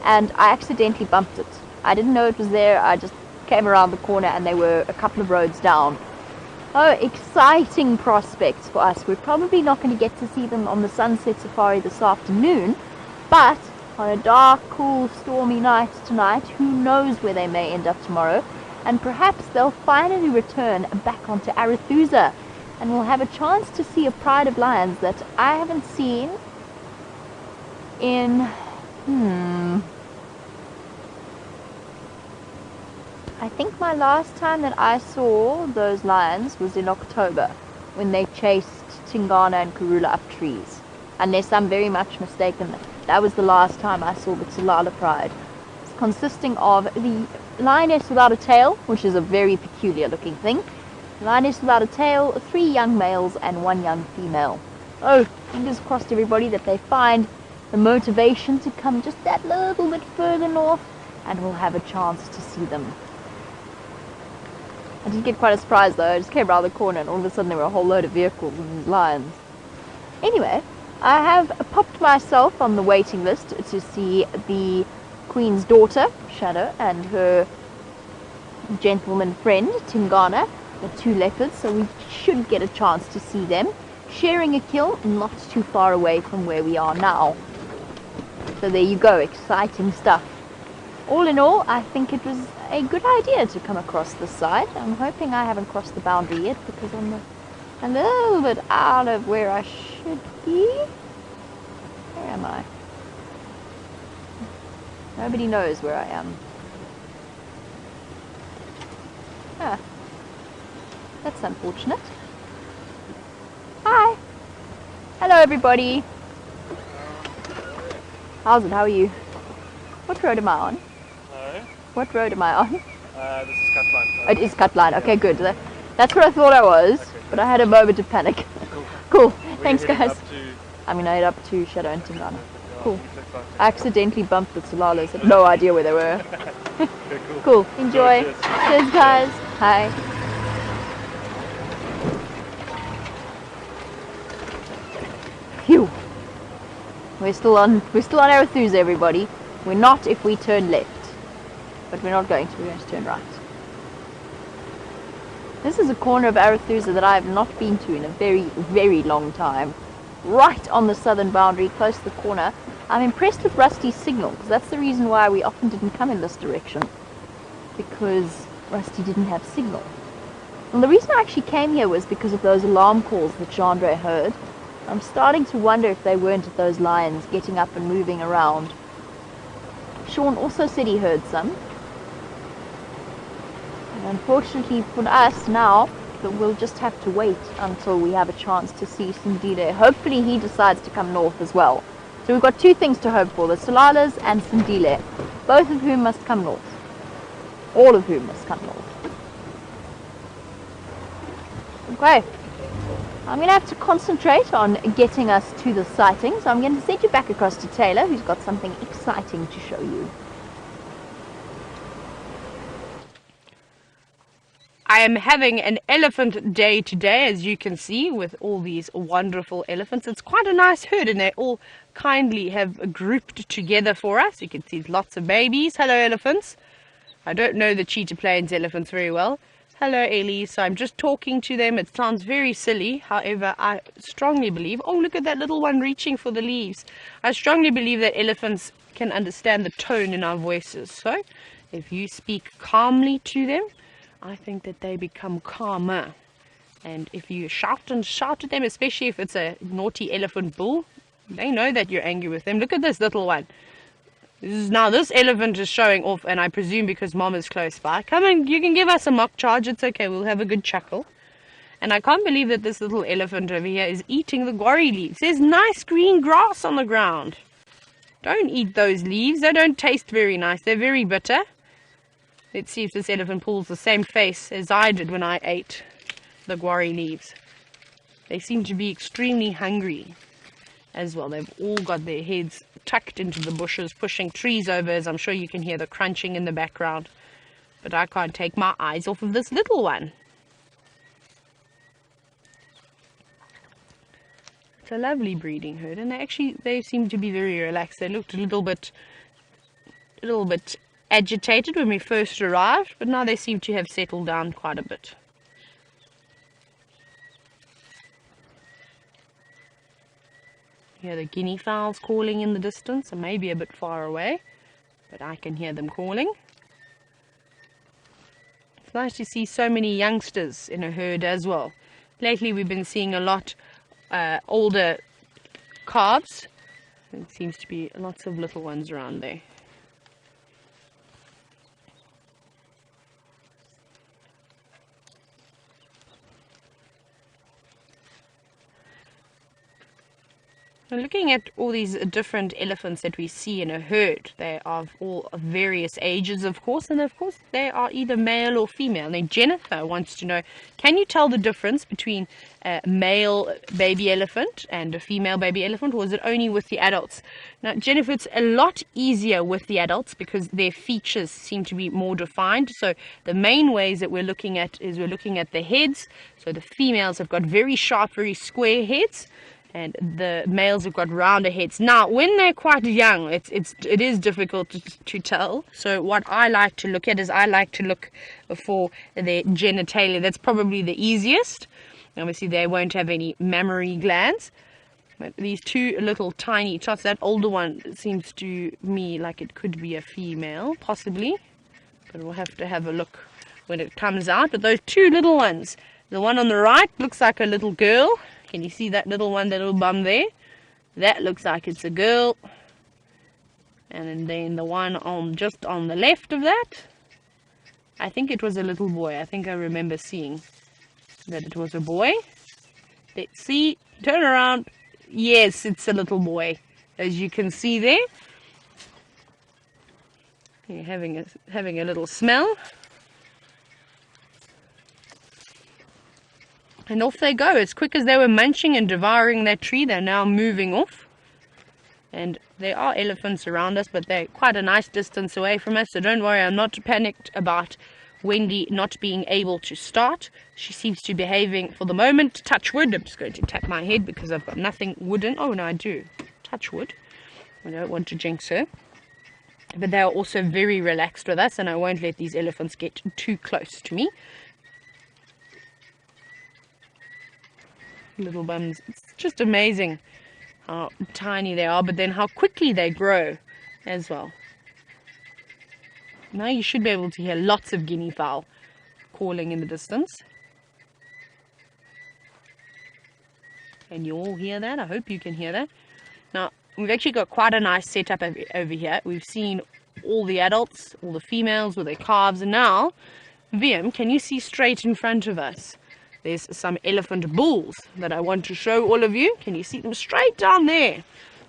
and I accidentally bumped it. I didn't know it was there. I just came around the corner and they were a couple of roads down. Oh, exciting prospects for us. We're probably not going to get to see them on the sunset safari this afternoon, but on a dark, cool, stormy night tonight, who knows where they may end up tomorrow, and perhaps they'll finally return back onto Arethusa. and we'll have a chance to see a pride of lions that I haven't seen in, I think my last time that I saw those lions was in October, when they chased Tingana and Karula up trees. Unless I'm very much mistaken, that was the last time I saw the Tsalala pride. It's consisting of the lioness without a tail, which is a very peculiar looking thing, lioness without a tail, 3 young males and 1 young female. Oh, fingers crossed everybody that they find the motivation to come just that little bit further north, and we'll have a chance to see them. I did get quite a surprise though. I just came around the corner and all of a sudden there were a whole load of vehicles and these lions. Anyway, I have popped myself on the waiting list to see the Queen's daughter, Shadow, and her gentleman friend, Tingana, the 2 leopards, so we should get a chance to see them sharing a kill not too far away from where we are now. So there you go, exciting stuff. All in all, I think it was a good idea to come across this side. I'm hoping I haven't crossed the boundary yet because I'm a little bit out of where I should be. Where am I? Nobody knows where I am. Ah, that's unfortunate. Hi. Hello everybody. How's it? How are you? What road am I on? Hello. What road am I on? This is Cutline. It is Cutline. Okay, good. That's what I thought I was, but I had a moment of panic. Cool. Thanks, guys. I'm going to head up to Shadow and Tingana. Cool. I accidentally bumped the Tsalalas. Had no idea where they were. Cool. Enjoy. Cheers, guys. Hi. Phew. We're still on Arethusa, everybody. We're not if we turn left. But we're not going to. We're going to turn right. This is a corner of Arethusa that I have not been to in a very, very long time. Right on the southern boundary, close to the corner. I'm impressed with Rusty's signal, because that's the reason why we often didn't come in this direction. Because Rusty didn't have signal. And the reason I actually came here was because of those alarm calls that Chandra heard. I'm starting to wonder if they weren't those lions getting up and moving around. Sean also said he heard some. And unfortunately for us now, that we'll just have to wait until we have a chance to see Sindile. Hopefully he decides to come north as well. So we've got 2 things to hope for, the Tsalalas and Sindile, both of whom must come north. All of whom must come north. Okay. I'm going to have to concentrate on getting us to the sighting, so I'm going to send you back across to Taylor, who's got something exciting to show you. I am having an elephant day today, as you can see, with all these wonderful elephants. It's quite a nice herd, and they all kindly have grouped together for us. You can see lots of babies. Hello, elephants. I don't know the Cheetah Plains elephants very well. Hello, Ellie. So I'm just talking to them. It sounds very silly. However, I strongly believe... Oh, look at that little one reaching for the leaves. I strongly believe that elephants can understand the tone in our voices. So if you speak calmly to them, I think that they become calmer. And if you shout at them, especially if it's a naughty elephant bull, they know that you're angry with them. Look at this little one. Now this elephant is showing off, and I presume because Mom is close by. Come on, you can give us a mock charge. It's okay. We'll have a good chuckle. And I can't believe that this little elephant over here is eating the guarri leaves. There's nice green grass on the ground. Don't eat those leaves. They don't taste very nice. They're very bitter. Let's see if this elephant pulls the same face as I did when I ate the guarri leaves. They seem to be extremely hungry as well. They've all got their heads tucked into the bushes, pushing trees over, as I'm sure you can hear the crunching in the background. But I can't take my eyes off of this little one. It's a lovely breeding herd, and they seem to be very relaxed. They looked a little bit agitated when we first arrived, but now they seem to have settled down quite a bit. Hear the guinea fowls calling in the distance, and maybe a bit far away, but I can hear them calling. It's nice to see so many youngsters in a herd as well. Lately we've been seeing a lot older calves. There seems to be lots of little ones around there. Now, looking at all these different elephants that we see in a herd, they are all of various ages, of course, and of course they are either male or female. Now, Jennifer wants to know, can you tell the difference between a male baby elephant and a female baby elephant, or is it only with the adults? Now, Jennifer, it's a lot easier with the adults because their features seem to be more defined. So the main ways that we're looking at is we're looking at the heads. So the females have got very sharp, very square heads, and the males have got rounder heads. Now, when they're quite young, it is difficult to tell. So what I like to look at is I like to look for their genitalia. That's probably the easiest. Obviously, they won't have any mammary glands. But these two little tiny tots, that older one seems to me like it could be a female, possibly. But we'll have to have a look when it comes out. But those two little ones, the one on the right looks like a little girl. Can you see that little one, that little bum there? That looks like it's a girl. And then the one just on the left of that, I think it was a little boy. I think I remember seeing that it was a boy. Let's see. Turn around. Yes, it's a little boy, as you can see there. You're having a little smell. And off they go. As quick as they were munching and devouring that tree, they're now moving off. And there are elephants around us, but they're quite a nice distance away from us. So don't worry, I'm not panicked about Wendy not being able to start. She seems to be behaving for the moment. Touch wood. I'm just going to tap my head because I've got nothing wooden. Oh, no, I do. Touch wood. I don't want to jinx her. But they are also very relaxed with us, and I won't let these elephants get too close to me. Little bums. It's just amazing how tiny they are, but then how quickly they grow as well. Now you should be able to hear lots of guinea fowl calling in the distance. Can you all hear that? I hope you can hear that. Now, we've actually got quite a nice setup over here. We've seen all the adults, all the females with their calves, and now, VM, can you see straight in front of us? There's some elephant bulls that I want to show all of you. Can you see them straight down there?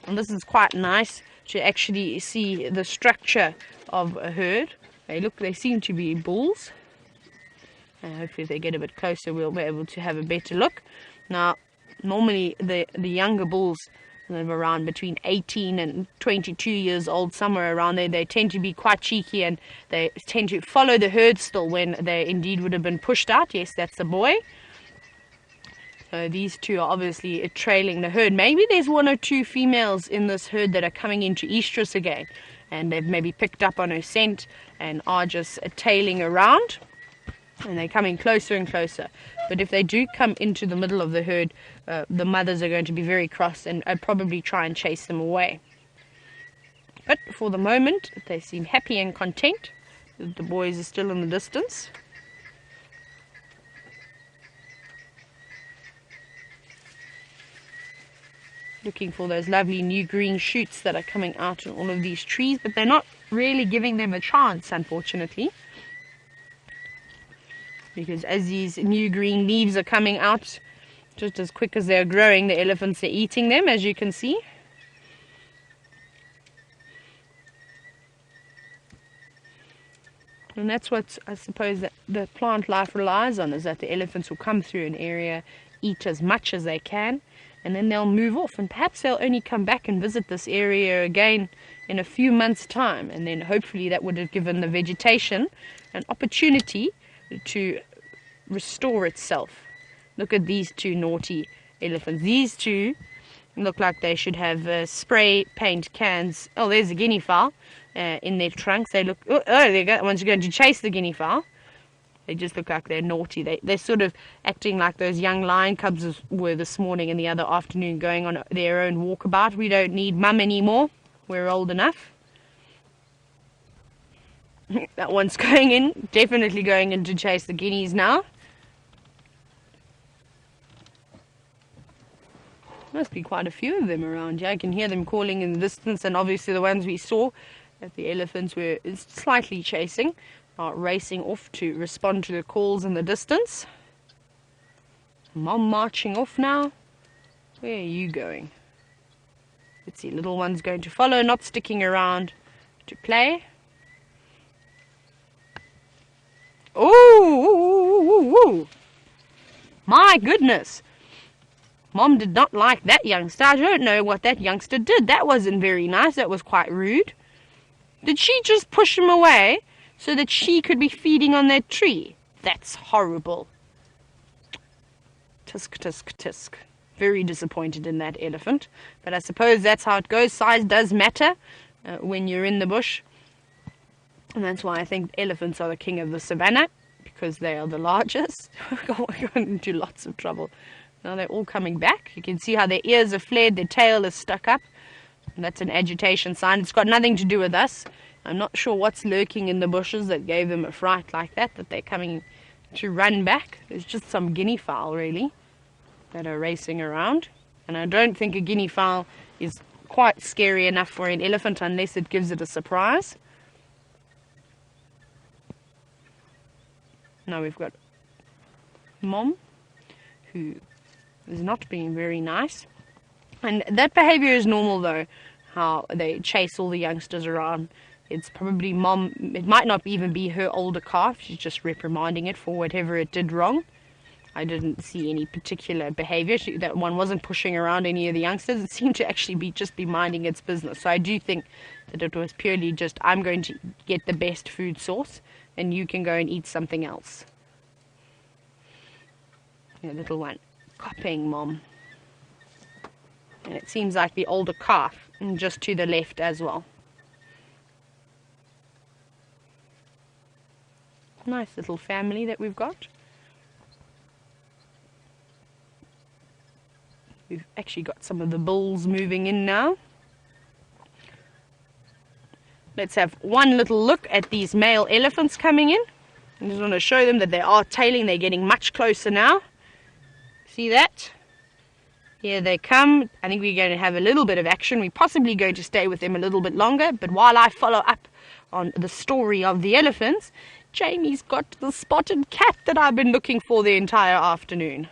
And this is quite nice to actually see the structure of a herd. They seem to be bulls. And hopefully if they get a bit closer, we'll be able to have a better look. Now, normally the younger bulls live around between 18 and 22 years old, somewhere around there. They tend to be quite cheeky, and they tend to follow the herd still when they indeed would have been pushed out. Yes, that's a boy. So these two are obviously trailing the herd. Maybe there's one or two females in this herd that are coming into estrus again, and they've maybe picked up on her scent and are just tailing around, and they're coming closer and closer. But if they do come into the middle of the herd, the mothers are going to be very cross and probably try and chase them away. But for the moment, they seem happy and content. The boys are still in the distance. Looking for those lovely new green shoots that are coming out in all of these trees, but they're not really giving them a chance, unfortunately. Because as these new green leaves are coming out, just as quick as they're growing, the elephants are eating them, as you can see. And that's what I suppose that the plant life relies on, is that the elephants will come through an area, eat as much as they can, and then they'll move off, and perhaps they'll only come back and visit this area again in a few months' time, and then hopefully that would have given the vegetation an opportunity to restore itself. Look at these two naughty elephants. These two look like they should have spray paint cans. Oh, there's a guinea fowl in their trunks. They look, oh, there you go. One's going to chase the guinea fowl. They just look like they're naughty. They're sort of acting like those young lion cubs were this morning and the other afternoon, going on their own walkabout. We don't need mum anymore. We're old enough. That one's going in, definitely going in to chase the guineas now. Must be quite a few of them around here. I can hear them calling in the distance, and obviously the ones we saw that the elephants were slightly chasing are racing off to respond to the calls in the distance. Mom marching off now. Where are you going? Let's see, little one's going to follow, not sticking around to play. Oh, my goodness. Mom did not like that youngster. I don't know what that youngster did. That wasn't very nice. That was quite rude. Did she just push him away so that she could be feeding on that tree? That's horrible. Tisk, tisk, tisk. Very disappointed in that elephant. But I suppose that's how it goes. Size does matter when you're in the bush. And that's why I think elephants are the king of the savannah, because they are the largest. We're going into lots of trouble. Now they're all coming back. You can see how their ears are flared, their tail is stuck up. And that's an agitation sign. It's got nothing to do with us. I'm not sure what's lurking in the bushes that gave them a fright like that they're coming to run back. There's just some guinea fowl, really, that are racing around. And I don't think a guinea fowl is quite scary enough for an elephant unless it gives it a surprise. Now we've got Mom, who is not being very nice. And that behavior is normal, though, how they chase all the youngsters around. It's probably Mom, it might not even be her older calf. She's just reprimanding it for whatever it did wrong. I didn't see any particular behavior. That one wasn't pushing around any of the youngsters. It seemed to actually just be minding its business. So I do think that it was purely just, I'm going to get the best food source, and you can go and eat something else. The little one copying Mom. And it seems like the older calf, and just to the left as well. Nice little family that we've got. We've actually got some of the bulls moving in now. Let's have one little look at these male elephants coming in. I just want to show them that they are tailing. They're getting much closer now. See that? Here they come. I think we're going to have a little bit of action. We're possibly going to stay with them a little bit longer. But while I follow up on the story of the elephants, Jamie's got the spotted cat that I've been looking for the entire afternoon.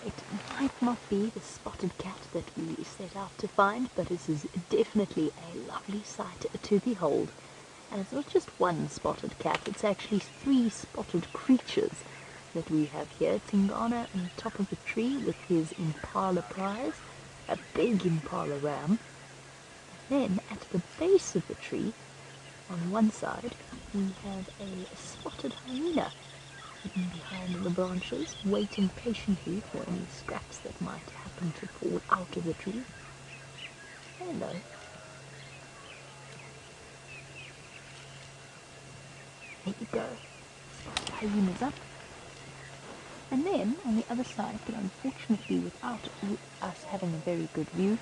It might not be the spotted cat that we set out to find, but this is definitely a lovely sight to behold. And it's not just one spotted cat, it's actually 3 spotted creatures that we have here. Tingana on top of the tree with his impala prize, a big impala ram. And then at the base of the tree, on one side, we have a spotted hyena hidden behind the branches, waiting patiently for any scraps that might happen to fall out of the tree. Hello. There you go. Spotted hyenas up. And then, on the other side, but unfortunately without us having a very good view,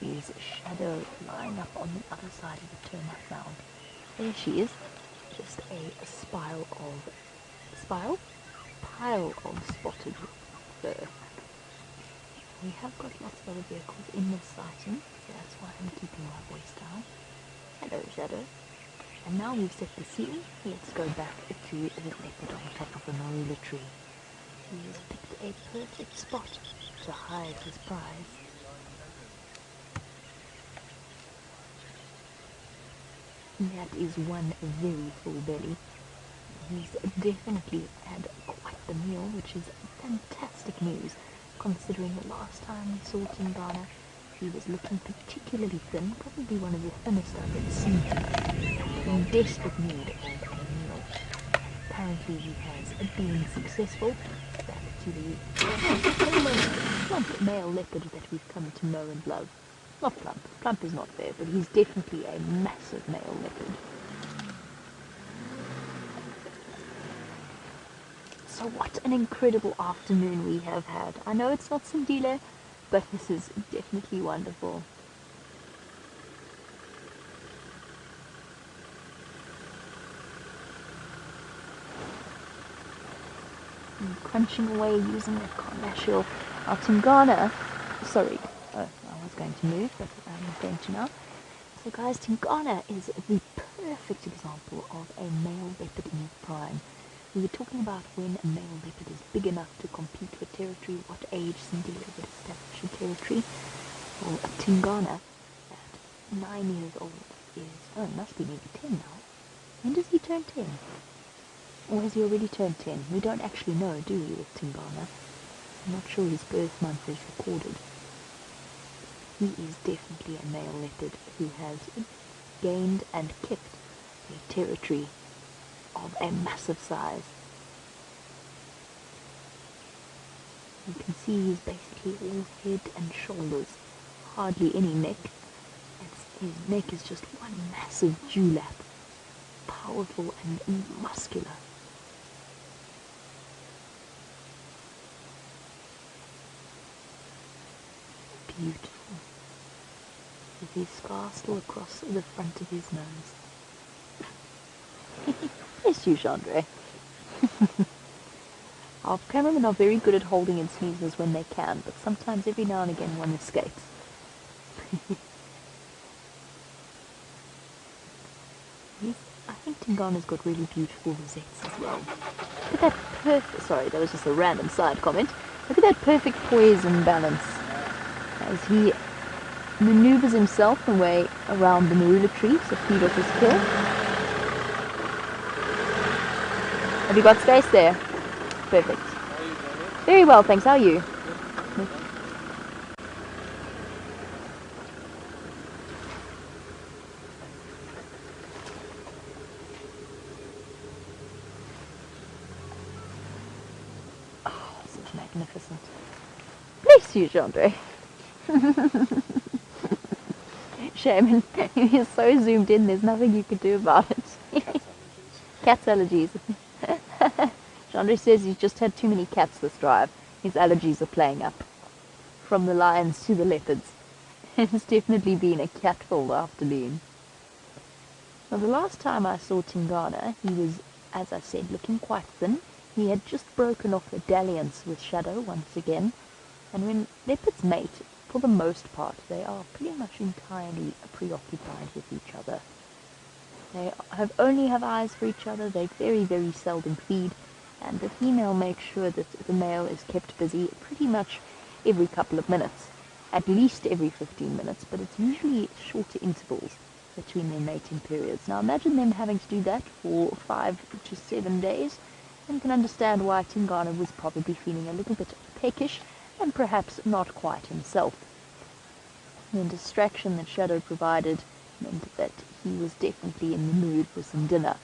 is Shadow lying up on the other side of the termite mound. There she is. Just a pile of spotted fur. We have got lots of other vehicles in this sighting, so that's why I'm keeping my voice down. Hello, Shadow. And now we've set the scene, let's go back to the leopard on top of the marula tree. He has picked a perfect spot to hide his prize. That is one very full belly. He's definitely had quite the meal, which is fantastic news, considering the last time we saw Tingana, he was looking particularly thin, probably one of the thinnest I've ever seen him, in desperate need of a meal. Apparently he has been successful, back to the almost plump male leopard that we've come to know and love. Not plump, plump is not fair, but he's definitely a massive male leopard. So what an incredible afternoon we have had. I know it's not Sindile, but this is definitely wonderful. and crunching away using that carnassial. Our Tingana, sorry, I was going to move, but I'm not going to now. So guys, Tingana is the perfect example of a male leopard in his prime. We were talking about when a male leopard is big enough to compete for territory, what age Cinderella would establish a territory. Well, a Tingana at 9 years old is, it must be maybe 10 now. When does he turn 10? Or has he already turned 10? We don't actually know, do we, with Tingana? I'm not sure his birth month is recorded. He is definitely a male leopard who has gained and kept a territory of a massive size. You can see he's basically all head and shoulders, hardly any neck. His neck is just one massive dewlap, powerful and muscular. Beautiful. With his scar still across the front of his nose. Yes, you, Chandra. Our cameramen are very good at holding in sneezes when they can, but sometimes every now and again one escapes. I think Tingana's got really beautiful rosettes as well. Look at that perfect, sorry, that was just a random side comment. Look at that perfect poise and balance as he maneuvers himself away around the marula tree to feed off his kill. Have you got space there? Perfect. Very well, thanks. How are you? Oh, this is magnificent. Bless you, Chandra. Shame, he's so zoomed in, there's nothing you could do about it. Cat's allergies. Chandra says he's just had too many cats this drive. His allergies are playing up. From the lions to the leopards. It's definitely been a cat-filled afternoon. Now, the last time I saw Tingana, he was, as I said, looking quite thin. He had just broken off a dalliance with Shadow once again. And when leopards mate, for the most part, they are pretty much entirely preoccupied with each other. They only have eyes for each other, they very, very seldom feed, and the female makes sure that the male is kept busy pretty much every couple of minutes, at least every 15 minutes, but it's usually shorter intervals between their mating periods. Now imagine them having to do that for 5 to 7 days, and can understand why Tingana was probably feeling a little bit peckish and perhaps not quite himself. The distraction that Shadow provided meant that he was definitely in the mood for some dinner.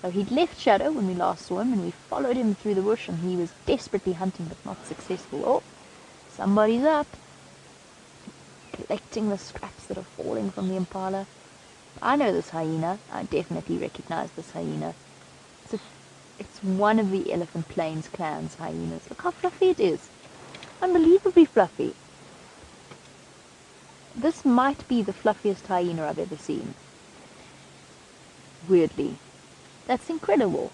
So he'd left Shadow when we last saw him, and we followed him through the bush, and he was desperately hunting but not successful. Oh, somebody's up. Collecting the scraps that are falling from the impala. I know this hyena. I definitely recognize this hyena. It's one of the Elephant Plains clan's hyenas. Look how fluffy it is. Unbelievably fluffy. This might be the fluffiest hyena I've ever seen. Weirdly. That's incredible.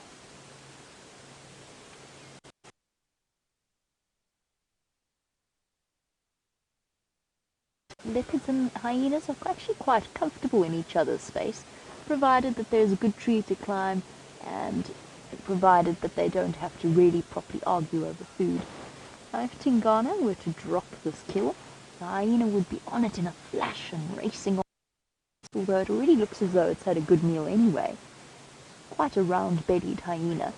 Leopards and hyenas are actually quite comfortable in each other's space, provided that there's a good tree to climb and provided that they don't have to really properly argue over food. Now, if Tingana were to drop this kill, the hyena would be on it in a flash and racing on, although it already looks as though it's had a good meal anyway. Quite a round-bellied hyena.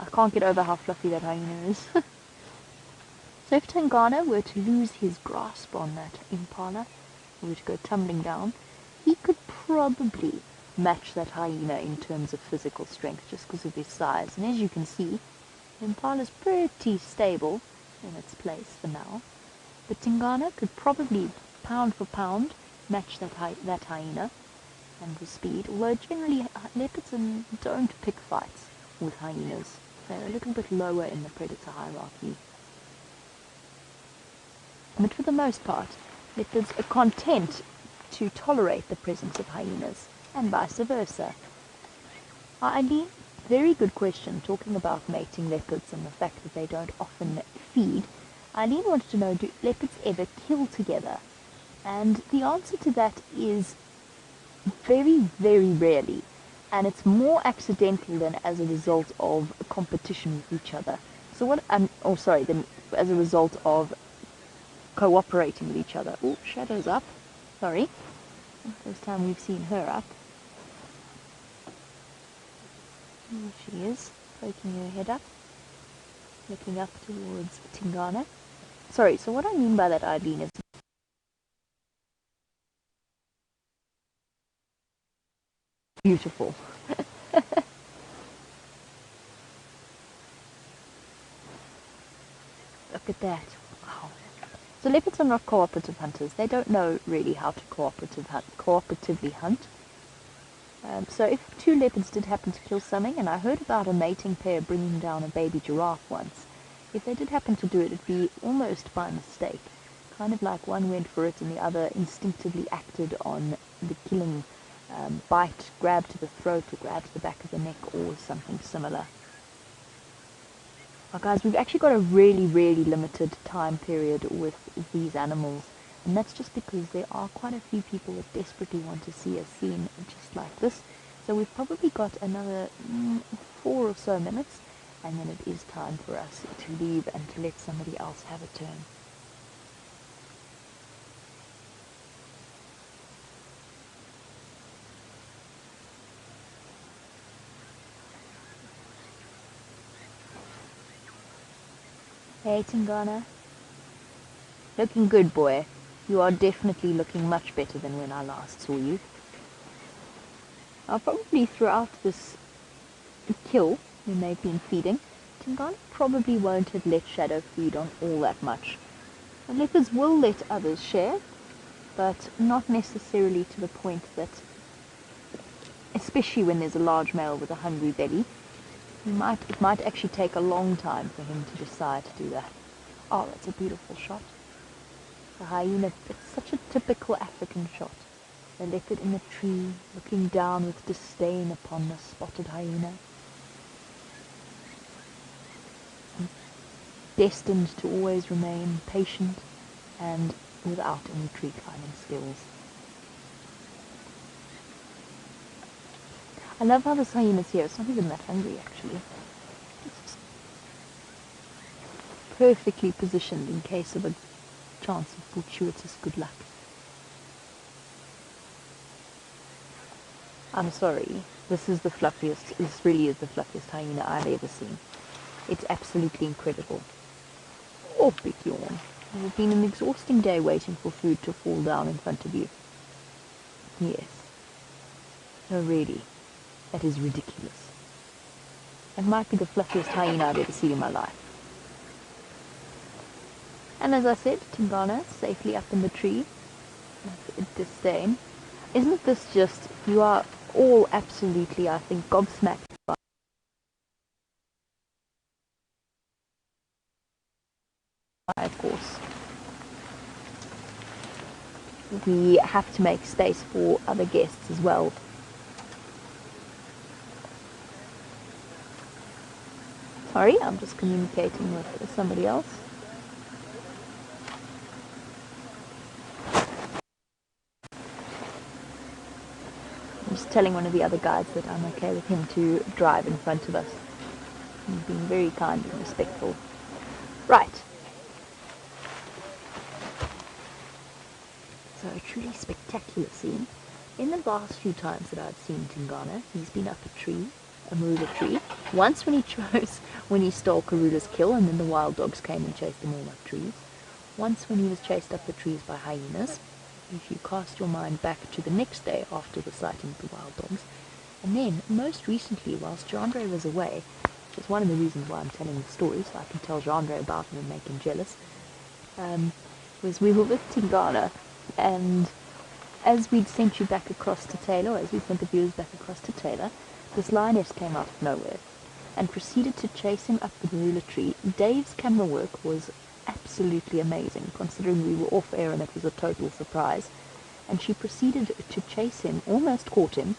I can't get over how fluffy that hyena is. So if Tingana were to lose his grasp on that impala, were to go tumbling down, he could probably match that hyena in terms of physical strength just because of his size. And as you can see, the impala's pretty stable in its place for now. But Tingana could probably, pound for pound, match that hyena and with speed, although generally leopards don't pick fights with hyenas. They're a little bit lower in the predator hierarchy. But for the most part, leopards are content to tolerate the presence of hyenas, and vice versa. Eileen, Very good question, talking about mating leopards and the fact that they don't often feed. Eileen wanted to know, do leopards ever kill together? And the answer to that is very, very rarely. And it's more accidental than as a result of competition with each other. So what, than as a result of cooperating with each other. Oh, Shadow's up. Sorry. First time we've seen her up. Here she is, poking her head up, looking up towards Tingana. Sorry, so what I mean by that, Eileen, is beautiful. Look at that. Wow. So leopards are not cooperative hunters. They don't know really how to cooperatively hunt. So if two leopards did happen to kill something, and I heard about a mating pair bringing down a baby giraffe once, if they did happen to do it, it'd be almost by mistake. Kind of like one went for it and the other instinctively acted on the killing bite, grab to the throat or grab to the back of the neck or something similar. Now guys, we've actually got a really, really limited time period with these animals. And that's just because there are quite a few people that desperately want to see a scene just like this. So we've probably got another 4 or so minutes, and then it is time for us to leave and to let somebody else have a turn. Hey Tingana. Looking good, boy. You are definitely looking much better than when I last saw you. Probably throughout this kill, when they've been feeding, Tingana probably won't have let Shadow feed on all that much. The leopards will let others share, but not necessarily to the point that, especially when there's a large male with a hungry belly, it might actually take a long time for him to decide to do that. Oh, that's a beautiful shot. The hyena, it's such a typical African shot. The leopard in the tree, looking down with disdain upon the spotted hyena. And destined to always remain patient and without any tree climbing skills. I love how this hyena's here. It's not even that hungry, actually. It's perfectly positioned in case of a chance of fortuitous good luck. I'm sorry, this really is the fluffiest hyena I've ever seen. It's absolutely incredible. Oh, big yawn. It has been an exhausting day waiting for food to fall down in front of you. Yes. No, really, that is ridiculous. It might be the fluffiest hyena I've ever seen in my life. And as I said, Tingana safely up in the tree. Disdain. Isn't this just, you are all absolutely, I think, gobsmacked by of course. We have to make space for other guests as well. Sorry, I'm just communicating with somebody else. I'm just telling one of the other guides that I'm okay with him to drive in front of us. He's being very kind and respectful. Right. So a truly spectacular scene. In the last few times that I've seen Tingana, he's been up a tree, a marula tree. Once when he stole Karula's kill, and then the wild dogs came and chased him all up trees. Once when he was chased up the trees by hyenas. If you cast your mind back to the next day after the sighting of the wild dogs. And then, most recently, whilst Jandre was away, which is one of the reasons why I'm telling the story, so I can tell Jandre about him and make him jealous, was we were with Tingana, and as we'd sent you back across to Taylor, as we sent the viewers back across to Taylor, this lioness came out of nowhere and proceeded to chase him up the marula tree. Dave's camera work was absolutely amazing, considering we were off air and it was a total surprise. And she proceeded to chase him, almost caught him,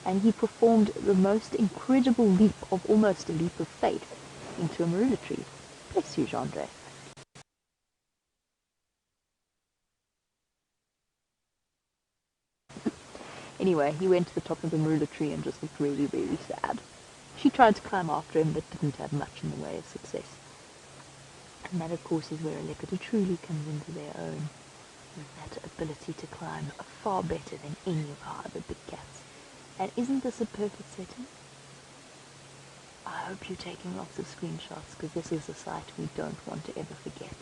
and he performed the most incredible leap of almost a leap of faith into a marula tree. Bless you, Jean-Andre. Anyway, he went to the top of the marula tree and just looked really, really sad. She tried to climb after him, but didn't have much in the way of success. And that, of course, is where a leopard truly comes into their own, with that ability to climb far better than any of our other big cats. And isn't this a perfect setting? I hope you're taking lots of screenshots, because this is a sight we don't want to ever forget.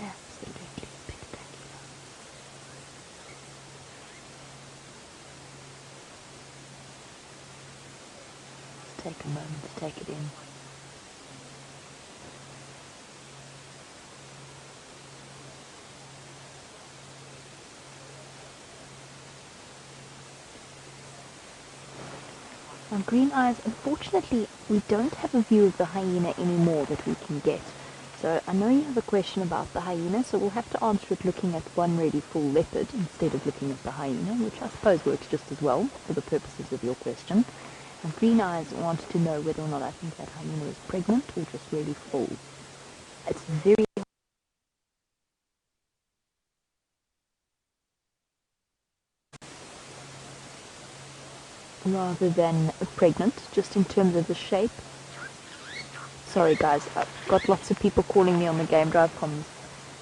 Absolutely spectacular. Let's take a moment to take it in. Now, Green Eyes, unfortunately, we don't have a view of the hyena anymore that we can get. So I know you have a question about the hyena, so we'll have to answer it looking at one really full leopard instead of looking at the hyena, which I suppose works just as well for the purposes of your question. And Green Eyes wanted to know whether or not I think that hyena is pregnant or just really full. It's very rather than pregnant, just in terms of the shape. Sorry guys, I've got lots of people calling me on the Game Drive comms,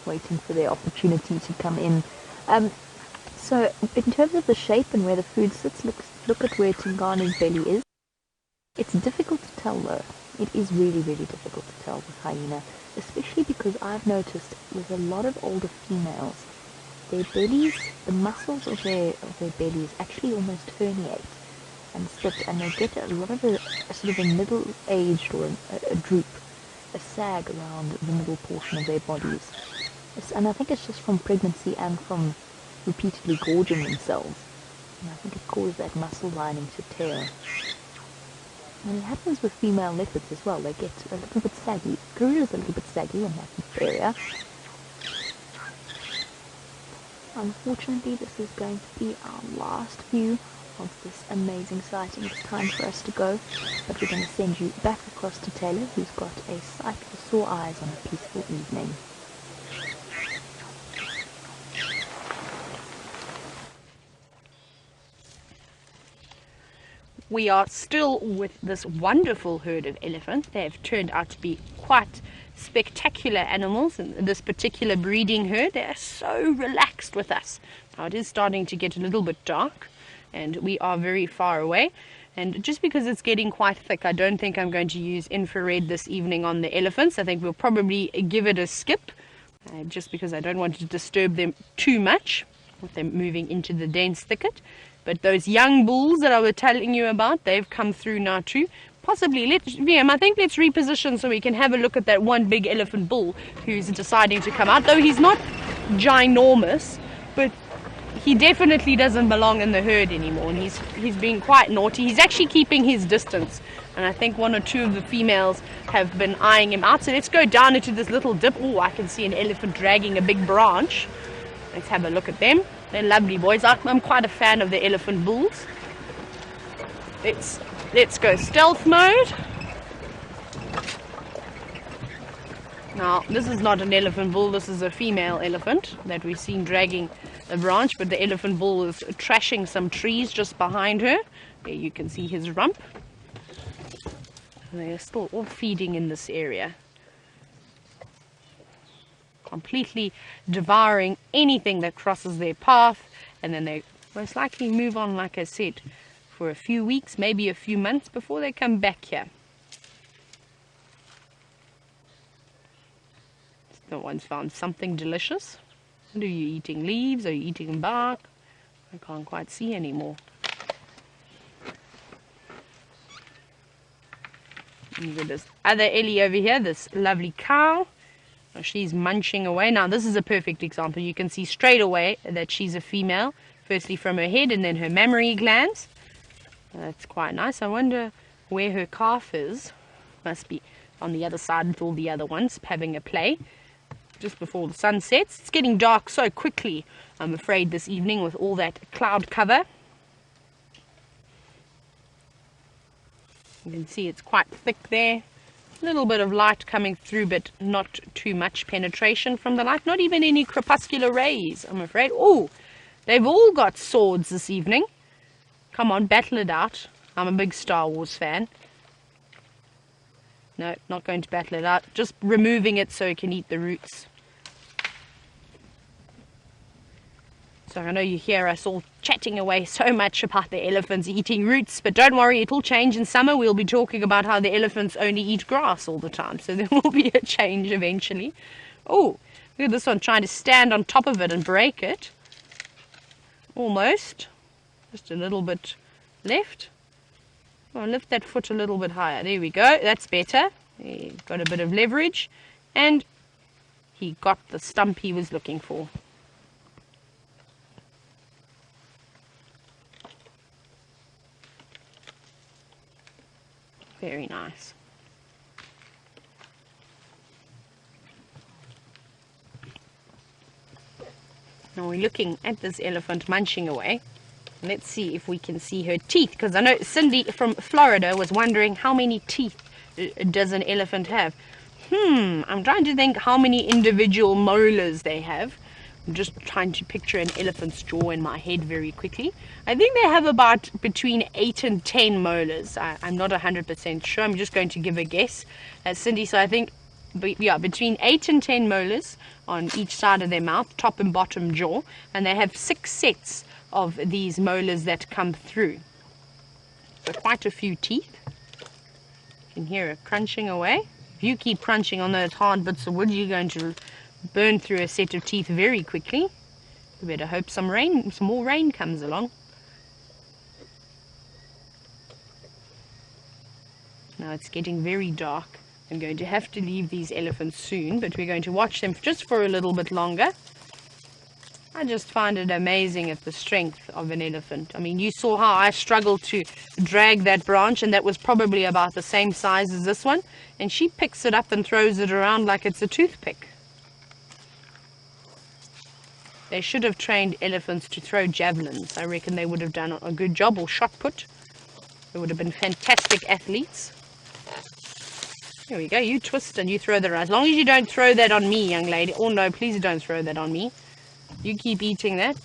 waiting for their opportunity to come in. So in terms of the shape and where the food sits, look at where Tingana's belly is. It's difficult to tell though. It is really, really difficult to tell with hyena, especially because I've noticed with a lot of older females, their bellies, the muscles of their bellies actually almost herniate and split, and they get a lot of a sort of a middle-aged or a droop, a sag around the middle portion of their bodies. And I think it's just from pregnancy and from repeatedly gorging themselves. And I think it causes that muscle lining to tear. And it happens with female leopards as well. They get a little bit saggy. Gorillas are a little bit saggy in that area. Unfortunately, this is going to be our last view of this amazing sighting. It's time for us to go, but we're going to send you back across to Taylor, who's got a sight for sore eyes on a peaceful evening. We are still with this wonderful herd of elephants. They have turned out to be quite spectacular animals in this particular breeding herd. They are so relaxed with us. Now it is starting to get a little bit dark and we are very far away, and just because it's getting quite thick, I don't think I'm going to use infrared this evening on the elephants. I think we'll probably give it a skip, just because I don't want to disturb them too much with them moving into the dense thicket. But those young bulls that I was telling you about, they've come through now too. Possibly, I think let's reposition so we can have a look at that one big elephant bull who's deciding to come out. Though he's not ginormous, but he definitely doesn't belong in the herd anymore, and he's being quite naughty. He's actually keeping his distance, and I think one or two of the females have been eyeing him out. So let's go down into this little dip. Oh, I can see an elephant dragging a big branch. Let's have a look at them. They're lovely boys. I'm quite a fan of the elephant bulls. Let's go stealth mode. Now, this is not an elephant bull, this is a female elephant that we've seen dragging a branch, but the elephant bull is trashing some trees just behind her. There you can see his rump. They are still all feeding in this area, completely devouring anything that crosses their path, and then they most likely move on, like I said, for a few weeks, maybe a few months before they come back here. No one's found something delicious. What are you eating? Leaves? Are you eating bark? I can't quite see anymore. And with this other Ellie over here, this lovely cow. She's munching away. Now this is a perfect example. You can see straight away that she's a female. Firstly from her head and then her mammary glands. That's quite nice. I wonder where her calf is. Must be on the other side with all the other ones, having a play just before the sun sets. It's getting dark so quickly, I'm afraid, this evening with all that cloud cover. You can see it's quite thick there. A little bit of light coming through, but not too much penetration from the light. Not even any crepuscular rays, I'm afraid. Oh, they've all got swords this evening. Come on, battle it out. I'm a big Star Wars fan. No, not going to battle it out. Just removing it so it can eat the roots. So I know you hear us all chatting away so much about the elephants eating roots, but don't worry, it will change in summer. We'll be talking about how the elephants only eat grass all the time, so there will be a change eventually. Oh, look at this one trying to stand on top of it and break it. Almost. Just a little bit left. Oh, lift that foot a little bit higher. There we go. That's better. He got a bit of leverage, and he got the stump he was looking for. Very nice. Now we're looking at this elephant munching away. Let's see if we can see her teeth, because I know Cindy from Florida was wondering how many teeth does an elephant have. I'm trying to think how many individual molars they have. I'm just trying to picture an elephant's jaw in my head very quickly. I think they have about between 8 and 10 molars. I'm not 100% sure. I'm just going to give a guess. Cindy, so I think, yeah, between 8 and 10 molars on each side of their mouth, top and bottom jaw. And they have 6 sets of these molars that come through. So quite a few teeth. You can hear her crunching away. If you keep crunching on those hard bits of wood, you're going to burn through a set of teeth very quickly. We better hope some more rain comes along. Now it's getting very dark. I'm going to have to leave these elephants soon, but we're going to watch them just for a little bit longer. I just find it amazing at the strength of an elephant. I mean, you saw how I struggled to drag that branch, and that was probably about the same size as this one, and she picks it up and throws it around like it's a toothpick. They should have trained elephants to throw javelins. I reckon they would have done a good job, or shot put. They would have been fantastic athletes. Here we go. You twist and you throw that around. As long as you don't throw that on me, young lady. Oh no, please don't throw that on me. You keep eating that.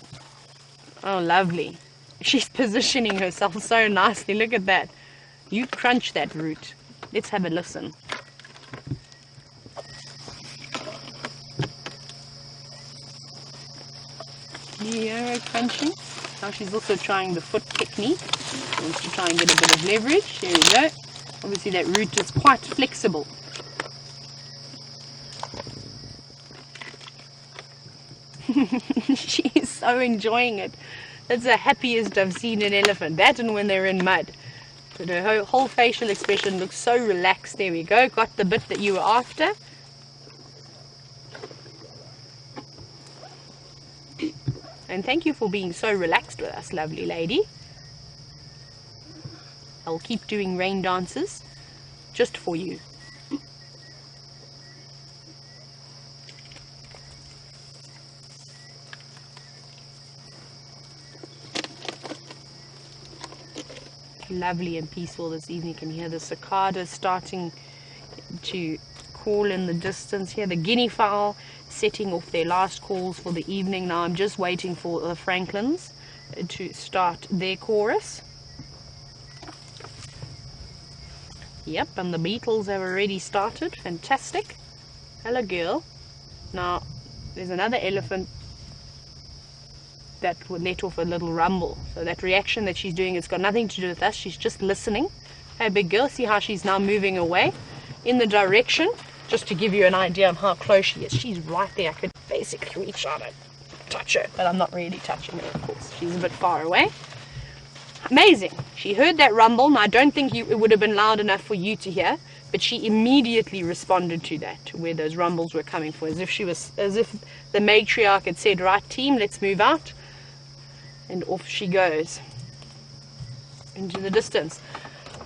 Oh, lovely. She's positioning herself so nicely. Look at that. You crunch that root. Let's have a listen. Yeah, crunching. Now she's also trying the foot technique. She wants to try and get a bit of leverage. There we go. Obviously that root is quite flexible. She is so enjoying it. That's the happiest I've seen an elephant. That and when they're in mud. But her whole facial expression looks so relaxed. There we go. Got the bit that you were after. And thank you for being so relaxed with us, lovely lady. I'll keep doing rain dances just for you. Lovely and peaceful this evening. You can hear the cicadas starting to call in the distance here. The guinea fowl setting off their last calls for the evening. Now I'm just waiting for the francolins to start their chorus. Yep, and the beetles have already started. Fantastic. Hello, girl. Now there's another elephant that would let off a little rumble. So that reaction that she's doing, it's got nothing to do with us. She's just listening. Hey, big girl, see how she's now moving away in the direction, just to give you an idea of how close she is. She's right there. I could basically reach out and touch her, but I'm not really touching her, of course. She's a bit far away. Amazing. She heard that rumble. Now, I don't think it would have been loud enough for you to hear, but she immediately responded to that, to where those rumbles were coming from, as if the matriarch had said, right, team, let's move out. And off she goes into the distance.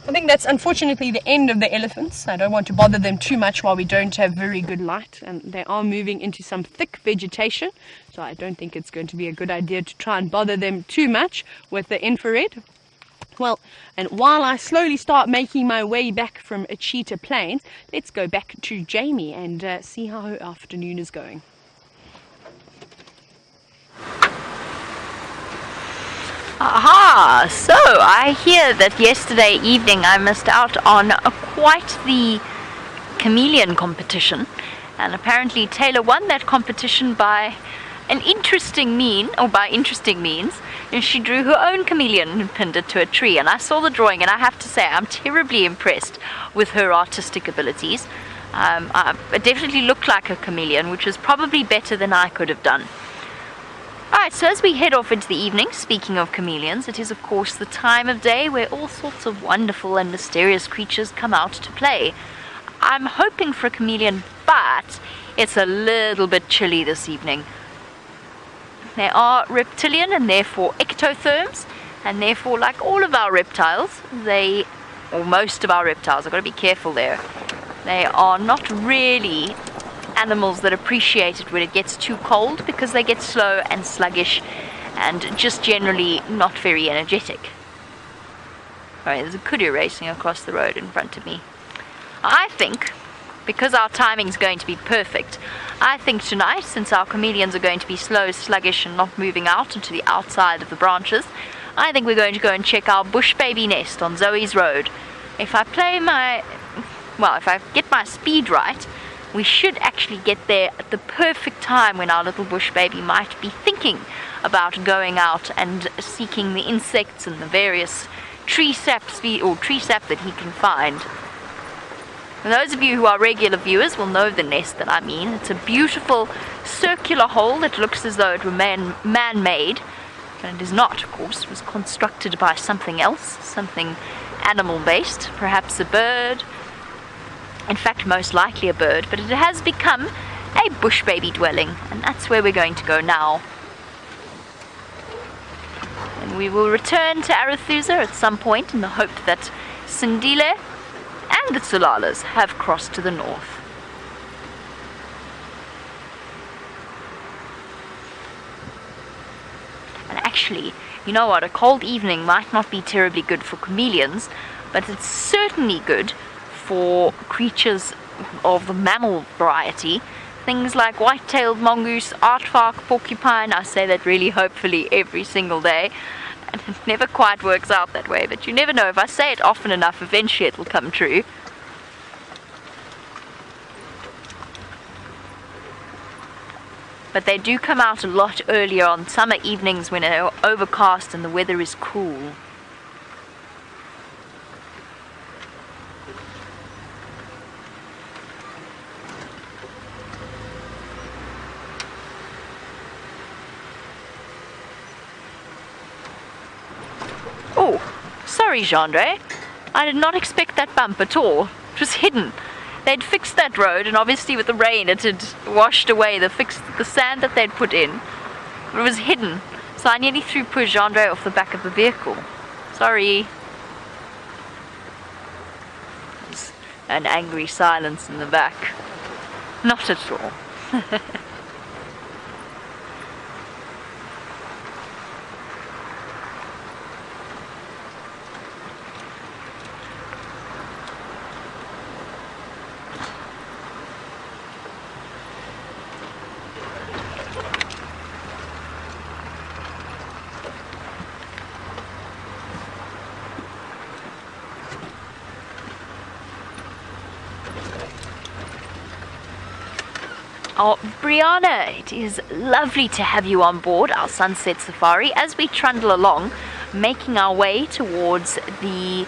I think that's unfortunately the end of the elephants. I don't want to bother them too much while we don't have very good light, and they are moving into some thick vegetation, so I don't think it's going to be a good idea to try and bother them too much with the infrared. Well, and while I slowly start making my way back from a cheetah plain, let's go back to Jamie and see how her afternoon is going. Aha! So, I hear that yesterday evening I missed out on quite the chameleon competition, and apparently Taylor won that competition by an interesting means, and she drew her own chameleon and pinned it to a tree. And I saw the drawing, and I have to say I'm terribly impressed with her artistic abilities. It definitely looked like a chameleon, which is probably better than I could have done. Alright, so as we head off into the evening, speaking of chameleons, it is of course the time of day where all sorts of wonderful and mysterious creatures come out to play. I'm hoping for a chameleon, but it's a little bit chilly this evening. They are reptilian and therefore ectotherms, and therefore, like all of our reptiles, or most of our reptiles, I've got to be careful there, they are not really animals that appreciate it when it gets too cold, because they get slow and sluggish and just generally not very energetic. Alright, there's a kudu racing across the road in front of me. I think, because our timing's going to be perfect, I think tonight, since our chameleons are going to be slow, sluggish and not moving out into the outside of the branches, I think we're going to go and check our bush baby nest on Zoe's Road. If I get my speed right, we should actually get there at the perfect time when our little bush baby might be thinking about going out and seeking the insects and the various tree sap that he can find. And those of you who are regular viewers will know the nest that I mean. It's a beautiful circular hole that looks as though it were man-made, but it is not, of course. It was constructed by something else, something animal-based, perhaps a bird. In fact, most likely a bird, but it has become a bush baby dwelling, and that's where we're going to go now. And we will return to Arethusa at some point in the hope that Sindile and the Tsulalas have crossed to the north. And actually, you know what, a cold evening might not be terribly good for chameleons, but it's certainly good for creatures of the mammal variety, things like white-tailed mongoose, aardvark, porcupine. I say that really hopefully every single day, and it never quite works out that way, but you never know. If I say it often enough, eventually it'll come true. But they do come out a lot earlier on summer evenings when they're overcast and the weather is cool. Oh, sorry, Gendre. I did not expect that bump at all. It was hidden. They'd fixed that road, and obviously with the rain it had washed away the sand that they'd put in. But it was hidden, so I nearly threw poor Gendre off the back of the vehicle. Sorry. There's an angry silence in the back. Not at all. Oh, Brianna, it is lovely to have you on board our Sunset Safari as we trundle along, making our way towards the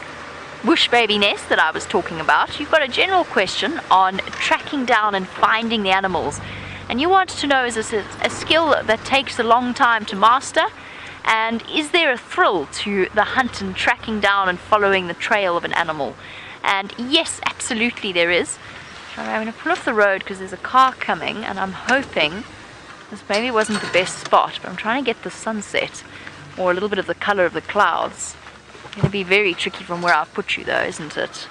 bush baby nest that I was talking about. You've got a general question on tracking down and finding the animals, and you want to know, is this a skill that takes a long time to master, and is there a thrill to the hunt and tracking down and following the trail of an animal? And yes, absolutely there is. I'm going to pull off the road because there's a car coming, and I'm hoping this maybe wasn't the best spot, but I'm trying to get the sunset or a little bit of the color of the clouds. Going to be very tricky from where I've put you though, isn't it?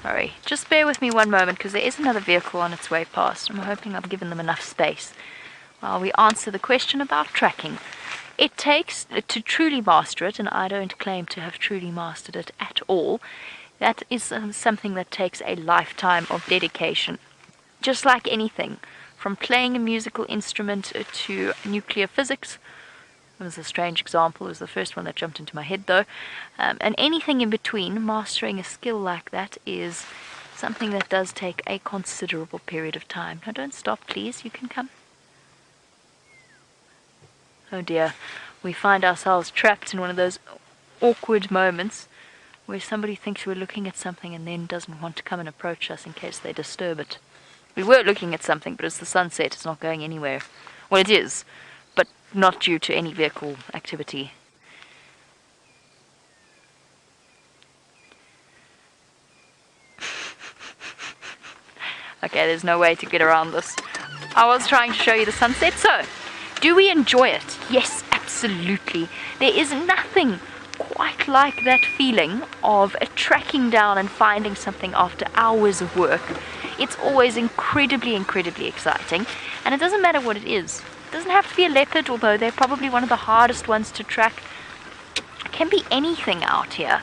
Sorry, just bear with me one moment because there is another vehicle on its way past. I'm hoping I've given them enough space while we answer the question about tracking. It takes to truly master it, and I don't claim to have truly mastered it at all. That is something that takes a lifetime of dedication. Just like anything, from playing a musical instrument to nuclear physics. It was a strange example. It was the first one that jumped into my head though. And anything in between, mastering a skill like that is something that does take a considerable period of time. Now don't stop, please. You can come. Oh dear. We find ourselves trapped in one of those awkward moments where somebody thinks we're looking at something and then doesn't want to come and approach us in case they disturb it. We were looking at something, but it's the sunset. It's not going anywhere. Well, it is, but not due to any vehicle activity. Okay, there's no way to get around this. I was trying to show you the sunset. So, do we enjoy it? Yes, absolutely. There is nothing quite like that feeling of tracking down and finding something after hours of work. It's always incredibly, incredibly exciting. And it doesn't matter what it is. It doesn't have to be a leopard, although they're probably one of the hardest ones to track. It can be anything out here.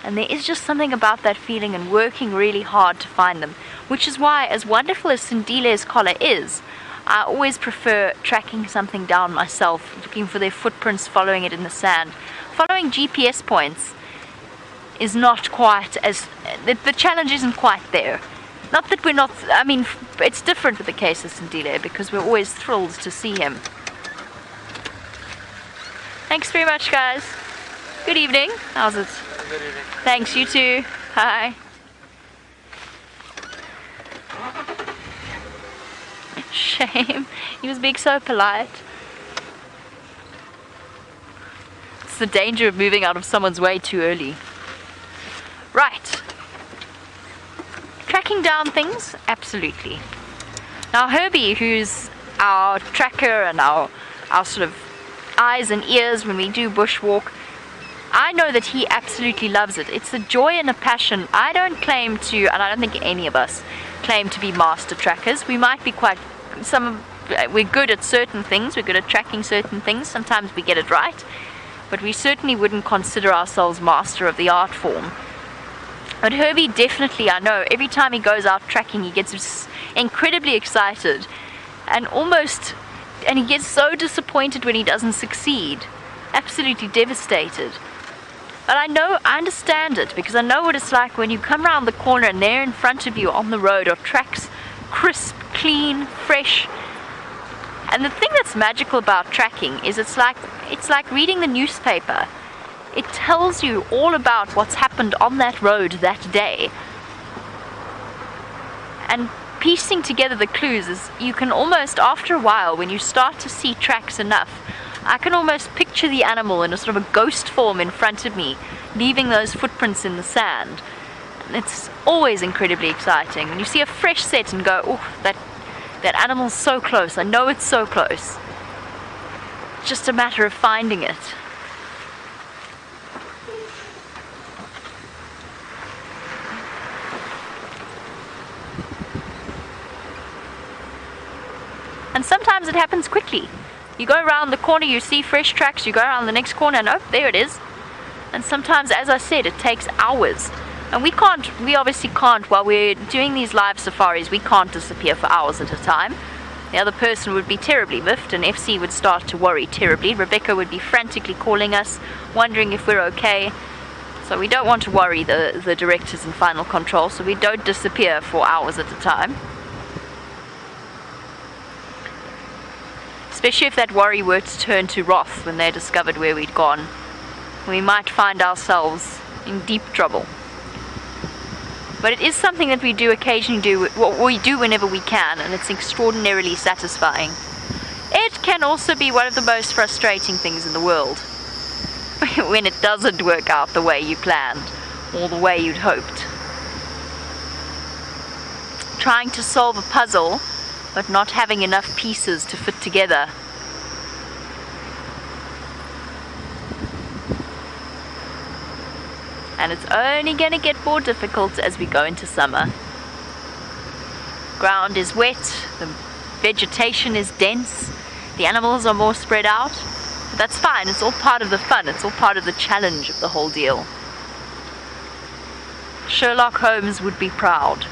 And there is just something about that feeling and working really hard to find them. Which is why, as wonderful as Sindile's collar is, I always prefer tracking something down myself, looking for their footprints, following it in the sand. Following GPS points is not quite as... The challenge isn't quite there. Not that we're not... I mean, it's different with the case of Sindile because we're always thrilled to see him. Thanks very much, guys. Good evening. How's it? Good evening. Thanks, you too. Hi. Shame. He was being so polite. It's the danger of moving out of someone's way too early. Right. Tracking down things? Absolutely. Now Herbie, who's our tracker and our sort of eyes and ears when we do bushwalk, I know that he absolutely loves it. It's a joy and a passion. I don't claim to, and I don't think any of us claim to be master trackers. We might be we're good at certain things. We're good at tracking certain things. Sometimes we get it right. But we certainly wouldn't consider ourselves master of the art form. But Herbie definitely, I know, every time he goes out tracking, he gets incredibly excited. And he gets so disappointed when he doesn't succeed. Absolutely devastated. But I understand it, because I know what it's like when you come around the corner and there in front of you on the road are tracks, crisp, clean, fresh. And the thing that's magical about tracking is it's like reading the newspaper. It tells you all about what's happened on that road that day. And piecing together the clues is, you can almost, after a while, when you start to see tracks enough, I can almost picture the animal in a sort of a ghost form in front of me, leaving those footprints in the sand. And it's always incredibly exciting. When you see a fresh set and go, oh, that animal's so close, I know it's so close. It's just a matter of finding it. And sometimes it happens quickly. You go around the corner, you see fresh tracks, you go around the next corner, and oh, there it is. And sometimes, as I said, it takes hours. And we obviously can't, while we're doing these live safaris, we can't disappear for hours at a time. The other person would be terribly miffed, and FC would start to worry terribly. Rebecca would be frantically calling us, wondering if we're okay. So we don't want to worry the directors in final control, so we don't disappear for hours at a time. Especially if that worry were to turn to wrath when they discovered where we'd gone. We might find ourselves in deep trouble. But it is something that we do occasionally do, what we do whenever we can, and it's extraordinarily satisfying. It can also be one of the most frustrating things in the world. When it doesn't work out the way you planned, or the way you'd hoped. Trying to solve a puzzle, but not having enough pieces to fit together. And it's only going to get more difficult as we go into summer. Ground is wet, the vegetation is dense, the animals are more spread out. But that's fine, it's all part of the fun, it's all part of the challenge of the whole deal. Sherlock Holmes would be proud.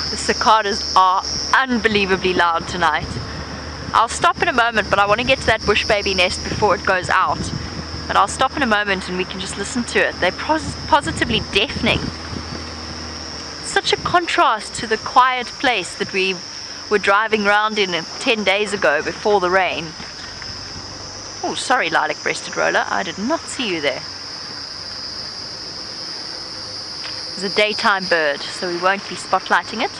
The cicadas are unbelievably loud tonight. I'll stop in a moment, but I want to get to that bush baby nest before it goes out. But I'll stop in a moment and we can just listen to it. They're positively deafening. Such a contrast to the quiet place that we were driving around in 10 days ago before the rain. Oh, sorry, lilac-breasted roller. I did not see you there. It's a daytime bird, so we won't be spotlighting it.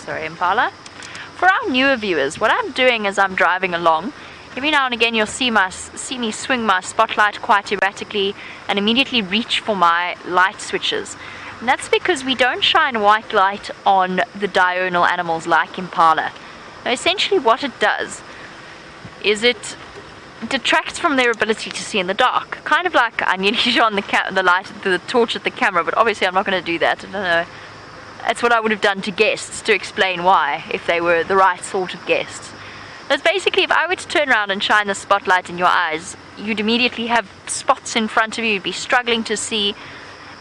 Sorry, Impala. For our newer viewers, what I'm doing as I'm driving along, every now and again you'll see me swing my spotlight quite erratically and immediately reach for my light switches. And that's because we don't shine white light on the diurnal animals like Impala. Now, essentially what it does is it detracts from their ability to see in the dark. Kind of like I nearly shone the torch at the camera, but obviously I'm not going to do that. I don't know. That's what I would have done to guests to explain why, if they were the right sort of guests. That's basically, if I were to turn around and shine the spotlight in your eyes, you'd immediately have spots in front of you, you'd be struggling to see.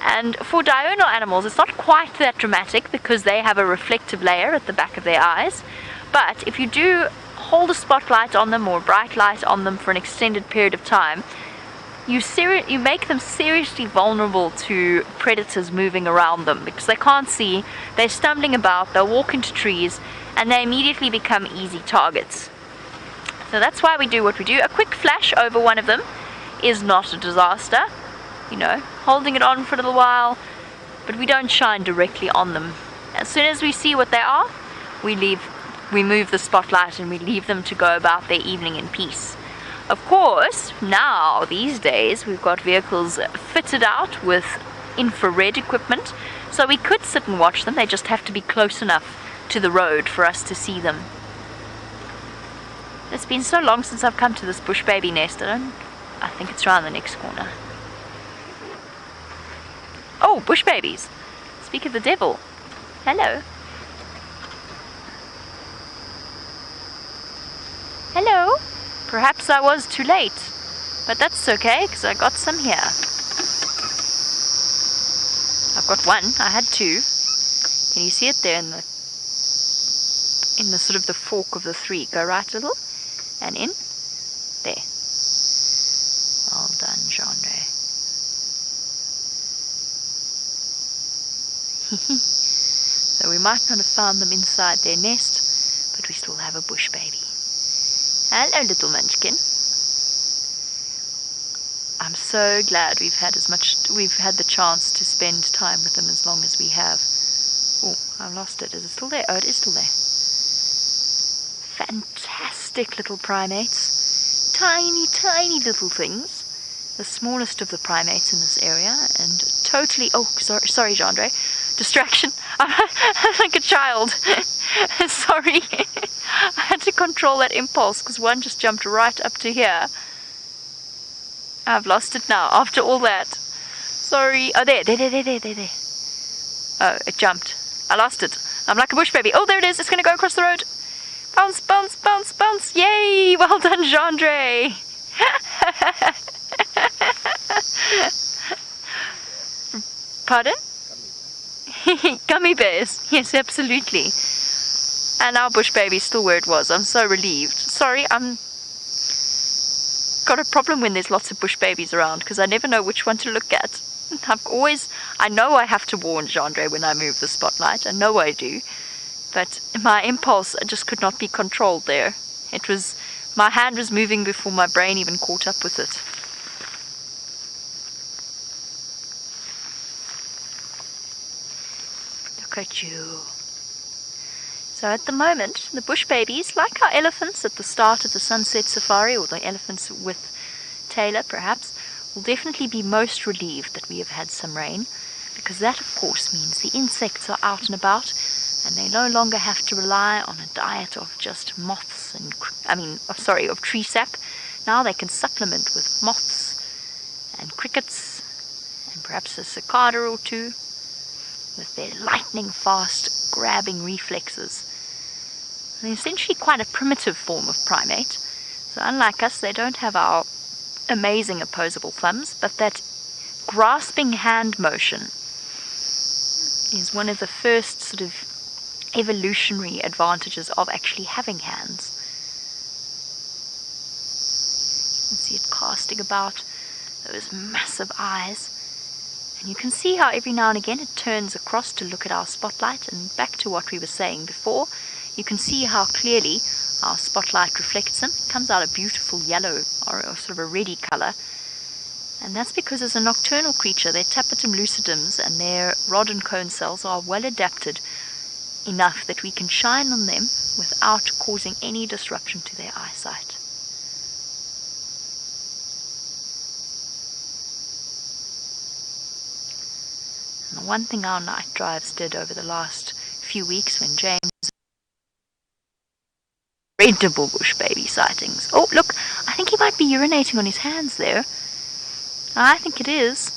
And for diurnal animals, it's not quite that dramatic because they have a reflective layer at the back of their eyes. But if you do hold a spotlight on them or a bright light on them for an extended period of time, you make them seriously vulnerable to predators moving around them because they can't see, they're stumbling about, they'll walk into trees, and they immediately become easy targets. So that's why we do what we do. A quick flash over one of them is not a disaster. You know, holding it on for a little while, but we don't shine directly on them. As soon as we see what they are, we move the spotlight and we leave them to go about their evening in peace. Of course, now, these days, we've got vehicles fitted out with infrared equipment, so we could sit and watch them. They just have to be close enough to the road for us to see them. It's been so long since I've come to this bush baby nest. I think it's around the next corner. Oh, bush babies. Speak of the devil. Hello. Hello. Perhaps I was too late, but that's okay because I got some here. I've got one. I had two. Can you see it there in the sort of the fork of the three? Go right a little and in. There. Well done, Genre. So we might not have found them inside their nest, but we still have a bush baby. Hello, little munchkin. I'm so glad we've had the chance to spend time with them as long as we have. Oh, I lost it. Is it still there? Oh, it is still there. Fantastic little primates. Tiny, tiny little things. The smallest of the primates in this area, and totally. Oh, sorry, Genre. Distraction. I'm like a child. Sorry. I had to control that impulse because one just jumped right up to here. I've lost it now after all that. Sorry. Oh, there. Oh, it jumped. I lost it. I'm like a bush baby. Oh, there it is. It's going to go across the road. Bounce, bounce, bounce, bounce. Yay! Well done, Genre. Pardon? Gummy bears. Yes, absolutely. And our bush baby's still where it was. I'm so relieved. Sorry, I'm got a problem when there's lots of bush babies around because I never know which one to look at. I know I have to warn Genre when I move the spotlight. I know I do. But my impulse just could not be controlled there. My hand was moving before my brain even caught up with it. Look at you. So at the moment, the bush babies, like our elephants at the start of the sunset safari, or the elephants with Taylor perhaps, will definitely be most relieved that we have had some rain, because that of course means the insects are out and about, and they no longer have to rely on a diet of just moths and, of tree sap. Now they can supplement with moths and crickets and perhaps a cicada or two with their lightning fast grabbing reflexes. They're essentially quite a primitive form of primate. So unlike us, they don't have our amazing opposable thumbs, but that grasping hand motion is one of the first sort of evolutionary advantages of actually having hands. You can see it casting about those massive eyes, and you can see how every now and again it turns across to look at our spotlight. And back to what we were saying before, you can see how clearly our spotlight reflects him. It comes out a beautiful yellow or sort of a reddy color. And that's because as a nocturnal creature, their tapetum lucidums and their rod and cone cells are well adapted enough that we can shine on them without causing any disruption to their eyesight. And the one thing our night drives did over the last few weeks when James incredible bush baby sightings. Oh, look, I think he might be urinating on his hands there. I think it is.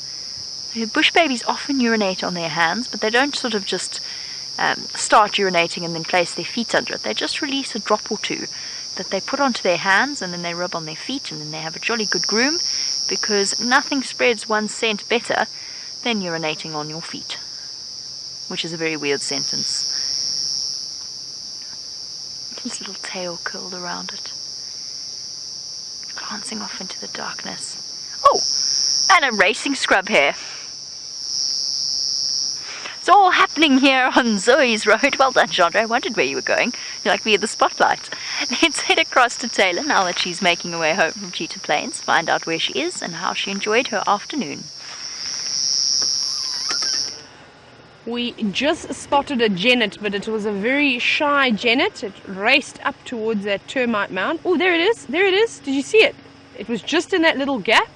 Bush babies often urinate on their hands, but they don't sort of just start urinating and then place their feet under it. They just release a drop or two that they put onto their hands, and then they rub on their feet, and then they have a jolly good groom, because nothing spreads one's scent better than urinating on your feet, which is a very weird sentence. His little tail curled around it, glancing off into the darkness. Oh, and a racing scrub hare. It's all happening here on Zoe's road. Well done, Chandra. I wondered where you were going. You're like me at the spotlight. Let's head across to Taylor now that she's making her way home from Cheetah Plains, find out where she is and how she enjoyed her afternoon. We just spotted a genet, but it was a very shy genet. It raced up towards that termite mound. Oh, there it is. There it is. Did you see it? It was just in that little gap.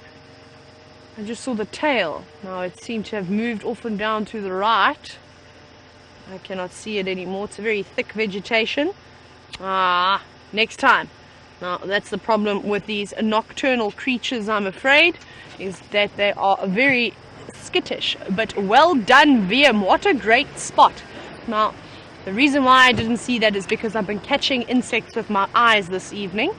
I just saw the tail. Now it seemed to have moved off and down to the right. I cannot see it anymore. It's a very thick vegetation. Next time. Now that's the problem with these nocturnal creatures, I'm afraid, is that they are very skittish. But well done, VM. What a great spot. Now the reason why I didn't see that is because I've been catching insects with my eyes this evening,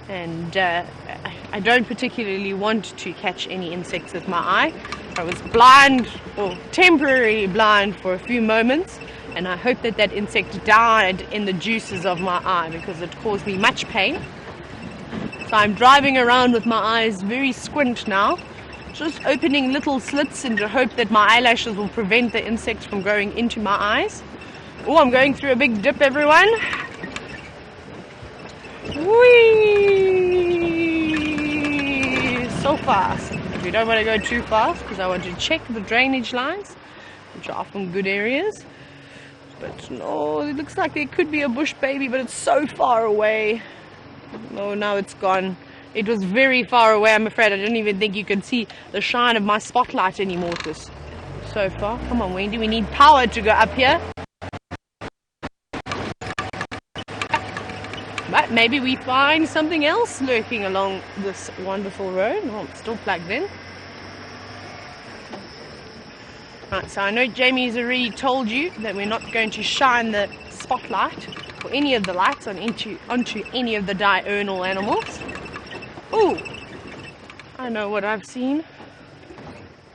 and I don't particularly want to catch any insects with my eye. I was blind, or temporarily blind, for a few moments, and I hope that that insect died in the juices of my eye because it caused me much pain. So I'm driving around with my eyes very squint now, just opening little slits in the hope that my eyelashes will prevent the insects from going into my eyes. Oh, I'm going through a big dip, everyone. Whee! So fast. We don't want to go too fast because I want to check the drainage lines, which are often good areas. But no, it looks like there could be a bush baby, but it's so far away. Oh, now it's gone. It was very far away, I'm afraid. I don't even think you can see the shine of my spotlight anymore. It was so far. Come on, Wendy, we need power to go up here. But maybe we find something else lurking along this wonderful road. Oh, it's still plugged in. Right, so I know Jamie's already told you that we're not going to shine the spotlight or any of the lights onto any of the diurnal animals. Oh, I know what I've seen.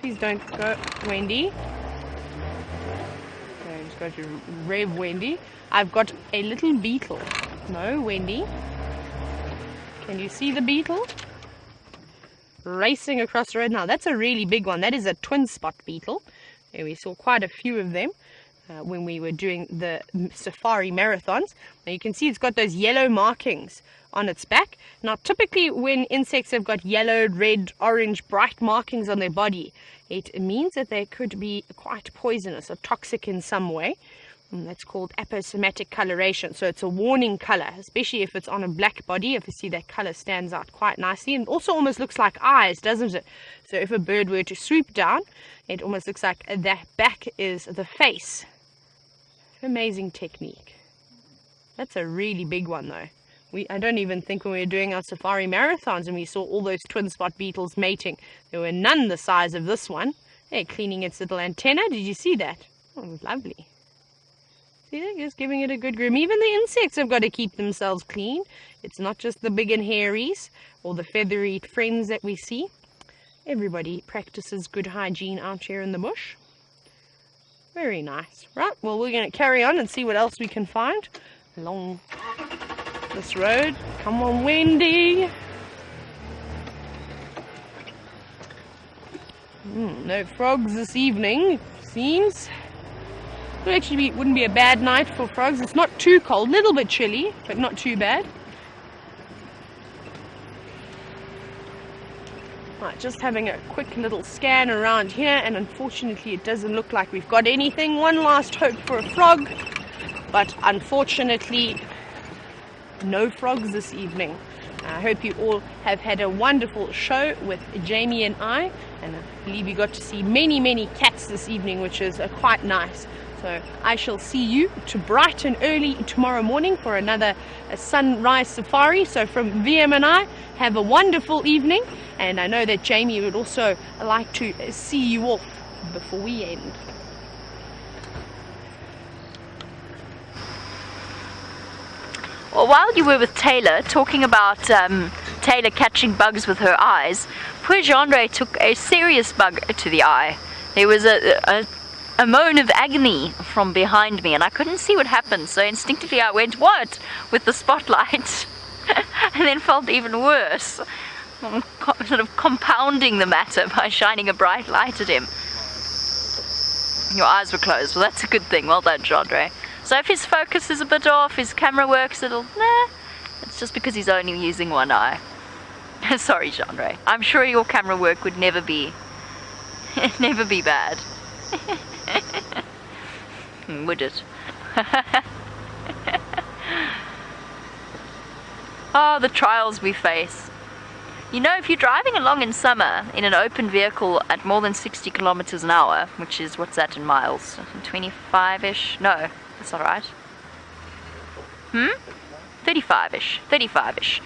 Please don't go, Wendy. Okay, I'm just going to rev Wendy. I've got a little beetle. No, Wendy. Can you see the beetle? Racing across the road now. That's a really big one. That is a twin spot beetle. And we saw quite a few of them. when we were doing the safari marathons. Now you can see it's got those yellow markings on its back. Now typically when insects have got yellow, red, orange, bright markings on their body, it means that they could be quite poisonous or toxic in some way. And that's called aposematic coloration. So it's a warning color, especially if it's on a black body. If you see, that color stands out quite nicely, and also almost looks like eyes, doesn't it? So if a bird were to swoop down, it almost looks like that back is the face. Amazing technique. That's a really big one though. I don't even think when we were doing our safari marathons and we saw all those twin spot beetles mating, there were none the size of this one. They're cleaning its little antenna. Did you see that? Oh, it was lovely. See, they're just giving it a good groom. Even the insects have got to keep themselves clean. It's not just the big and hairies or the feathery friends that we see. Everybody practices good hygiene out here in the bush. Very nice. Right, well, we're going to carry on and see what else we can find along this road. Come on, Wendy. No frogs this evening, seems. Wouldn't be a bad night for frogs. It's not too cold, a little bit chilly, but not too bad. Right, just having a quick little scan around here, and unfortunately it doesn't look like we've got anything. One last hope for a frog, but unfortunately no frogs this evening. I hope you all have had a wonderful show with Jamie and I believe you got to see many cats this evening, which is quite nice. So I shall see you to bright and early tomorrow morning for another sunrise safari. So from VM and I, have a wonderful evening, and I know that Jamie would also like to see you off before we end. Well, while you were with Taylor talking about Taylor catching bugs with her eyes, poor Jeandre took a serious bug to the eye. There was a moan of agony from behind me, and I couldn't see what happened, so instinctively I went, "What?" with the spotlight, and then felt even worse, sort of compounding the matter by shining a bright light at him. Your eyes were closed. Well, that's a good thing. Well done, Jeandre. So if his focus is a bit off, his camera works a little, it's just because he's only using one eye. Sorry, Jeandre. I'm sure your camera work would never be bad. Would it? Oh, the trials we face. You know, if you're driving along in summer in an open vehicle at more than 60 kilometers an hour, which is, what's that in miles? 25-ish? No, that's not right. 35-ish.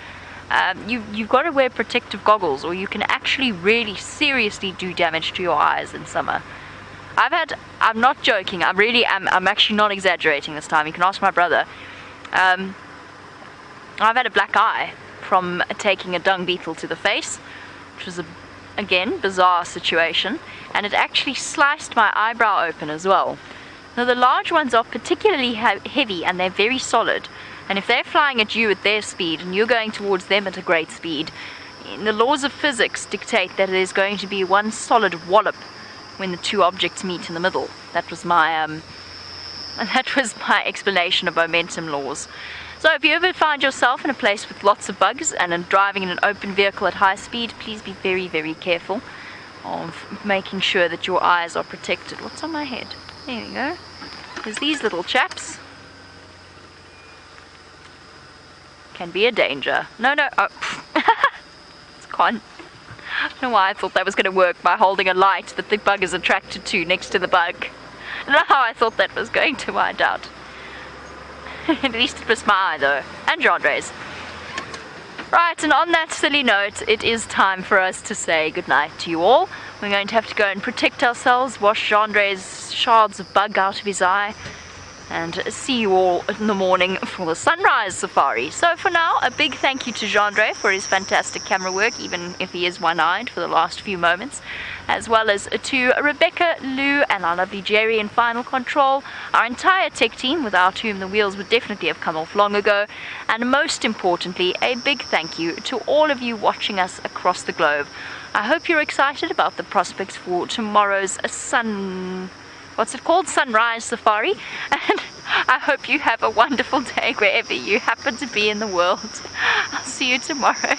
You've got to wear protective goggles, or you can actually really seriously do damage to your eyes in summer. I'm not joking, I'm actually not exaggerating this time. You can ask my brother. I've had a black eye from taking a dung beetle to the face, which was again, bizarre situation, and it actually sliced my eyebrow open as well. Now the large ones are particularly heavy, and they're very solid, and if they're flying at you at their speed and you're going towards them at a great speed, the laws of physics dictate that there's going to be one solid wallop when the two objects meet in the middle. That was my explanation of momentum laws. So if you ever find yourself in a place with lots of bugs and driving in an open vehicle at high speed, please be very, very careful of making sure that your eyes are protected. What's on my head? There we go. There's these little chaps. Can be a danger. No. Oh. It's gone. I don't know why I thought that was going to work by holding a light that the bug is attracted to next to the bug. I don't know how I thought that was going to wind out. At least it was my eye though, and Jeandre's. Right, and on that silly note, it is time for us to say goodnight to you all. We're going to have to go and protect ourselves, wash Jeandre's shards of bug out of his eye, and see you all in the morning for the sunrise safari. So for now, a big thank you to Jeandre for his fantastic camera work, even if he is one-eyed for the last few moments, as well as to Rebecca, Lou, and our lovely Jerry in Final Control, our entire tech team, without whom the wheels would definitely have come off long ago, and most importantly, a big thank you to all of you watching us across the globe. I hope you're excited about the prospects for tomorrow's what's it called? Sunrise safari. And I hope you have a wonderful day wherever you happen to be in the world. I'll see you tomorrow.